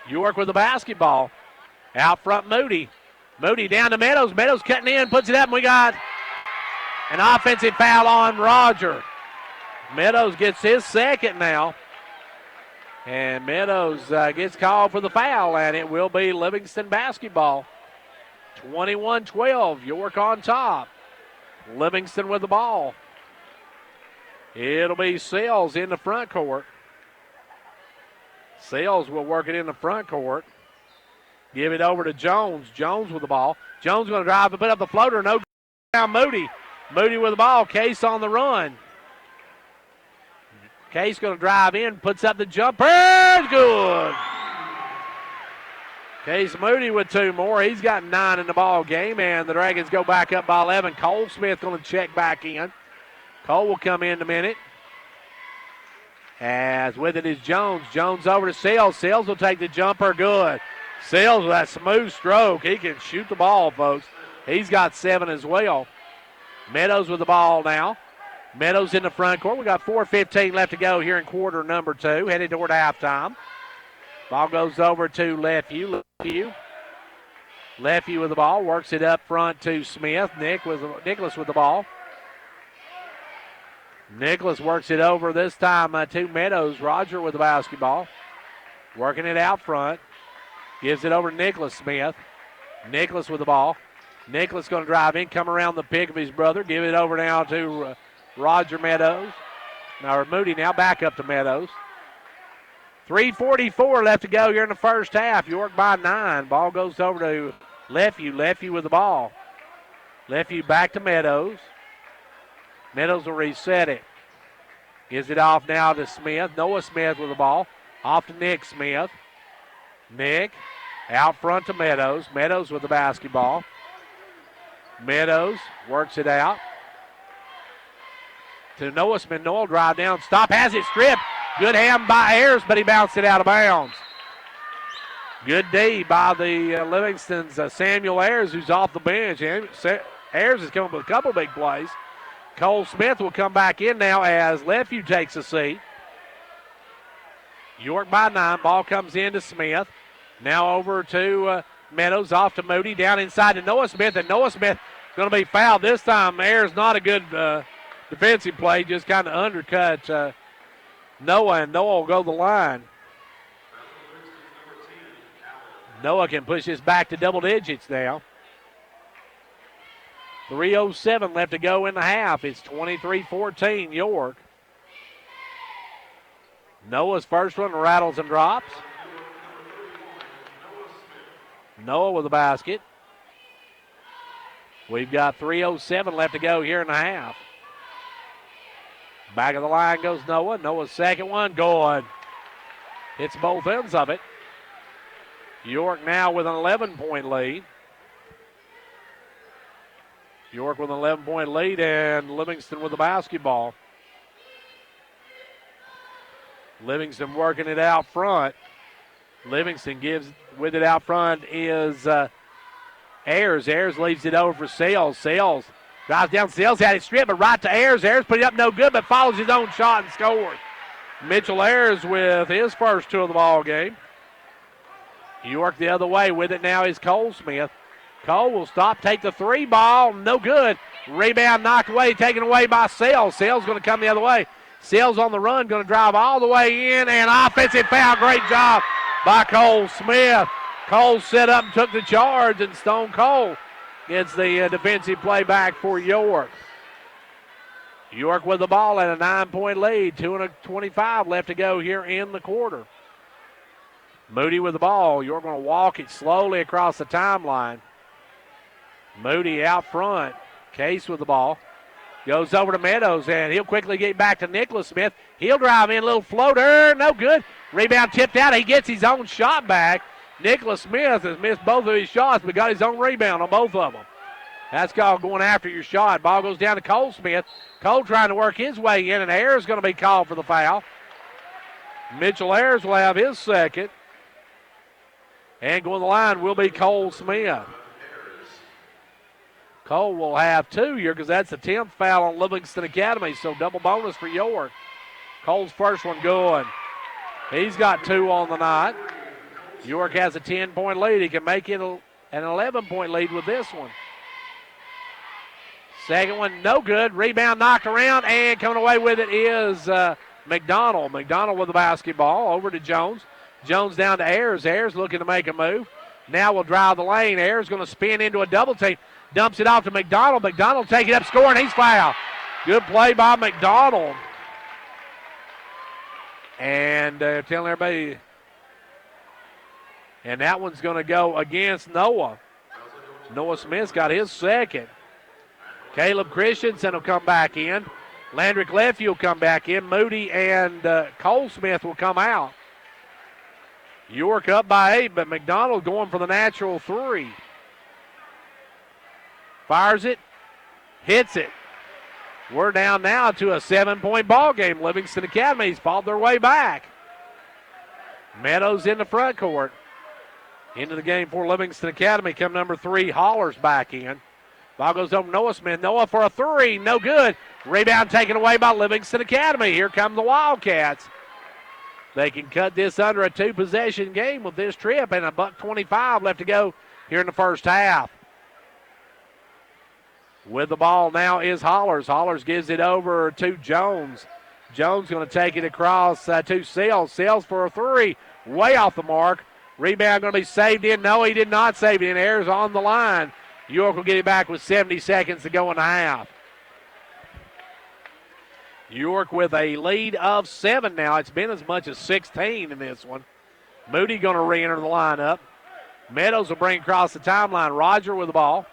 York with the basketball. Out front, Moody. Moody down to Meadows. Meadows cutting in, puts it up, and we got an offensive foul on Roger. Meadows gets his second now. And Meadows gets called for the foul, and it will be Livingston basketball. 21-12, York on top. Livingston with the ball. It'll be Sales in the front court. Sales will work it in the front court. Give it over to Jones. Jones with the ball. Jones going to drive and put up the floater. No down Moody. Moody with the ball. Case on the run. Case going to drive in. Puts up the jumper. Good. Case Moody with 2 more. He's got 9 in the ball game, and the Dragons go back up by 11. Cole Smith going to check back in. Cole will come in a minute. As with it is Jones. Jones over to Sales. Sales will take the jumper. Good. Sales with that smooth stroke. He can shoot the ball, folks. He's got 7 as well. Meadows with the ball now. Meadows in the front court. We got 4:15 left to go here in quarter number 2, headed toward halftime. Ball goes over to Lefevue. Lefevue with the ball, works it up front to Smith. Nicholas with the ball. Nicholas works it over this time to Meadows. Roger with the basketball. Working it out front. Gives it over to Nicholas Smith. Nicholas with the ball. Nicholas going to drive in, come around the pick of his brother. Give it over now to Roger Meadows. Now Moody now back up to Meadows. 3:44 left to go here in the first half. York by 9. Ball goes over to Lefevue. Lefevue with the ball. Lefevue back to Meadows. Meadows will reset it. Gives it off now to Smith. Noah Smith with the ball. Off to Nick Smith. Nick out front to Meadows. Meadows with the basketball. Meadows works it out to Noah Smith. Noah drive down. Stop. Has it stripped. Good hand by Ayers, but he bounced it out of bounds. Good D by the Livingston's Samuel Ayers, who's off the bench. Ayers is coming with a couple big plays. Cole Smith will come back in now as Lefevue takes a seat. York by 9. Ball comes in to Smith. Now over to Meadows, off to Moody, down inside to Noah Smith, and Noah Smith going to be fouled. This time, Ayers not a good defensive play, just kind of undercut Noah, and Noah will go to the line. Noah can push this back to double digits now. 3:07 left to go in the half. It's 23-14 York. Noah's first one rattles and drops. Noah with the basket. We've got 3:07 left to go here in the half. Back of the line goes Noah. Noah's second one going. Hits both ends of it. York now with an 11-point lead. York with an 11-point lead, and Livingston with the basketball. Livingston working it out front. Livingston gives with it out front is Ayers. Ayers leaves it over for Sales. Sales drives down. Sales had it stripped, but right to Ayers. Ayers put it up no good, but follows his own shot and scores. Mitchell Ayers with his first 2 of the ball game. York the other way with it now is Cole Smith. Cole will stop, take the 3 ball, no good. Rebound knocked away, taken away by Sales. Sales going to come the other way. Sales on the run, going to drive all the way in, and offensive foul. Great job by Cole Smith. Cole set up and took the charge, and Stone Cold gets the defensive play back for York. York with the ball at a 9-point lead. 2:25 left to go here in the quarter. Moody with the ball. York going to walk it slowly across the timeline. Moody out front. Case with the ball. Goes over to Meadows, and he'll quickly get back to Nicholas Smith. He'll drive in, a little floater, no good. Rebound tipped out. He gets his own shot back. Nicholas Smith has missed both of his shots, but got his own rebound on both of them. That's called going after your shot. Ball goes down to Cole Smith. Cole trying to work his way in, and Ayers going to be called for the foul. Mitchell Ayers will have his second. And going to the line will be Cole Smith. Cole will have 2 here because that's the 10th foul on Livingston Academy, so double bonus for York. Cole's first one going. He's got 2 on the night. York has a 10-point lead. He can make it an 11-point lead with this one. Second one, no good. Rebound knocked around, and coming away with it is McDonald. McDonald with the basketball over to Jones. Jones down to Ayers. Ayers looking to make a move. Now will drive the lane. Ayers going to spin into a double team. Dumps it off to McDonald. McDonald taking up, scoring. He's fouled. Good play by McDonald. And telling everybody. And that one's going to go against Noah. Noah Smith's got his second. Caleb Christensen will come back in. Landrick Lefevue will come back in. Moody and Cole Smith will come out. York up by 8, but McDonald going for the natural 3. Fires it, hits it. We're down now to a 7-point ball game. Livingston Academy's fought their way back. Meadows in the front court. Into the game for Livingston Academy come number 3, Hollers back in. Ball goes over Noah Smith. Noah for a 3, no good. Rebound taken away by Livingston Academy. Here come the Wildcats. They can cut this under a 2-possession game with this trip, and $1:25 left to go here in the first half. With the ball now is Hollers. Hollers gives it over to Jones. Jones going to take it across to Sells. Sells for a 3, way off the mark. Rebound going to be saved in. No, he did not save it in. Errors on the line. York will get it back with 70 seconds to go in the half. York with a lead of 7 now. It's been as much as 16 in this one. Moody going to re-enter the lineup. Meadows will bring across the timeline. Roger with the ball.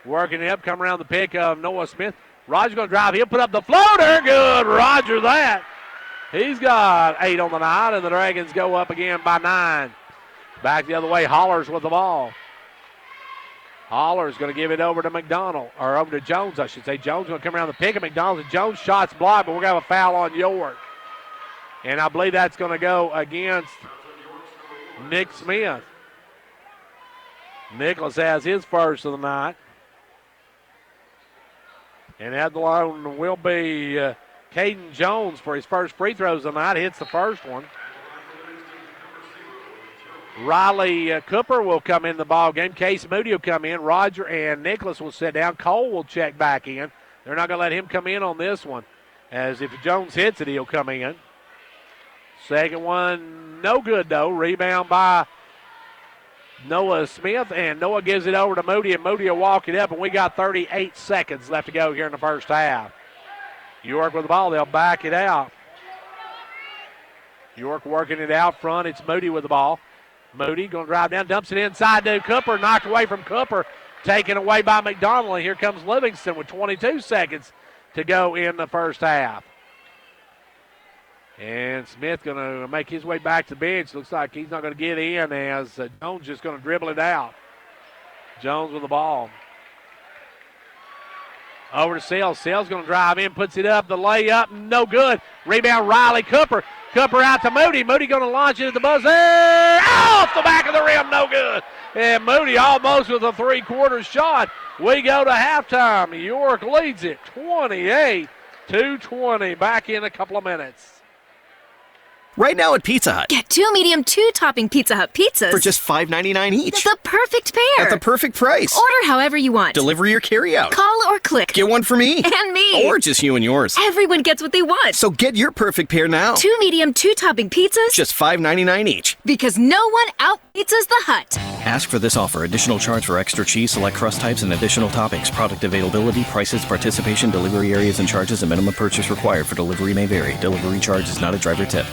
Working it up, come around the pick of Noah Smith. Roger going to drive. He'll put up the floater. Good. Roger that. He's got 8 on the night, and the Dragons go up again by 9. Back the other way, Hollers with the ball. Hollers going to give it over to McDonald, or over to Jones, I should say. Jones going to come around the pick of McDonald, and Jones' shot's blocked, but we're going to have a foul on York. And I believe that's going to go against Nick Smith. Nicholas has his first of the night. And at the line will be Caden Jones for his first free throws of the night. Hits the first one. Riley Cooper will come in the ball game. Case Moody will come in. Roger and Nicholas will sit down. Cole will check back in. They're not going to let him come in on this one, as if Jones hits it, he'll come in. Second one, no good though. Rebound by Noah Smith, and Noah gives it over to Moody, and Moody will walk it up, and we got 38 seconds left to go here in the first half. York with the ball. They'll back it out. York working it out front. It's Moody with the ball. Moody going to drive down, dumps it inside to Cooper, knocked away from Cooper, taken away by McDonald. And here comes Livingston with 22 seconds to go in the first half. And Smith going to make his way back to the bench. Looks like he's not going to get in, as Jones just going to dribble it out. Jones with the ball. Over to Sells. Sells going to drive in, puts it up. The layup, no good. Rebound, Riley Cooper. Cooper out to Moody. Moody going to launch it at the buzzer. Off the back of the rim, no good. And Moody almost with a three-quarter shot. We go to halftime. York leads it 28-20. Back in a couple of minutes. Right now at Pizza Hut. Get 2 medium 2-topping Pizza Hut pizzas. For just $5.99 each. The perfect pair. At the perfect price. Order however you want. Delivery or carry out. Call or click. Get one for me. And me. Or just you and yours. Everyone gets what they want. So get your perfect pair now. 2 medium 2-topping pizzas. Just $5.99 each. Because no one out-pizzas the Hut. Ask for this offer. Additional charge for extra cheese, select crust types, and additional toppings. Product availability, prices, participation, delivery areas, and charges, and minimum purchase required for delivery may vary. Delivery charge is not a driver tip.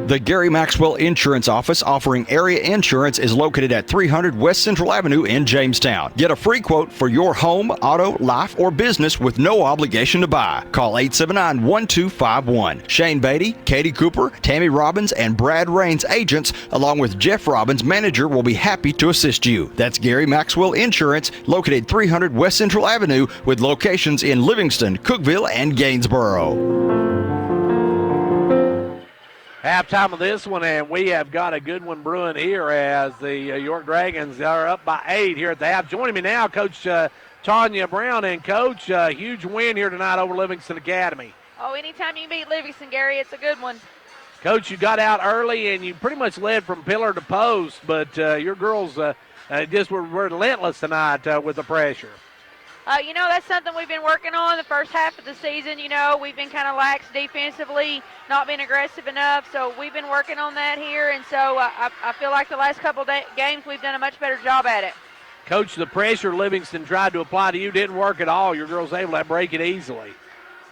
The Gary Maxwell Insurance Office offering area insurance is located at 300 West Central Avenue in Jamestown. Get a free quote for your home, auto, life, or business with no obligation to buy. Call 879-1251. Shane Beatty, Katie Cooper, Tammy Robbins, and Brad Rains agents, along with Jeff Robbins, manager, will be happy to assist you. That's Gary Maxwell Insurance, located 300 West Central Avenue, with locations in Livingston, Cookeville, and Gainesboro. Halftime of this one, and we have got a good one brewing here as the York Dragons are up by 8 here at the half. Joining me now, Coach Tanya Brown. And, Coach, huge win here tonight over Livingston Academy. Oh, anytime you beat Livingston, Gary, it's a good one. Coach, you got out early, and you pretty much led from pillar to post, but your girls just were relentless tonight with the pressure. That's something we've been working on the first half of the season. We've been kind of lax defensively, not being aggressive enough. So we've been working on that here. And so I feel like the last couple of games we've done a much better job at it. Coach, the pressure Livingston tried to apply to you didn't work at all. Your girls able to break it easily.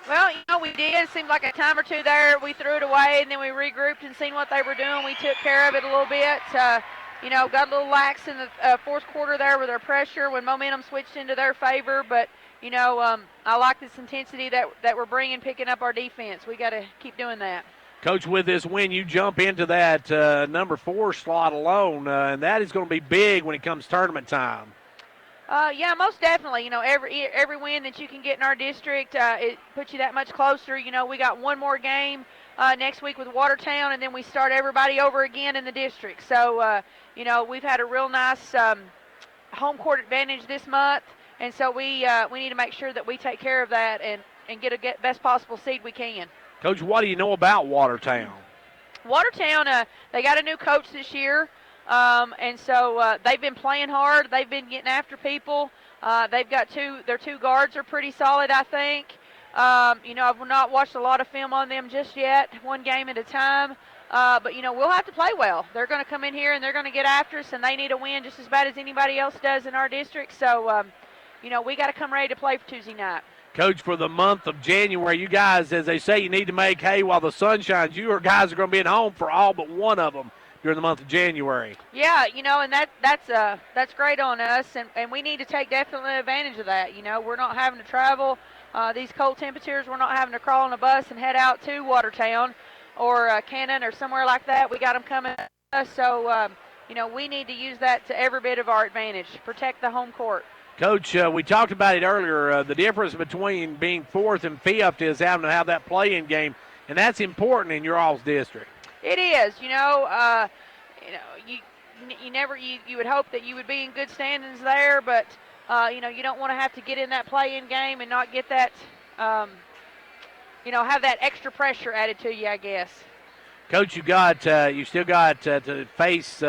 Well, we did. It seemed like a time or two there. We threw it away, and then we regrouped and seen what they were doing. We took care of it a little bit. Got a little lax in the fourth quarter there with our pressure when momentum switched into their favor. But, I like this intensity that we're bringing, picking up our defense. We got to keep doing that. Coach, with this win, you jump into that number 4 slot alone, and that is going to be big when it comes tournament time. Yeah, most definitely. Every win that you can get in our district, it puts you that much closer. We got one more game next week with Watertown, and then we start everybody over again in the district. So, we've had a real nice home court advantage this month, and so we need to make sure that we take care of that and get a best possible seed we can. Coach, what do you know about Watertown? Watertown, they got a new coach this year. And so they've been playing hard. They've been getting after people. They've got their two guards are pretty solid, I think. I've not watched a lot of film on them just yet, one game at a time. But, we'll have to play well. They're going to come in here and they're going to get after us, and they need a win just as bad as anybody else does in our district. So, we got to come ready to play for Tuesday night. Coach, for the month of January, you guys, as they say, you need to make hay while the sun shines. You guys are going to be at home for all but one of them during the month of January. Yeah, and that's great on us, and we need to take definitely advantage of that. We're not having to travel these cold temperatures. We're not having to crawl on a bus and head out to Watertown or Cannon or somewhere like that. We got them coming to us, so we need to use that to every bit of our advantage, protect the home court. Coach, we talked about it earlier. The difference between being fourth and fifth is having to have that play-in game, and that's important in your all's district. It is, you would hope that you would be in good standings there, but you don't want to have to get in that play-in game and not get that, have that extra pressure added to you, I guess. Coach, you still got to face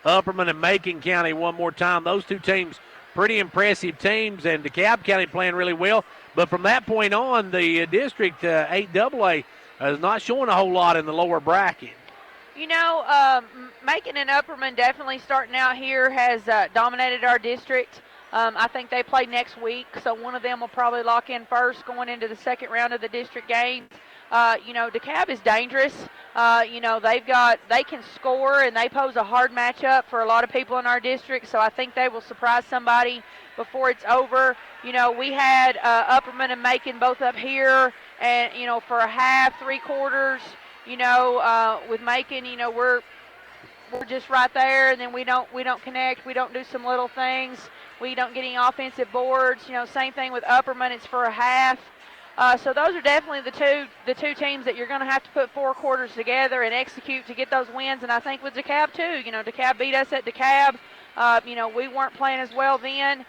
Upperman and Macon County one more time. Those two teams, pretty impressive teams, and DeKalb County playing really well. But from that point on, the district 8AA is not showing a whole lot in the lower bracket. Macon and Upperman definitely starting out here has dominated our district. I think they play next week, so one of them will probably lock in first going into the second round of the district games. DeKalb is dangerous. They can score, and they pose a hard matchup for a lot of people in our district, so I think they will surprise somebody before it's over. We had Upperman and Macon both up here, and, for a half, 3 quarters, with Macon, we're just right there, and then we don't connect. We don't do some little things. We don't get any offensive boards. Same thing with Upperman. It's for a half. So those are definitely the two teams that you're going to have to put 4 quarters together and execute to get those wins. And I think with DeKalb too. DeKalb beat us at DeKalb. We weren't playing as well then.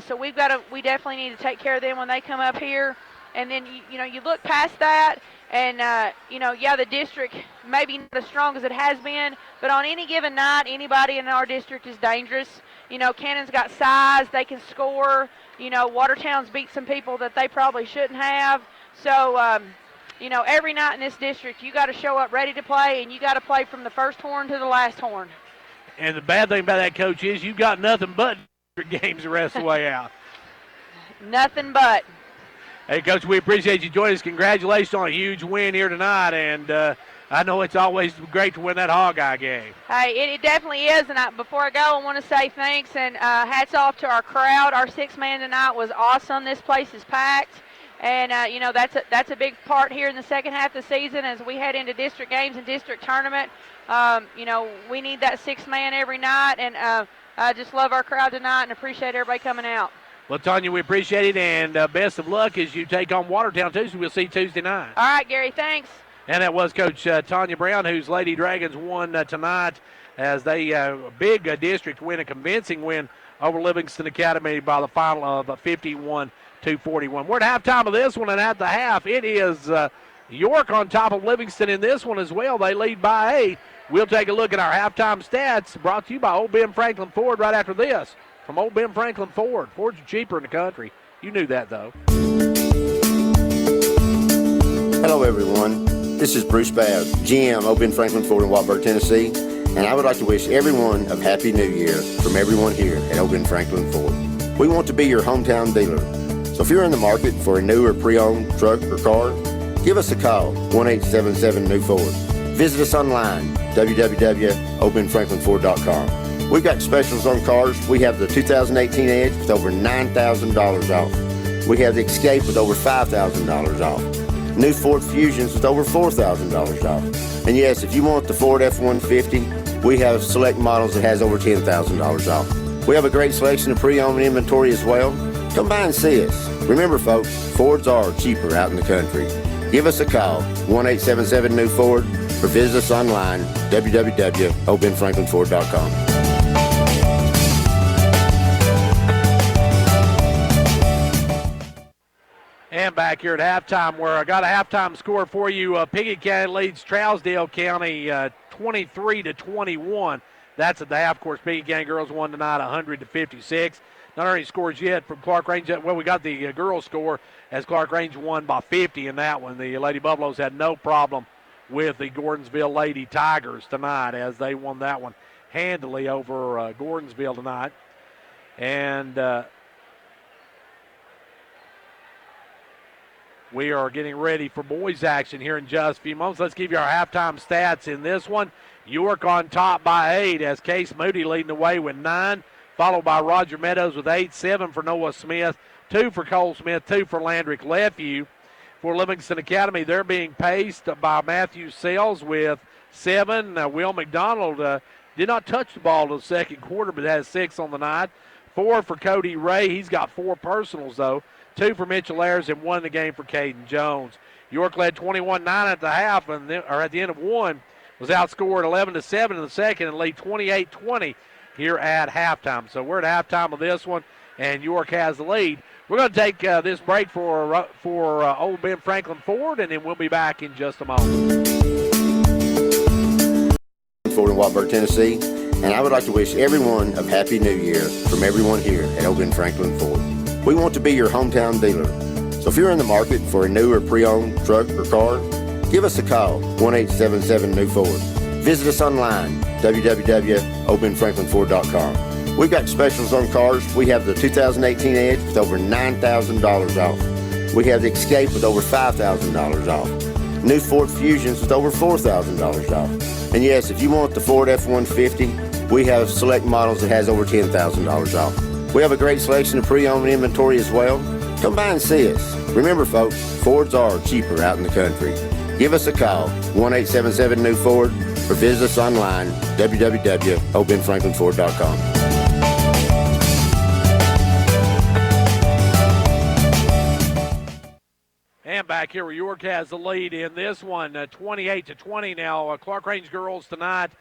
So we definitely need to take care of them when they come up here. And then you look past that, and the district maybe not as strong as it has been, but on any given night, anybody in our district is dangerous. Cannon's got size; they can score. Watertown's beat some people that they probably shouldn't have. So, every night in this district, you got to show up ready to play, and you got to play from the first horn to the last horn. And the bad thing about that, Coach, is you got nothing but games the rest of the way out. Nothing but. Hey, Coach, we appreciate you joining us. Congratulations on a huge win here tonight, and I know it's always great to win that Hawkeye game. Hey, it definitely is, and before I go, I want to say thanks and hats off to our crowd. Our 6-man tonight was awesome. This place is packed, and, that's a big part here in the second half of the season as we head into district games and district tournament. We need that 6-man every night, and I just love our crowd tonight and appreciate everybody coming out. Well, Tanya, we appreciate it, and best of luck as you take on Watertown Tuesday. We'll see you Tuesday night. All right, Gary, thanks. And that was Coach Tanya Brown, whose Lady Dragons won tonight as they big district win, a convincing win over Livingston Academy by the final of 51-41. We're at halftime of this one, and at the half, it is York on top of Livingston in this one as well. They lead by 8. We'll take a look at our halftime stats brought to you by Old Ben Franklin Ford right after this. From Old Ben Franklin Ford. Fords are cheaper in the country. You knew that, though. Hello, everyone. This is Bruce Babb, GM, Old Ben Franklin Ford in Wattsburg, Tennessee, and I would like to wish everyone a Happy New Year from everyone here at Old Ben Franklin Ford. We want to be your hometown dealer, so if you're in the market for a new or pre-owned truck or car, give us a call, 1-877-NEW-FORD. Visit us online, www.oldbenfranklinford.com. We've got specials on cars. We have the 2018 Edge with over $9,000 off. We have the Escape with over $5,000 off. New Ford Fusions with over $4,000 off. And yes, if you want the Ford F-150, we have select models that has over $10,000 off. We have a great selection of pre-owned inventory as well. Come by and see us. Remember, folks, Fords are cheaper out in the country. Give us a call, 1-877-NEW-FORD, or visit us online, www.obenfranklinford.com. And back here at halftime, where I got a halftime score for you. Pickett County leads Trousdale County 23-21. That's at the half. Of course, Pickett County girls won tonight 100-56. Not any scores yet from Clark Range. Well, we got the girls score as Clark Range won by 50 in that one. The Lady Buffaloes had no problem with the Gordonsville Lady Tigers tonight as they won that one handily over Gordonsville tonight. And we are getting ready for boys action here in just a few moments. Let's give you our halftime stats in this one. York on top by 8 as Case Moody leading the way with 9, followed by Roger Meadows with 8, 7 for Noah Smith, 2 for Cole Smith, 2 for Landrick Lefew. For Livingston Academy, they're being paced by Matthew Sells with 7. Will McDonald did not touch the ball in the second quarter, but has 6 on the night. 4 for Cody Ray. He's got 4 personals, though. 2 for Mitchell Ayers and 1 in the game for Caden Jones. York led 21-9 at the half, or at the end of 1, was outscored 11-7 in the second and lead 28-20 here at halftime. So we're at halftime of this one, and York has the lead. We're going to take this break for Old Ben Franklin Ford, and then we'll be back in just a moment. Ford in Watburg, Tennessee, and I would like to wish everyone a Happy New Year from everyone here at Old Ben Franklin Ford. We want to be your hometown dealer. So if you're in the market for a new or pre-owned truck or car, give us a call, 1-877-NEW-FORD. Visit us online, www.obenfranklinford.com. We've got specials on cars. We have the 2018 Edge with over $9,000 off. We have the Escape with over $5,000 off. New Ford Fusions with over $4,000 off. And yes, if you want the Ford F-150, we have select models that has over $10,000 off. We have a great selection of pre-owned inventory as well. Come by and see us. Remember, folks, Fords are cheaper out in the country. Give us a call, 1-877-NEW-FORD, or visit us online, www.obenfranklinford.com. And back here where York has the lead in this one, 28-20 now. Clark Range girls tonight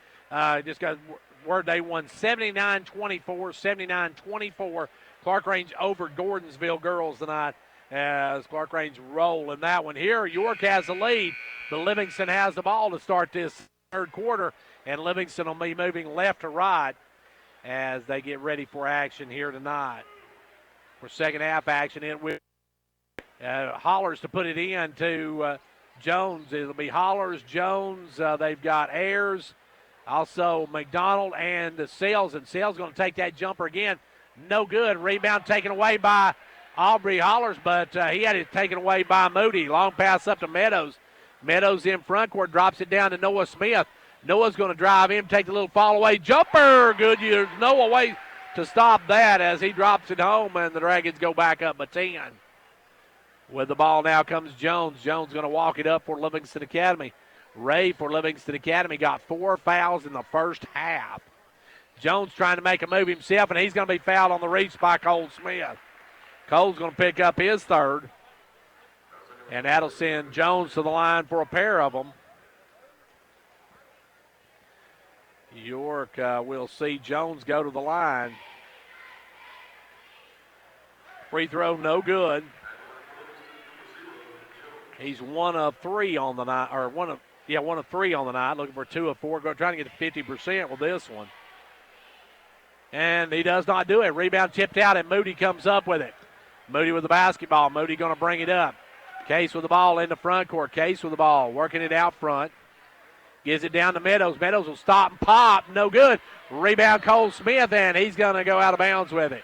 just got word they won 79-24, 79-24. Clark Range over Gordonsville girls tonight as Clark Range roll in that one. Here, York has the lead, but Livingston has the ball to start this third quarter, and Livingston will be moving left to right as they get ready for action here tonight. For second half action, it will Hollers to put it in to Jones. It'll be Hollers, Jones. They've got Ayers, also McDonald and Sales, and Sales going to take that jumper again. No good. Rebound taken away by Aubrey Hollers, but he had it taken away by Moody. Long pass up to Meadows. Meadows in front court, drops it down to Noah Smith. Noah's going to drive in, take the little fall away jumper. Good. There's no way to stop that as he drops it home, and the Dragons go back up by 10. With the ball now comes Jones. Jones going to walk it up for Livingston Academy. Ray for Livingston Academy got 4 fouls in the first half. Jones trying to make a move himself, and he's going to be fouled on the reach by Cole Smith. Cole's going to pick up his third, and that'll send Jones to the line for a pair of them. York will see Jones go to the line. Free throw, no good. He's 1 of 3 on the night, or 1 of 3 on the night, looking for 2 of 4, trying to get to 50% with this one. And he does not do it. Rebound tipped out, and Moody comes up with it. Moody with the basketball. Moody going to bring it up. Case with the ball in the front court. Case with the ball, working it out front. Gives it down to Meadows. Meadows will stop and pop. No good. Rebound Cole Smith, and he's going to go out of bounds with it.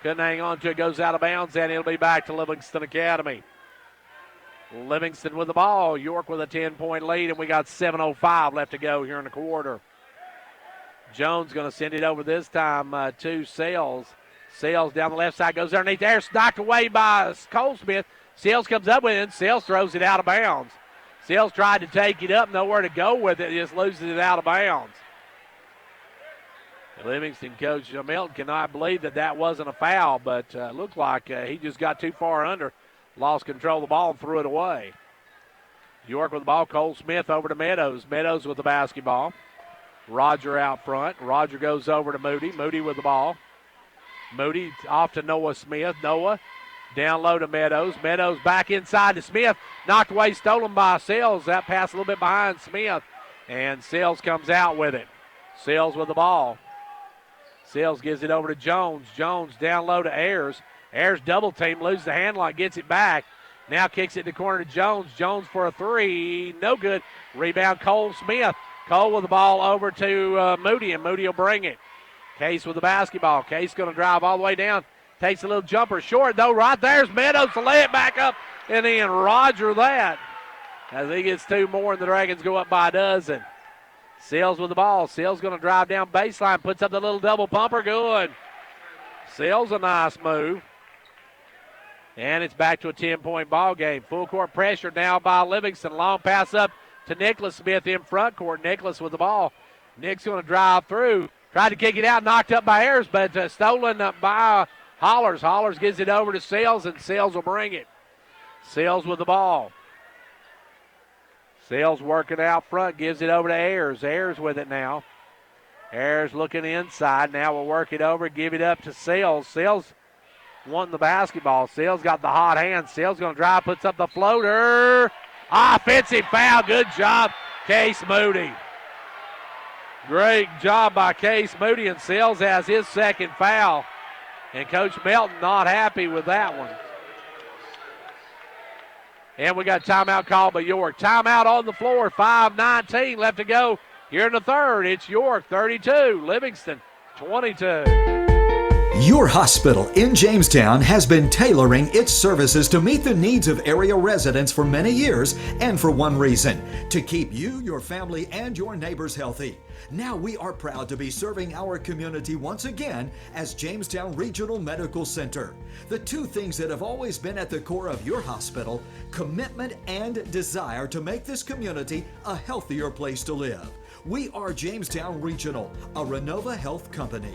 Couldn't hang on to it. Goes out of bounds, and it'll be back to Livingston Academy. Livingston with the ball. York with a 10-point lead, and we got 7:05 left to go here in the quarter. Jones going to send it over this time to Sales. Sales down the left side, goes underneath there, knocked away by Cole Smith. Sales comes up with it, and Sales throws it out of bounds. Sales tried to take it up, nowhere to go with it, just loses it out of bounds. Livingston coach Milton cannot believe that wasn't a foul, but looked like he just got too far under, lost control of the ball and threw it away. York with the ball. Cole Smith over to Meadows. Meadows with the basketball. Roger out front. Roger goes over to Moody. Moody with the ball. Moody off to Noah Smith. Noah down low to Meadows. Meadows back inside to Smith. Knocked away, stolen by Sells. That pass a little bit behind Smith. And Sells comes out with it. Sells with the ball. Sells gives it over to Jones. Jones down low to Ayers. Ayers double team, loses the handle, gets it back. Now kicks it to the corner to Jones. Jones for a three. No good. Rebound Cole Smith. Cole with the ball over to Moody, and Moody will bring it. Case with the basketball. Case going to drive all the way down. Takes a little jumper. Short, though. Right there's Meadows to lay it back up. And then Roger that. As he gets two more, and the Dragons go up by a dozen. Sells with the ball. Sells going to drive down baseline. Puts up the little double pumper. Good. Sells a nice move. And it's back to a 10-point ball game. Full court pressure now by Livingston. Long pass up to Nicholas Smith in front court. Nicholas with the ball. Nick's going to drive through. Tried to kick it out, knocked up by Ayers, but stolen by Hollers. Hollers gives it over to Sells, and Sells will bring it. Sells with the ball. Sells working out front, gives it over to Ayers. Ayers with it now. Ayers looking inside. Now we'll work it over, give it up to Sells. Sells wanting the basketball. Sells got the hot hand. Sells going to drive, puts up the floater. Offensive foul. Good job, Case Moody. Great job by Case Moody, and Sells has his second foul. And Coach Melton not happy with that one. And we got timeout called by York. Timeout on the floor. 5:19 left to go here in the third. It's York 32, Livingston 22. Your hospital in Jamestown has been tailoring its services to meet the needs of area residents for many years, and for one reason: to keep you, your family, and your neighbors healthy. Now we are proud to be serving our community once again as Jamestown Regional Medical Center. The two things that have always been at the core of your hospital: commitment and desire to make this community a healthier place to live. We are Jamestown Regional, a Renova Health company.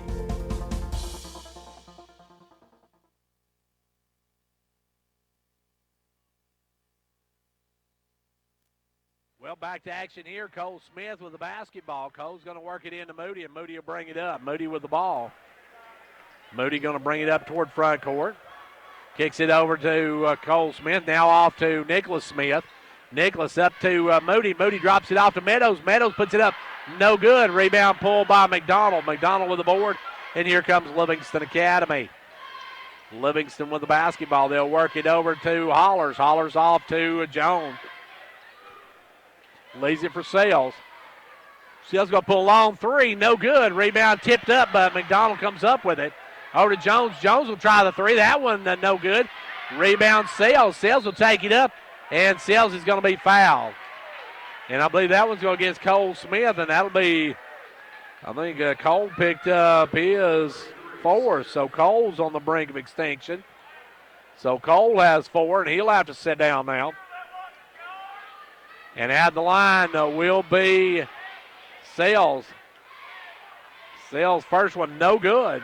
Well, back to action here. Cole Smith with the basketball. Cole's going to work it into Moody, and Moody will bring it up. Moody with the ball. Moody going to bring it up toward front court. Kicks it over to Cole Smith. Now off to Nicholas Smith. Nicholas up to Moody. Moody drops it off to Meadows. Meadows puts it up. No good. Rebound pulled by McDonald. McDonald with the board, and here comes Livingston Academy. Livingston with the basketball. They'll work it over to Hollers. Hollers off to Jones. Lays it for Sells. Sells going to pull a long three. No good. Rebound tipped up, but McDonald comes up with it. Over to Jones. Jones will try the three. That one no good. Rebound Sells. Sells will take it up, and Sells is going to be fouled. And I believe that one's going against Cole Smith, and that'll be, I think Cole picked up his fourth. So Cole's on the brink of extinction. So Cole has four, and he'll have to sit down now. And at the line will be Sells. Sells' first one, no good.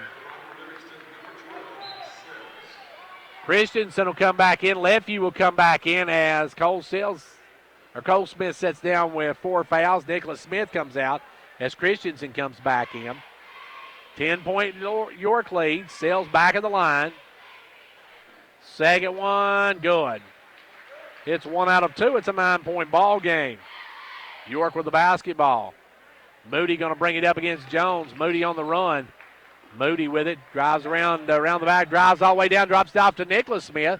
Christensen will come back in. Lefty will come back in as Cole Smith sits down with 4 fouls. Nicholas Smith comes out as Christensen comes back in. 10-point York lead. Sells back at the line. Second one, good. It's 1 out of 2. It's a 9-point ball game. York with the basketball. Moody going to bring it up against Jones. Moody on the run. Moody with it. Drives around the back. Drives all the way down. Drops it off to Nicholas Smith.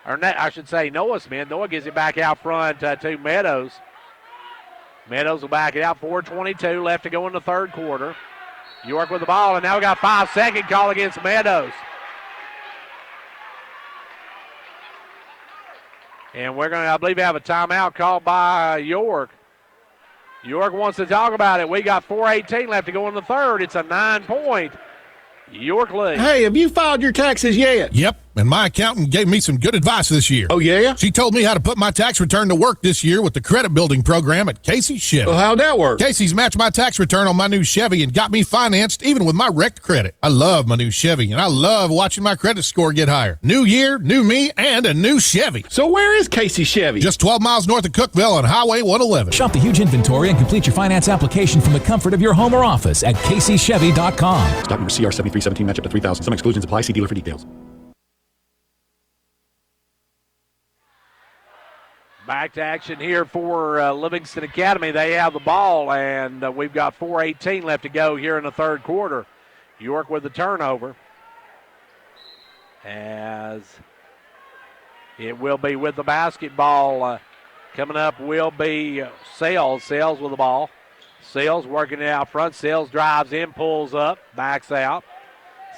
I should say Noah Smith. Noah gives it back out front to Meadows. Meadows will back it out. 4:22 left to go in the third quarter. York with the ball, and now we got 5-second call against Meadows. And we're going to, I believe, have a timeout called by York. York wants to talk about it. We got 4:18 left to go in the third. It's a 9-point York lead. Hey, have you filed your taxes yet? Yep, and my accountant gave me some good advice this year. Oh, yeah? She told me how to put my tax return to work this year with the credit building program at Casey's Chevy. Well, how'd that work? Casey's matched my tax return on my new Chevy and got me financed even with my wrecked credit. I love my new Chevy, and I love watching my credit score get higher. New year, new me, and a new Chevy. So where is Casey Chevy? Just 12 miles north of Cookville on Highway 111. Shop the huge inventory and complete your finance application from the comfort of your home or office at kcchevy.com. Stock number CR7317, match up to 3,000. Some exclusions apply. See dealer for details. Back to action here for Livingston Academy. They have the ball, and we've got 4:18 left to go here in the third quarter. York with the turnover. As it will be with the basketball. Coming up will be Sales. Sales with the ball. Sales working it out front. Sales drives in, pulls up, backs out.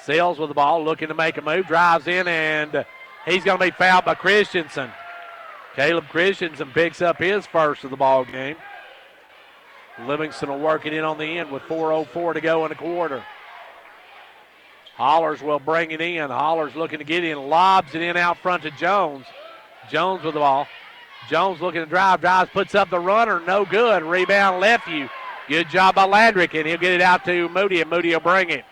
Sales with the ball, looking to make a move, drives in, and he's going to be fouled by Christensen. Caleb Christensen picks up his first of the ball game. Livingston will work it in on the end with 4:04 to go in the quarter. Hollers will bring it in. Hollers looking to get in, lobs it in out front to Jones. Jones with the ball. Jones looking to drives, puts up the runner, no good. Rebound Lefeview. Good job by Landrick, and he'll get it out to Moody, and Moody will bring it.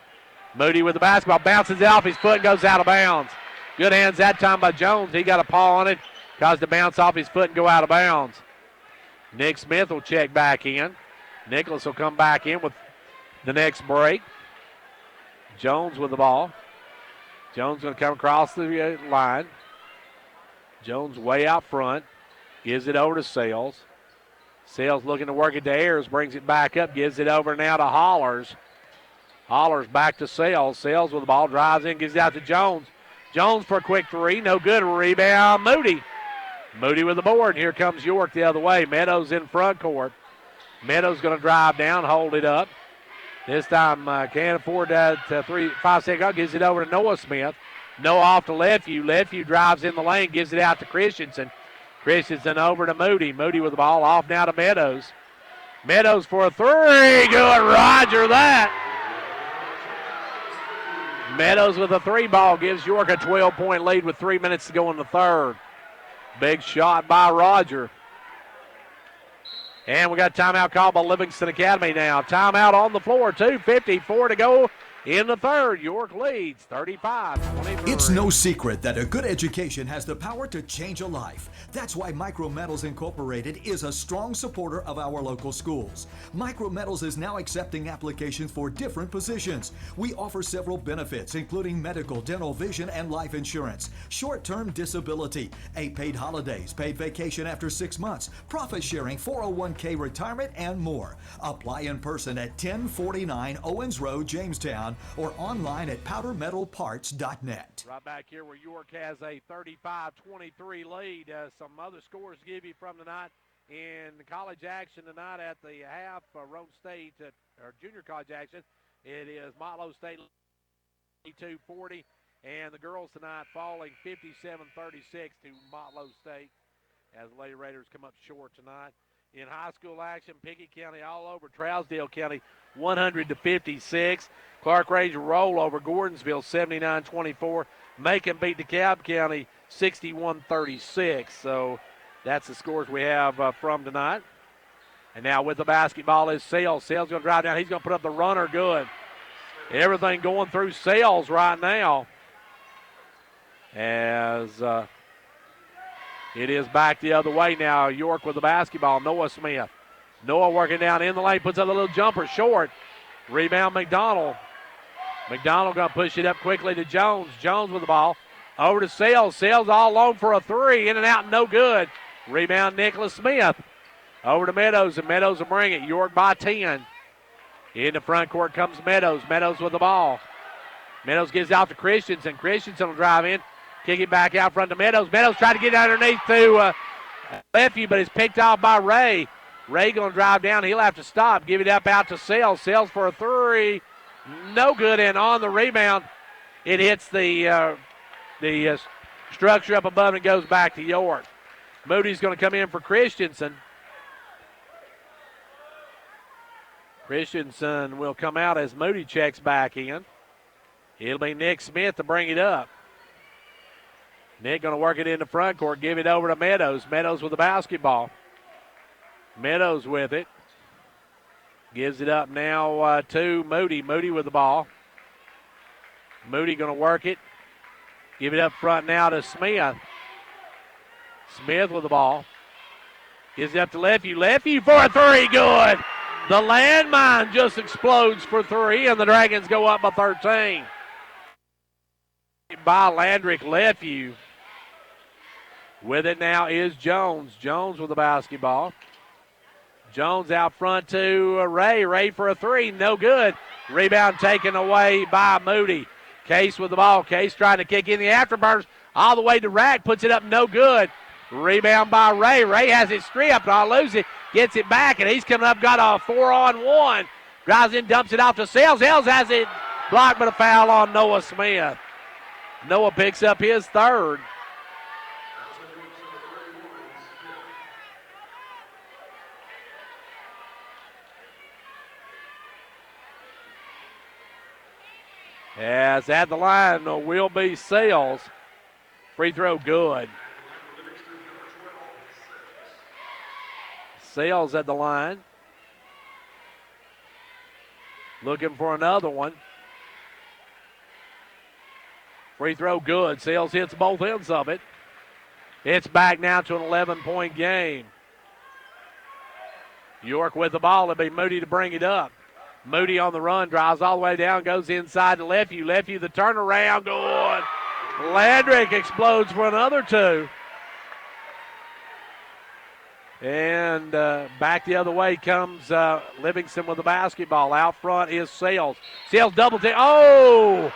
Moody with the basketball, bounces it off his foot and goes out of bounds. Good hands that time by Jones. He got a paw on it, caused to bounce off his foot and go out of bounds. Nick Smith will check back in. Nicholas will come back in with the next break. Jones with the ball. Jones going to come across the line. Jones way out front. Gives it over to Sales. Sales looking to work it to Ayers. Brings it back up. Gives it over now to Hollers. Hollers back to Sales. Sales with the ball. Drives in. Gives it out to Jones. Jones for a quick three. No good. Rebound Moody. Moody with the board. Here comes York the other way. Meadows in front court. Meadows going to drive down. Hold it up. This time can't afford that 5 second. Gives it over to Noah Smith. Noah off to Lefeview. Lefeview drives in the lane. Gives it out to Christensen. Christensen over to Moody. Moody with the ball off now to Meadows. Meadows for a three. Good Roger that. Meadows with a three ball gives York a 12-point lead with 3 minutes to go in the third. Big shot by Roger. And we got a timeout called by Livingston Academy now. Timeout on the floor, 2:54 to go in the third. York leads 35-23. It's no secret that a good education has the power to change a life. That's why Micrometals Incorporated is a strong supporter of our local schools. Micrometals is now accepting applications for different positions. We offer several benefits, including medical, dental, vision, and life insurance, short-term disability, 8 paid holidays, paid vacation after 6 months, profit sharing, 401k retirement, and more. Apply in person at 1049 Owens Road, Jamestown, or online at powdermetalparts.net. Right back here where York has a 35-23 lead. Some other scores to give you from tonight in college action tonight at the half. Rhode State, or junior college action, it is Motlow State 42-40, and the girls tonight falling 57-36 to Motlow State as the Lady Raiders come up short tonight. In high school action, Pickett County all over Trousdale County 100-56. Clark Range roll over Gordonsville 79-24. Macon beat DeKalb County 61-36. So that's the scores we have from tonight. And now with the basketball is Sales. Sales going to drive down. He's going to put up the runner good. Everything going through Sales right now as it is back the other way now. York with the basketball. Noah Smith. Noah working down in the lane. Puts up a little jumper short. Rebound McDonald. McDonald going to push it up quickly to Jones. Jones with the ball. Over to Sales. Sales all alone for a three. In and out, no good. Rebound Nicholas Smith. Over to Meadows, and Meadows will bring it. York by 10. In the front court comes Meadows. Meadows with the ball. Meadows gives out to Christensen. Christensen will drive in. Kick it back out front to Meadows. Meadows tried to get underneath to Lefeview, but it's picked off by Ray. Ray going to drive down. He'll have to stop. Give it up out to Sales. Sales for a three. No good, and on the rebound, it hits the structure up above and goes back to York. Moody's going to come in for Christensen. Christensen will come out as Moody checks back in. It'll be Nick Smith to bring it up. Nick going to work it in the front court, give it over to Meadows. Meadows with the basketball. Meadows with it. Gives it up now to Moody. Moody with the ball. Moody going to work it. Give it up front now to Smith. Smith with the ball. Gives it up to Lefevue. Lefevue for a three. Good. The landmine just explodes for three, and the Dragons go up by 13. By Landrick Lefevue. With it now is Jones. Jones with the basketball. Jones out front to Ray. Ray for a three. No good. Rebound taken away by Moody. Case with the ball. Case trying to kick in the afterburners all the way to Rack. Puts it up. No good. Rebound by Ray. Ray has it stripped. I'll lose it. Gets it back, and he's coming up. Got a 4-on-1. Drives in, dumps it off to Sells. Sells has it blocked, but a foul on Noah Smith. Noah picks up his third. As at the line will be Sells. Free throw good. Sells at the line. Looking for another one. Free throw good. Sells hits both ends of it. It's back now to an 11-point game. York with the ball. It'll be Moody to bring it up. Moody on the run, drives all the way down, goes inside to Lefevue. Lefevue, the turnaround, good. Landrick explodes for another two. And back the other way comes Livingston with the basketball. Out front is Sells. Sells double team. Oh!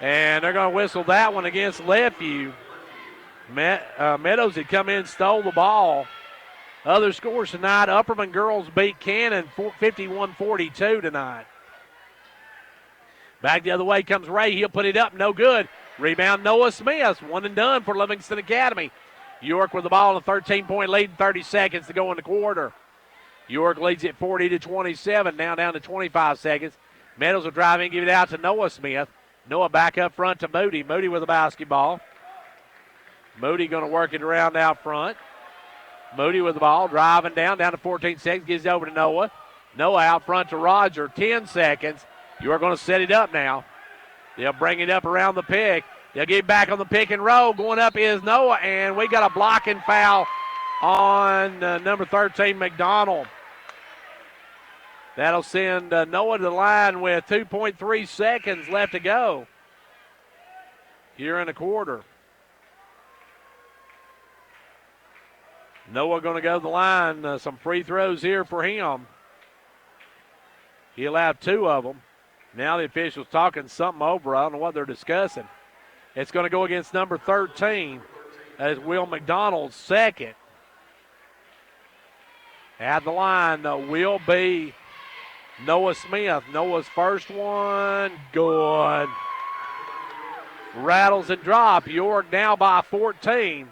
And they're going to whistle that one against Lefevue. Meadows had come in, stole the ball. Other scores tonight, Upperman girls beat Cannon 51-42 tonight. Back the other way comes Ray. He'll put it up. No good. Rebound Noah Smith. One and done for Livingston Academy. York with the ball, a 13-point lead, 30 seconds to go in the quarter. York leads it 40-27, now down to 25 seconds. Meadows will drive in, give it out to Noah Smith. Noah back up front to Moody. Moody with the basketball. Moody going to work it around out front. Moody with the ball, driving down to 14 seconds, gives it over to Noah. Noah out front to Roger, 10 seconds. You are going to set it up now. They'll bring it up around the pick. They'll get back on the pick and roll. Going up is Noah, and we got a blocking foul on number 13, McDonald. That'll send Noah to the line with 2.3 seconds left to go here in the quarter. Noah going to go to the line. Some free throws here for him. He allowed two of them. Now the officials talking something over. I don't know what they're discussing. It's going to go against number 13 as Will McDonald's second. At the line will be Noah Smith. Noah's first one, good. Rattles and drop. York now by 14.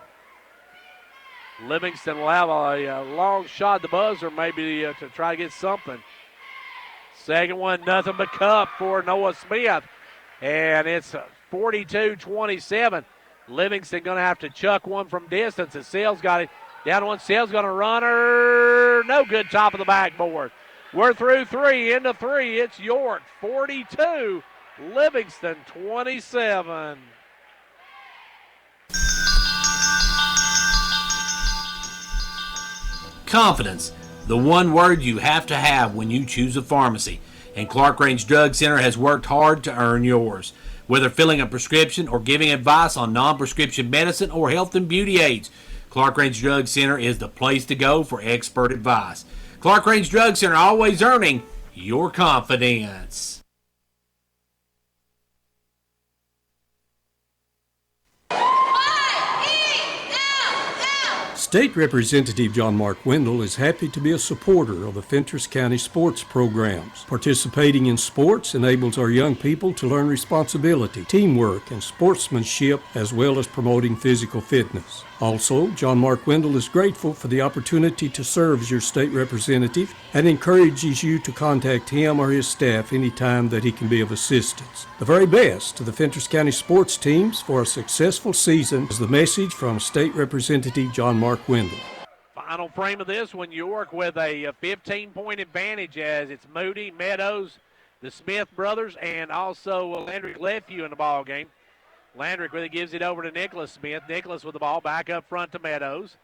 Livingston will have a long shot at the buzzer maybe to try to get something. Second one, nothing but cup for Noah Smith. And it's 42-27. Livingston going to have to chuck one from distance. As Sells got it down one. Sells going to run her. No good, top of the backboard. We're through three, into three. It's York 42, Livingston 27. Confidence, the one word you have to have when you choose a pharmacy. And Clark Range Drug Center has worked hard to earn yours. Whether filling a prescription or giving advice on non-prescription medicine or health and beauty aids, Clark Range Drug Center is the place to go for expert advice. Clark Range Drug Center, always earning your confidence. State Representative John Mark Wendell is happy to be a supporter of the Fentress County sports programs. Participating in sports enables our young people to learn responsibility, teamwork, and sportsmanship, as well as promoting physical fitness. Also, John Mark Wendell is grateful for the opportunity to serve as your state representative and encourages you to contact him or his staff anytime that he can be of assistance. The very best to the Fentress County sports teams for a successful season is the message from State Representative John Mark Wendell. Final frame of this one, York with a 15-point advantage as it's Moody, Meadows, the Smith brothers, and also Landry Lefew in the ball game. Landry really gives it over to Nicholas Smith. Nicholas with the ball back up front to Meadows.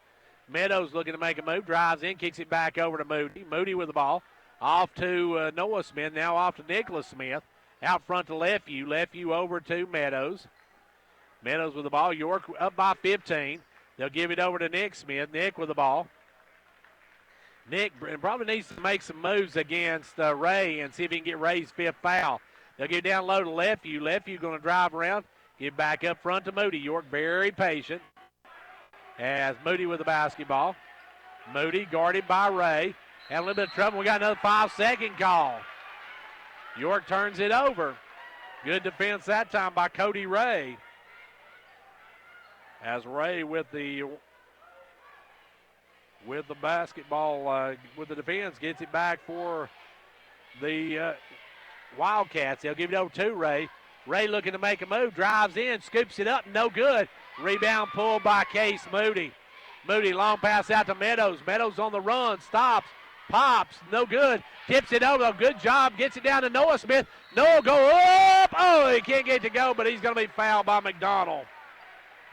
Meadows looking to make a move, drives in, kicks it back over to Moody. Moody with the ball off to Noah Smith, now off to Nicholas Smith. Out front to Lefew. Lefew over to Meadows. Meadows with the ball. York up by 15. They'll give it over to Nick Smith. Nick with the ball. Nick probably needs to make some moves against Ray and see if he can get Ray's fifth foul. They'll get down low to Lefew. Lefew going to drive around. Get back up front to Moody. York very patient as Moody with the basketball. Moody guarded by Ray. Had a little bit of trouble. We got another 5-second call. York turns it over. Good defense that time by Cody Ray. As Ray with the basketball, with the defense, gets it back for the Wildcats. They'll give it over to Ray. Ray looking to make a move, drives in, scoops it up, no good. Rebound pulled by Case Moody. Moody long pass out to Meadows. Meadows on the run, stops, pops, no good. Tips it over, good job, gets it down to Noah Smith. Noah go up, oh, he can't get to go, but he's going to be fouled by McDonald.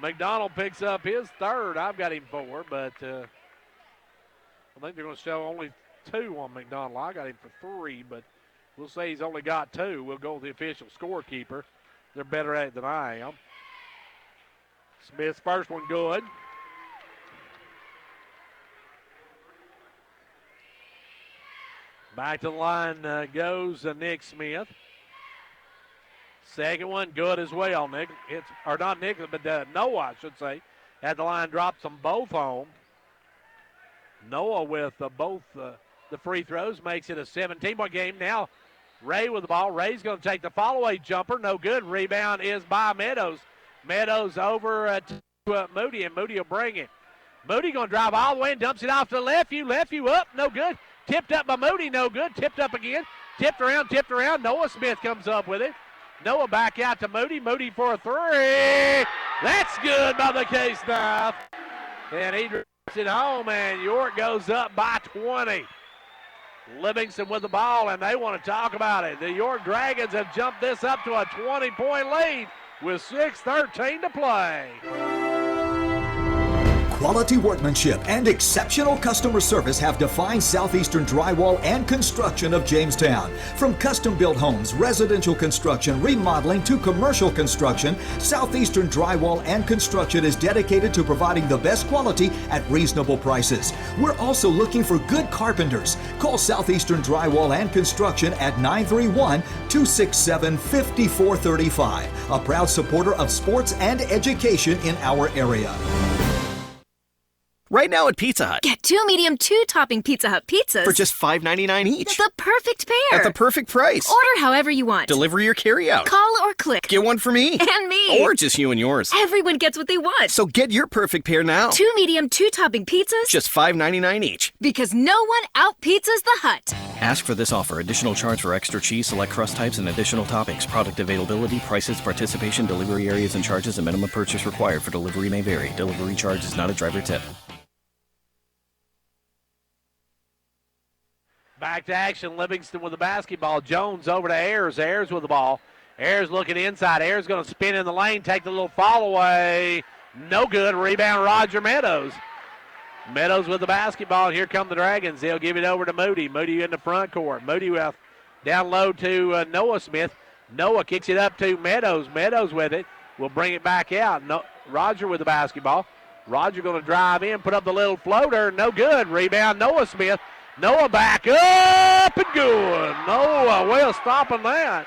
McDonald picks up his third. I've got him 4, but I think they're going to show only 2 on McDonald. I got him for 3, but we'll say he's only got 2. We'll go with the official scorekeeper. They're better at it than I am. Smith's first one good. Back to the line goes Nick Smith. Second one good as well. Nick, or not Nick, but Noah, I should say. At the line, drops them both home. Noah with both the free throws makes it a 17-point game. Now Ray with the ball. Ray's going to take the follow-away jumper. No good. Rebound is by Meadows. Meadows over to Moody, and Moody will bring it. Moody going to drive all the way and dumps it off to Lefew. Lefew up, no good. Tipped up by Moody, no good. Tipped up again. Tipped around. Noah Smith comes up with it. Noah back out to Moody. Moody for a 3. That's good by the K-Staff. And he drives it home, and York goes up by 20. Livingston with the ball, and they want to talk about it. The York Dragons have jumped this up to a 20-point lead with 6:13 to play. Quality workmanship and exceptional customer service have defined Southeastern Drywall and Construction of Jamestown. From custom-built homes, residential construction, remodeling to commercial construction, Southeastern Drywall and Construction is dedicated to providing the best quality at reasonable prices. We're also looking for good carpenters. Call Southeastern Drywall and Construction at 931-267-5435, a proud supporter of sports and education in our area. Right now at Pizza Hut. Get 2 medium 2-topping Pizza Hut pizzas For just $5.99 each. The perfect pair. At the perfect price. Order however you want. Delivery or carry out. Call or click. Get one for me. And me. Or just you and yours. Everyone gets what they want. So get your perfect pair now. 2 medium 2-topping pizzas. Just $5.99 each. Because no one out-pizzas the Hut. Ask for this offer. Additional charge for extra cheese, select crust types, and additional toppings. Product availability, prices, participation, delivery areas, and charges, and minimum purchase required for delivery may vary. Delivery charge is not a driver tip. Back to action, Livingston with the basketball. Jones over to Ayers. Ayers with the ball. Ayers looking inside. Ayers going to spin in the lane, take the little fall away. No good. Rebound, Roger Meadows. Meadows with the basketball. Here come the Dragons. They'll give it over to Moody. Moody in the front court. Moody down low to Noah Smith. Noah kicks it up to Meadows. Meadows with it. Will bring it back out. Roger with the basketball. Roger going to drive in, put up the little floater. No good. Rebound, Noah Smith. Noah back up and good. Noah well stopping that.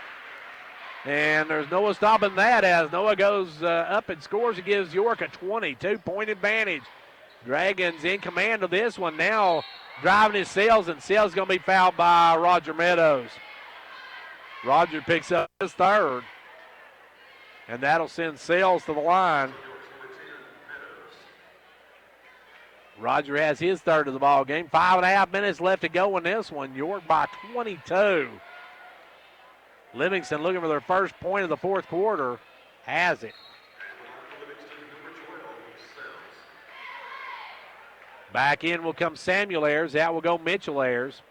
And there's Noah stopping that as Noah goes up and scores and gives York a 22-point advantage. Dragons in command of this one now, driving his Sales, and Sales going to be fouled by Roger Meadows. Roger picks up his third, and that'll send Sales to the line. Roger has his third of the ball game. 5.5 minutes left to go in this one. York by 22. Livingston looking for their first point of the fourth quarter. Has it. Back in will come Samuel Ayers. Out will go Mitchell Ayers.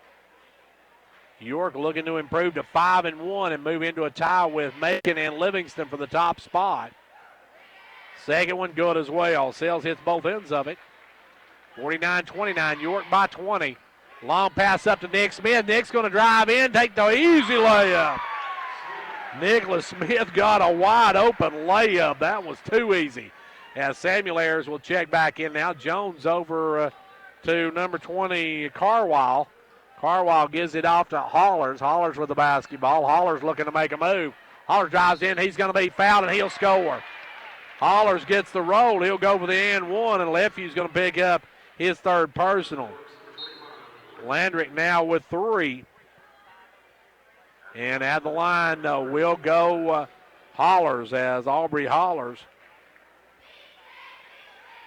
York looking to improve to 5-1 and move into a tie with Macon and Livingston for the top spot. Second one good as well. Sales hits both ends of it. 49-29, York by 20. Long pass up to Nick Smith. Nick's going to drive in, take the easy layup. Nicholas Smith got a wide open layup. That was too easy. As Samuel Ayers will check back in now. Jones over to number 20, Carwile. Carwile gives it off to Hollers. Hollers with the basketball. Hollers looking to make a move. Hollers drives in. He's going to be fouled, and he'll score. Hollers gets the roll. He'll go for the and one, and Lefew's going to pick up his third personal. Landrick now with 3. And at the line will go Hollers, as Aubrey Hollers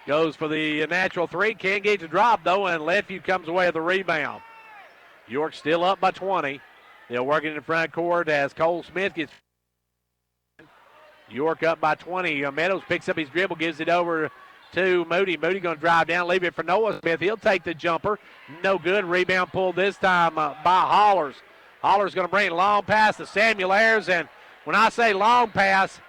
goes for the natural 3. Can't get to drop, though, and Lefew comes away with the rebound. York still up by 20. They're working in the front court as Cole Smith gets. York up by 20. Meadows picks up his dribble, gives it over to Moody. Moody going to drive down, leave it for Noah Smith. He'll take the jumper. No good. Rebound pulled this time by Hollers. Hollers going to bring a long pass to Samuel Ayers, and when I say long pass,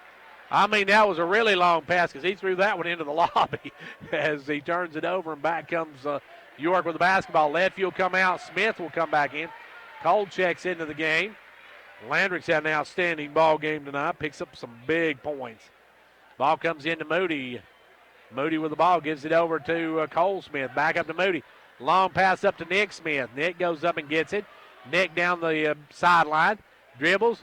I mean that was a really long pass because he threw that one into the lobby as he turns it over, and back comes York with the basketball. Lefty will come out. Smith will come back in. Cole checks into the game. Landrick's had an outstanding ball game tonight. Picks up some big points. Ball comes into Moody. Moody with the ball gives it over to Cole Smith. Back up to Moody. Long pass up to Nick Smith. Nick goes up and gets it. Nick down the sideline. Dribbles.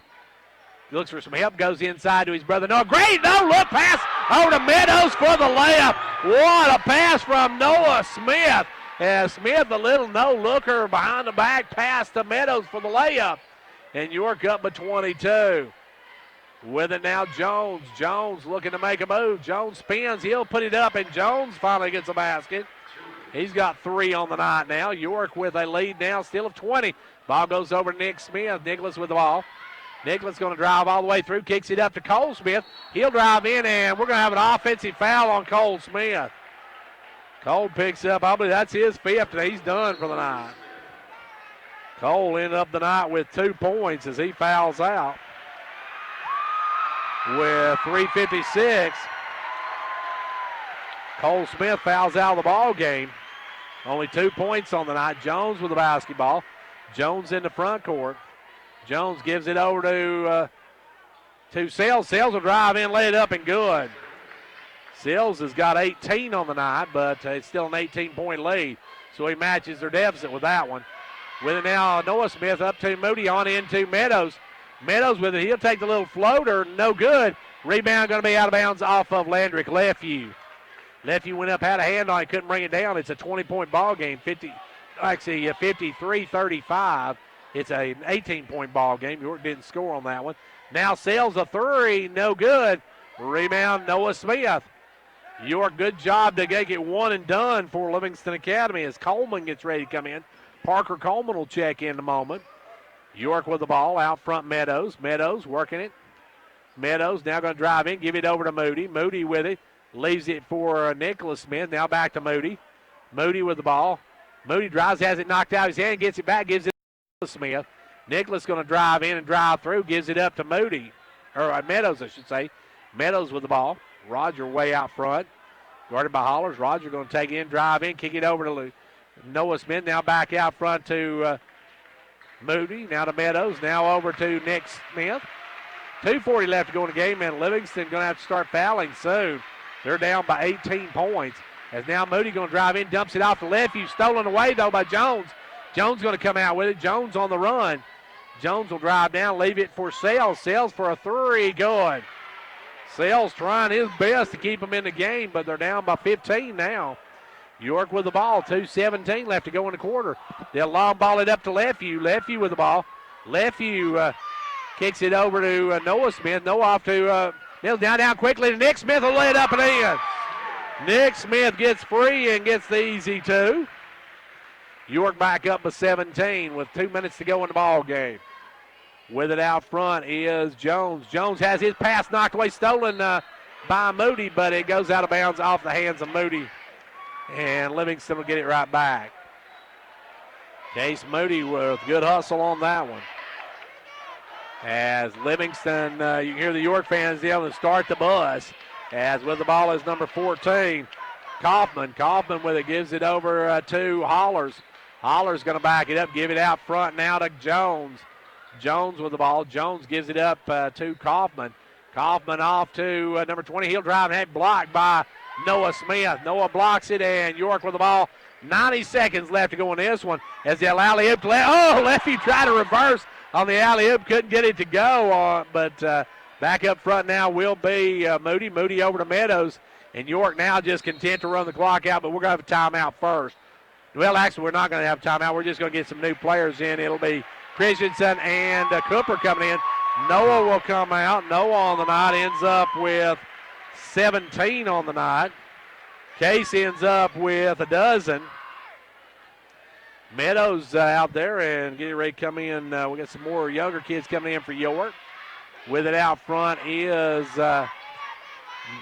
Looks for some help. Goes inside to his brother. No, great no-look pass over to Meadows for the layup. What a pass from Noah Smith. As Smith, the little no-looker behind the back pass to Meadows for the layup. And York up by 22. With it now, Jones. Jones looking to make a move. Jones spins. He'll put it up, and Jones finally gets a basket. He's got 3 on the night now. York with a lead now, still of 20. Ball goes over to Nick Smith. Nicholas with the ball. Nicholas going to drive all the way through, kicks it up to Cole Smith. He'll drive in, and we're going to have an offensive foul on Cole Smith. Cole picks up, I believe that's his 5th, and he's done for the night. Cole ended up the night with 2 points as he fouls out. With 3:56, Cole Smith fouls out of the ball game. Only 2 points on the night. Jones with the basketball. Jones in the front court. Jones gives it over to Sales. Sales will drive in, lay it up, and good. Sales has got 18 on the night, but it's still an 18-point lead, so he matches their deficit with that one. With it now, Noah Smith up to Moody, on into Meadows. Meadows with it. He'll take the little floater. No good. Rebound going to be out of bounds off of Landrick. Lefew. Lefew went up, had a hand on it, couldn't bring it down. It's a 20-point ball game. 53-35. It's an 18-point ball game. York didn't score on that one. Now Sales a 3. No good. Rebound, Noah Smith. York, good job to get it one and done for Livingston Academy as Coleman gets ready to come in. Parker Coleman will check in a moment. York with the ball, out front Meadows. Meadows working it. Meadows now going to drive in, give it over to Moody. Moody with it, leaves it for Nicholas Smith. Now back to Moody. Moody with the ball. Moody drives, has it knocked out of his hand, gets it back, gives it to Smith. Nicholas going to drive in and drive through, gives it up to Moody. Or Meadows, I should say. Meadows with the ball. Roger way out front. Guarded by Hollers. Roger going to take it in, drive in, kick it over to Noah Smith. Now back out front to Moody. Now to Meadows. Now over to Nick Smith. 2:40 left to go in the game, and Livingston going to have to start fouling soon. They're down by 18 points. As now Moody going to drive in, dumps it off to Lefty. Stolen away, though, by Jones. Jones going to come out with it. Jones on the run. Jones will drive down, leave it for Sales. Sales for a 3, good. Sales trying his best to keep them in the game, but they're down by 15 now. York with the ball. 2:17 left to go in the quarter. They'll long ball it up to Lefevue. Lefevue with the ball. Lefevue kicks it over to Noah Smith. Noah off to Mills. Down quickly to Nick Smith. Will lay it up and in. Nick Smith gets free and gets the easy two. York back up by 17 with 2 minutes to go in the ball game. With it out front is Jones. Jones has his pass knocked away, stolen by Moody, but it goes out of bounds off the hands of Moody. And Livingston will get it right back. Case Moody with good hustle on that one. As Livingston, you can hear the York fans yelling, start the bus. As with the ball is number 14, Kaufman. Kaufman with it, gives it over to Hollers. Hollers going to back it up, give it out front now to Jones. Jones with the ball. Jones gives it up to Kaufman. Kaufman off to number 20. He'll drive and have blocked by Noah Smith. Noah blocks it, and York with the ball. 90 seconds left to go in this one. As the alley-oop to Lefevue tried to reverse on the alley-oop. Couldn't get it to go, but back up front now will be Moody. Moody over to Meadows. And York now just content to run the clock out, but we're going to have a timeout first. Well, actually, we're not going to have a timeout. We're just going to get some new players in. It'll be Christensen and Cooper coming in. Noah will come out. Noah on the night ends up with 17 on the night. Case ends up with a dozen. Meadows out there and getting ready to come in. We got some more younger kids coming in for York. With it out front is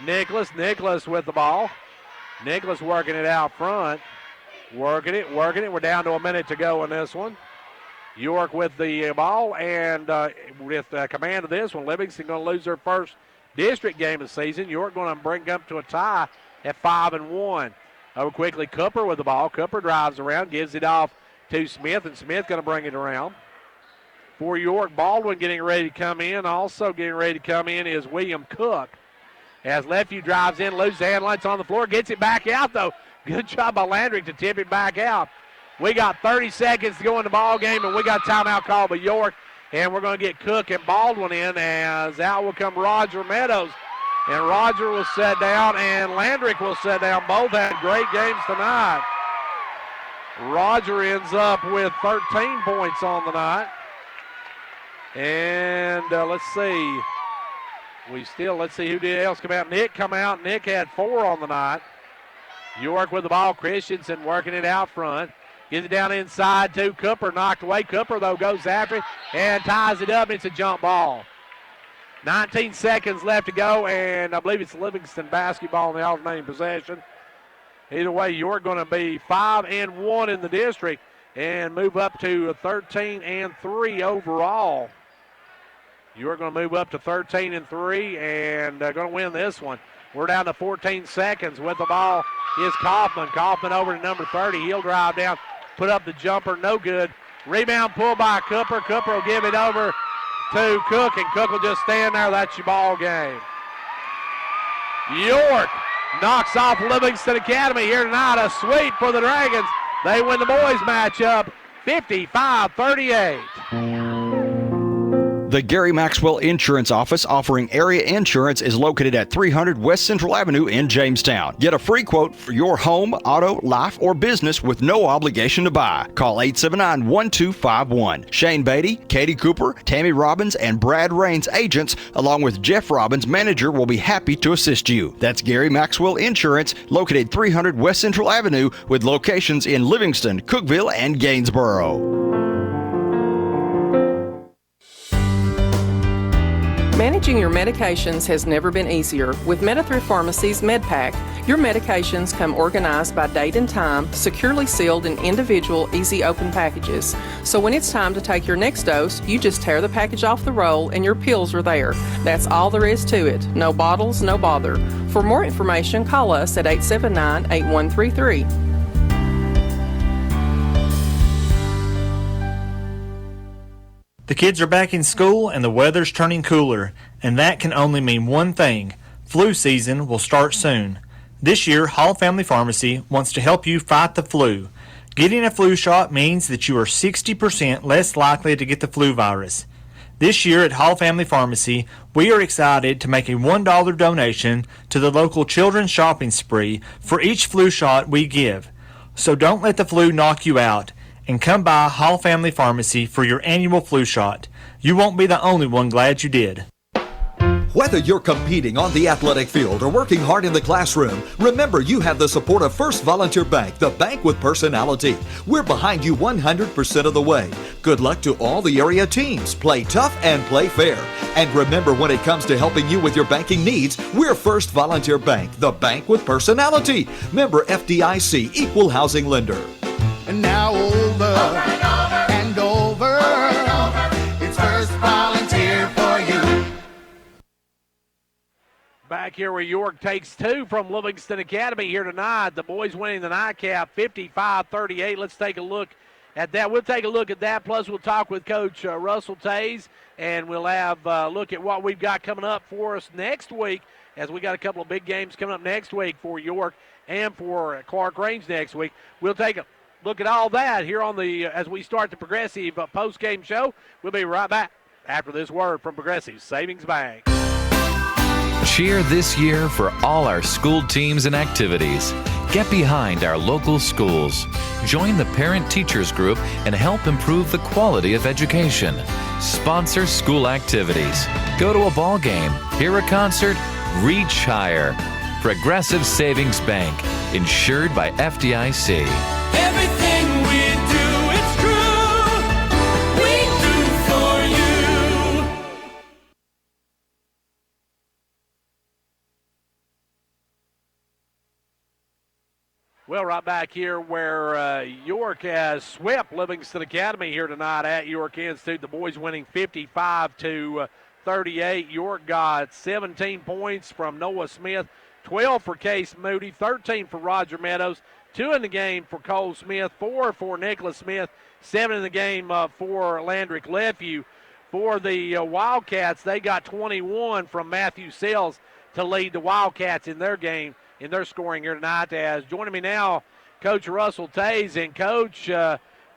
Nicholas. Nicholas with the ball. Nicholas working it out front. Working it. We're down to a minute to go in this one. York with the ball, and with command of this one, Livingston going to lose their first district game of the season. York going to bring up to a tie at 5-1. Over quickly, Cooper with the ball. Cooper drives around, gives it off to Smith, and Smith going to bring it around. For York, Baldwin getting ready to come in. Also getting ready to come in is William Cook. As Lefevue drives in, loses the handle, it's on the floor, gets it back out, though. Good job by Landry to tip it back out. We got 30 seconds to go in the ball game, and we got a timeout call by York, and we're going to get Cook and Baldwin in, as out will come Roger Meadows. And Roger will sit down, and Landrick will sit down. Both had great games tonight. Roger ends up with 13 points on the night. And let's see. Let's see who did else come out. Nick come out. Nick had 4 on the night. York with the ball. Christensen working it out front. Gets it down inside to Cooper. Knocked away. Cooper, though, goes after it and ties it up. It's a jump ball. 19 seconds left to go, and I believe it's Livingston basketball in the alternating possession. Either way, York going to be 5-1 in the district and move up to 13-3 overall. York going to move up to 13-3 and going to win this one. We're down to 14 seconds. With the ball is Kaufman. Kaufman over to number 30. He'll drive down, put up the jumper, no good. Rebound pulled by Cooper. Cooper will give it over to Cook, and Cook will just stand there. That's your ball game. York knocks off Livingston Academy here tonight. A sweep for the Dragons. They win the boys matchup 55-38. The Gary Maxwell Insurance Office offering area insurance is located at 300 West Central Avenue in Jamestown. Get a free quote for your home, auto, life, or business with no obligation to buy. Call 879-1251. Shane Beatty, Katie Cooper, Tammy Robbins, and Brad Raines agents, along with Jeff Robbins, manager, will be happy to assist you. That's Gary Maxwell Insurance, located 300 West Central Avenue with locations in Livingston, Cookeville, and Gainsboro. Managing your medications has never been easier. With Metathrift Pharmacy's MedPack, your medications come organized by date and time, securely sealed in individual, easy open packages. So when it's time to take your next dose, you just tear the package off the roll and your pills are there. That's all there is to it. No bottles, no bother. For more information, call us at 879-8133. The kids are back in school and the weather's turning cooler, and that can only mean one thing. Flu season will start soon. This year, Hall Family Pharmacy wants to help you fight the flu. Getting a flu shot means that you are 60% less likely to get the flu virus. This year at Hall Family Pharmacy, we are excited to make a $1 donation to the local children's shopping spree for each flu shot we give. So don't let the flu knock you out, and come by Hall Family Pharmacy for your annual flu shot. You won't be the only one glad you did. Whether you're competing on the athletic field or working hard in the classroom, remember you have the support of First Volunteer Bank, the bank with personality. We're behind you 100% of the way. Good luck to all the area teams. Play tough and play fair. And remember, when it comes to helping you with your banking needs, we're First Volunteer Bank, the bank with personality. Member FDIC, Equal Housing Lender. And now over and over, it's First Volunteer for you. Back here where York takes two from Livingston Academy here tonight. The boys winning the nightcap 55-38. Let's take a look at that. We'll take a look at that. Plus, we'll talk with Coach Russell Tays, and we'll have a look at what we've got coming up for us next week, as we got a couple of big games coming up next week for York and for Clark-Range next week. We'll take a look at all that here on the as we start the Progressive post-game show. We'll be right back after this word from Progressive Savings Bank. Cheer this year for all our school teams and activities. Get behind our local schools. Join the parent-teachers group and help improve the quality of education. Sponsor school activities. Go to a ball game, hear a concert, reach higher. Progressive Savings Bank, insured by FDIC. Everything we do, it's true. We do for you. Well, right back here where York has swept Livingston Academy here tonight at York Institute. The boys winning 55-38. York got 17 points from Noah Smith, 12 for Case Moody, 13 for Roger Meadows, 2 in the game for Cole Smith, 4 for Nicholas Smith, 7 in the game for Landrick Lefew. For the Wildcats, they got 21 from Matthew Sells to lead the Wildcats in their game, in their scoring here tonight. As joining me now, Coach Russell Tays. And Coach,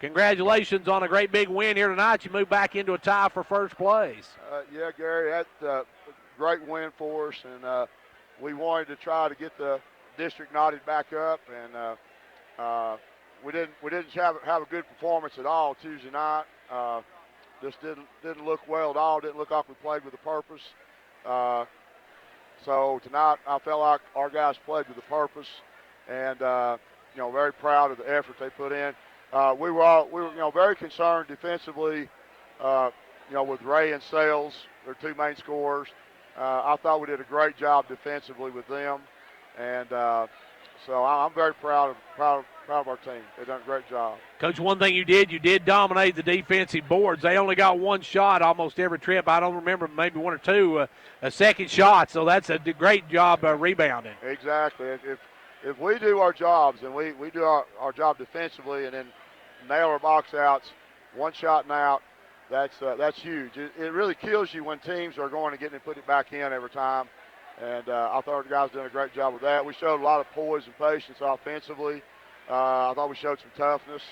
congratulations on a great big win here tonight. You move back into a tie for first place. Yeah, Gary, that's a great win for us, and we wanted to try to get the district knotted back up, and we didn't have a good performance at all Tuesday night. Just didn't look well at all. Didn't look like we played with a purpose. So tonight I felt like our guys played with a purpose, and very proud of the effort they put in. We were very concerned defensively. With Ray and Sales, their two main scorers. I thought we did a great job defensively with them, and so I'm very proud of our team. They've done a great job. Coach, one thing you did dominate the defensive boards. They only got one shot almost every trip. I don't remember, maybe one or two a second shot, so that's a great job rebounding. Exactly. If we do our jobs and we do our job defensively and then nail our box outs, one shot and out, that's huge. It really kills you when teams are going to get it and put it back in every time. And I thought the guys did a great job with that. We showed a lot of poise and patience offensively. I thought we showed some toughness.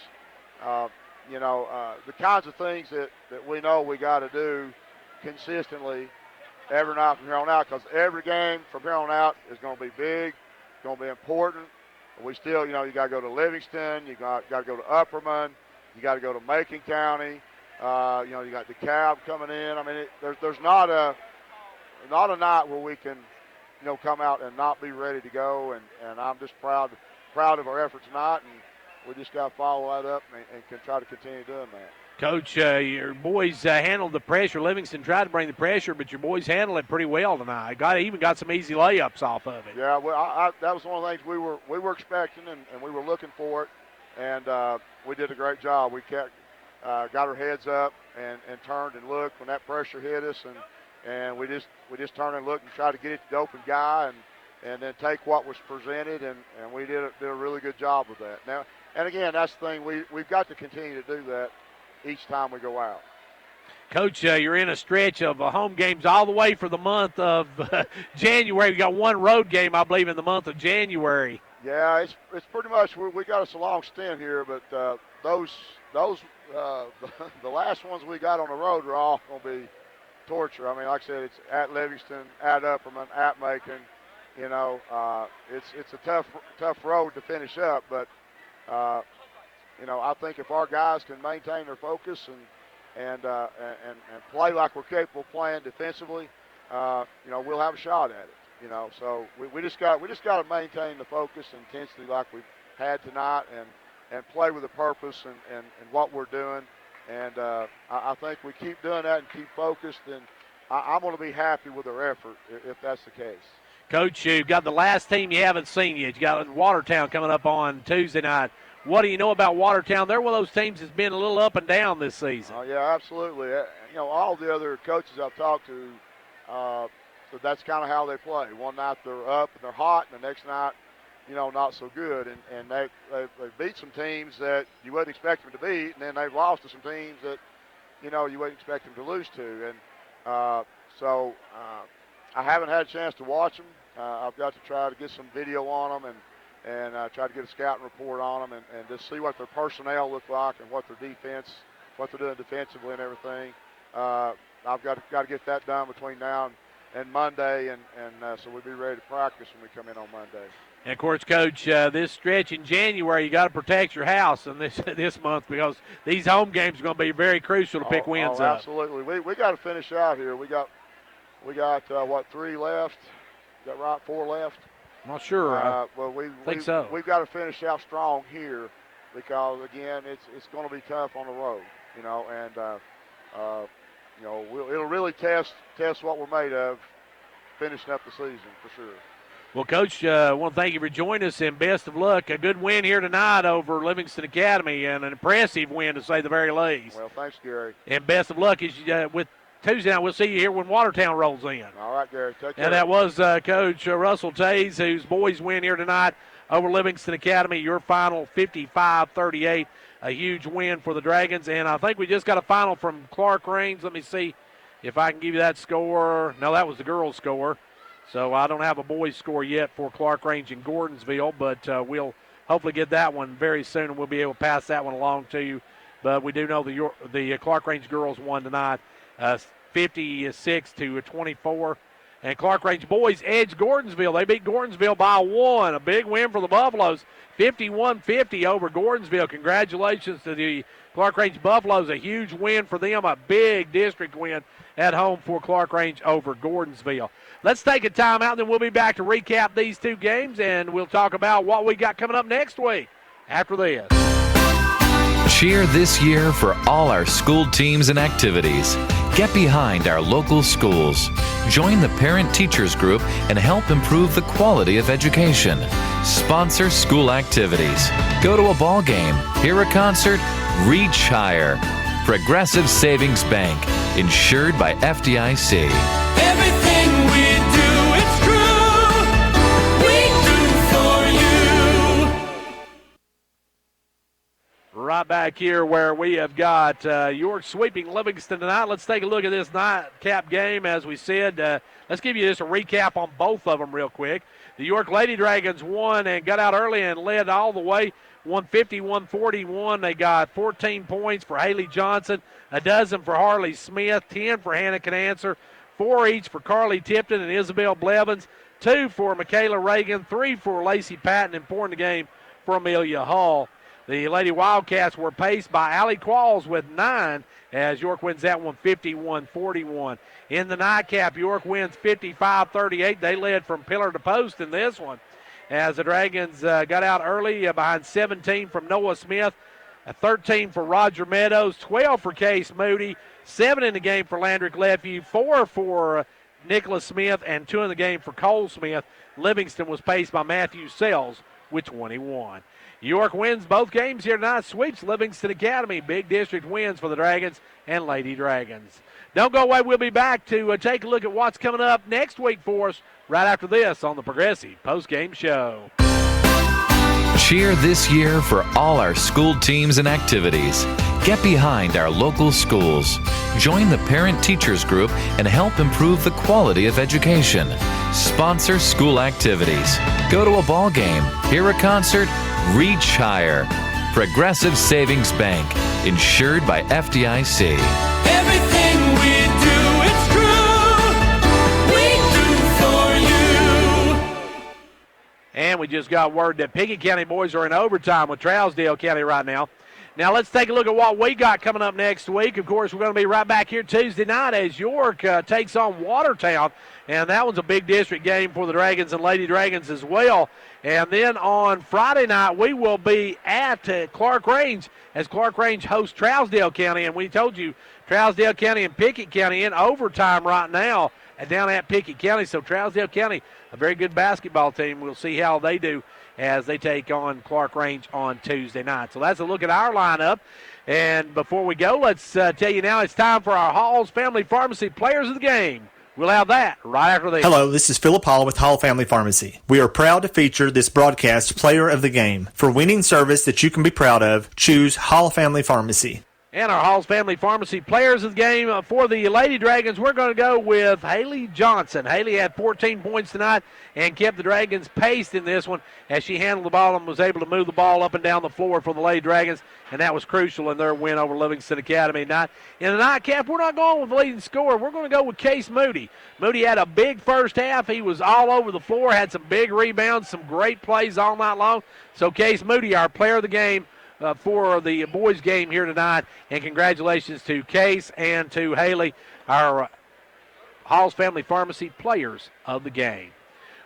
The kinds of things that we know we got to do consistently every night from here on out, because every game from here on out is going to be big, going to be important. We still, you got to go to Livingston, you got to go to Upperman, you got to go to Macon County. You got DeKalb coming in. I mean, there's not a night where we can, come out and not be ready to go. And I'm just proud of our effort tonight, and we just got to follow that up and can try to continue doing that. Coach, your boys handled the pressure. Livingston tried to bring the pressure, but your boys handled it pretty well tonight. Even got some easy layups off of it. Yeah, well, that was one of the things we were expecting, and we were looking for it, and we did a great job. We kept. Got our heads up and turned and looked when that pressure hit us, and we just turned and looked and tried to get it to the open guy and then take what was presented, and we did a really good job with that. Now, and again, that's the thing, we've got to continue to do that each time we go out. Coach, you're in a stretch of home games all the way for the month of January. You got one road game, I believe, in the month of January. Yeah, it's pretty much we got us a long stint here, but those the last ones we got on the road are all going to be torture. I mean, like I said, it's at Livingston, at Upperman, at Macon. You know, it's a tough road to finish up, but you know, I think if our guys can maintain their focus and play like we're capable of playing defensively, you know, we'll have a shot at it. You know, so we just got to maintain the focus and intensity like we've had tonight, and play with a purpose and what we're doing. And I think we keep doing that and keep focused, and I'm going to be happy with our effort if that's the case. Coach, you've got the last team you haven't seen yet. You got Watertown coming up on Tuesday night. What do you know about Watertown? They're one of those teams that's been a little up and down this season. Oh, yeah, absolutely. You know, all the other coaches I've talked to, so that's kind of how they play. One night they're up and they're hot, and the next night, you know, not so good. And they beat some teams that you wouldn't expect them to beat, and then they've lost to some teams that, you know, you wouldn't expect them to lose to. And so I haven't had a chance to watch them. I've got to try to get some video on them and try to get a scouting report on them and just see what their personnel look like and what their defense, what they're doing defensively and everything. I've got to get that done between now and Monday, and so we'll be ready to practice when we come in on Monday. And, of course, Coach, this stretch in January, you got to protect your house in this month because these home games are going to be very crucial to pick wins up. Absolutely. We got to finish out here. We got what, 3 left? Is that right? 4 left? I'm not sure. Well, think so. We've got to finish out strong here because, again, it's going to be tough on the road, you know, and you know, it'll really test what we're made of finishing up the season for sure. Well, Coach, I want to thank you for joining us, and best of luck. A good win here tonight over Livingston Academy, and an impressive win to say the very least. Well, thanks, Gary. And best of luck with Tuesday night. We'll see you here when Watertown rolls in. All right, Gary. Take care. And that was Coach Russell Tays, whose boys win here tonight over Livingston Academy. Your final 55-38, a huge win for the Dragons. And I think we just got a final from Clark Range. Let me see if I can give you that score. No, that was the girls' score. So I don't have a boys' score yet for Clark Range in Gordonsville, but we'll hopefully get that one very soon, and we'll be able to pass that one along to you. But we do know the Clark Range girls won tonight, 56-24. And Clark Range boys edged Gordonsville. They beat Gordonsville by 1. A big win for the Buffaloes, 51-50 over Gordonsville. Congratulations to the Clark Range Buffaloes. A huge win for them, a big district win at home for Clark Range over Gordonsville. Let's take a timeout, then we'll be back to recap these two games, and we'll talk about what we got coming up next week after this. Cheer this year for all our school teams and activities. Get behind our local schools. Join the Parent Teachers Group and help improve the quality of education. Sponsor school activities. Go to a ball game, hear a concert, reach higher. Progressive Savings Bank, insured by FDIC. Everything we do, it's true. We do for you. Right back here where we have got York sweeping Livingston tonight. Let's take a look at this nightcap game. As we said, let's give you just a recap on both of them real quick. The York Lady Dragons won and got out early and led all the way, 151-41. They got 14 points for Haley Johnson, a dozen for Harley Smith, 10 for Hannah Canancer, 4 each for Carly Tipton and Isabel Blevins, 2 for Michaela Reagan, 3 for Lacey Patton, and 4 in the game for Amelia Hall. The Lady Wildcats were paced by Allie Qualls with 9 as York wins that one 51-41. In the nightcap, York wins 55-38. They led from pillar to post in this one as the Dragons got out early behind 17 from Noah Smith, 13 for Roger Meadows, 12 for Case Moody, 7 in the game for Landrick Lefevue, 4 for Nicholas Smith, and 2 in the game for Cole Smith. Livingston was paced by Matthew Sells with 21. York wins both games here tonight, sweeps Livingston Academy. Big district wins for the Dragons and Lady Dragons. Don't go away. We'll be back to take a look at what's coming up next week for us right after this on the Progressive Postgame Show. Cheer this year for all our school teams and activities. Get behind our local schools. Join the Parent Teachers Group and help improve the quality of education. Sponsor school activities. Go to a ball game, hear a concert, reach higher. Progressive Savings Bank, insured by FDIC. Everything we do, it's true. And we just got word that Pickett County boys are in overtime with Trousdale County right now. Now let's take a look at what we got coming up next week. Of course, we're going to be right back here Tuesday night as York takes on Watertown. And that one's a big district game for the Dragons and Lady Dragons as well. And then on Friday night, we will be at Clark Range as Clark Range hosts Trousdale County. And we told you Trousdale County and Pickett County in overtime right now down at Pickett County. So Trousdale County, a very good basketball team. We'll see how they do as they take on Clark Range on Tuesday night. So that's a look at our lineup. And before we go, let's tell you now it's time for our Hall's Family Pharmacy Players of the Game. We'll have that right after this. Hello, this is Philip Hall with Hall Family Pharmacy. We are proud to feature this broadcast Player of the Game. For winning service that you can be proud of, choose Hall Family Pharmacy. And our Hall's Family Pharmacy Players of the Game for the Lady Dragons, we're going to go with Haley Johnson. Haley had 14 points tonight and kept the Dragons paced in this one as she handled the ball and was able to move the ball up and down the floor for the Lady Dragons, and that was crucial in their win over Livingston Academy tonight. In the nightcap, we're not going with the leading scorer. We're going to go with Case Moody. Moody had a big first half. He was all over the floor, had some big rebounds, some great plays all night long. So Case Moody, our Player of the Game, for the boys' game here tonight. And congratulations to Case and to Haley, our Hall's Family Pharmacy Players of the Game.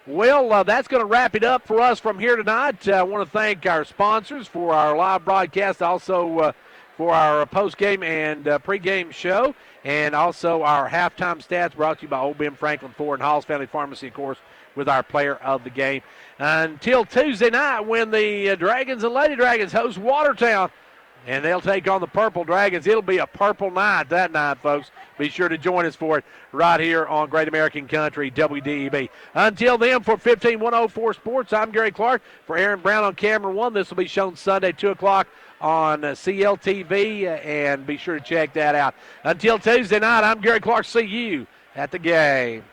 Well, that's going to wrap it up for us from here tonight. I want to thank our sponsors for our live broadcast, also for our post-game and pre-game show, and also our halftime stats brought to you by Old Ben Franklin Ford and Hall's Family Pharmacy, of course, with our Player of the Game. Until Tuesday night when the Dragons and Lady Dragons host Watertown, and they'll take on the Purple Dragons. It'll be a purple night that night, folks. Be sure to join us for it right here on Great American Country, WDEB. Until then, for 15104 Sports, I'm Gary Clark. For Aaron Brown on camera one, this will be shown Sunday, 2 o'clock on CLTV, and be sure to check that out. Until Tuesday night, I'm Gary Clark. See you at the game.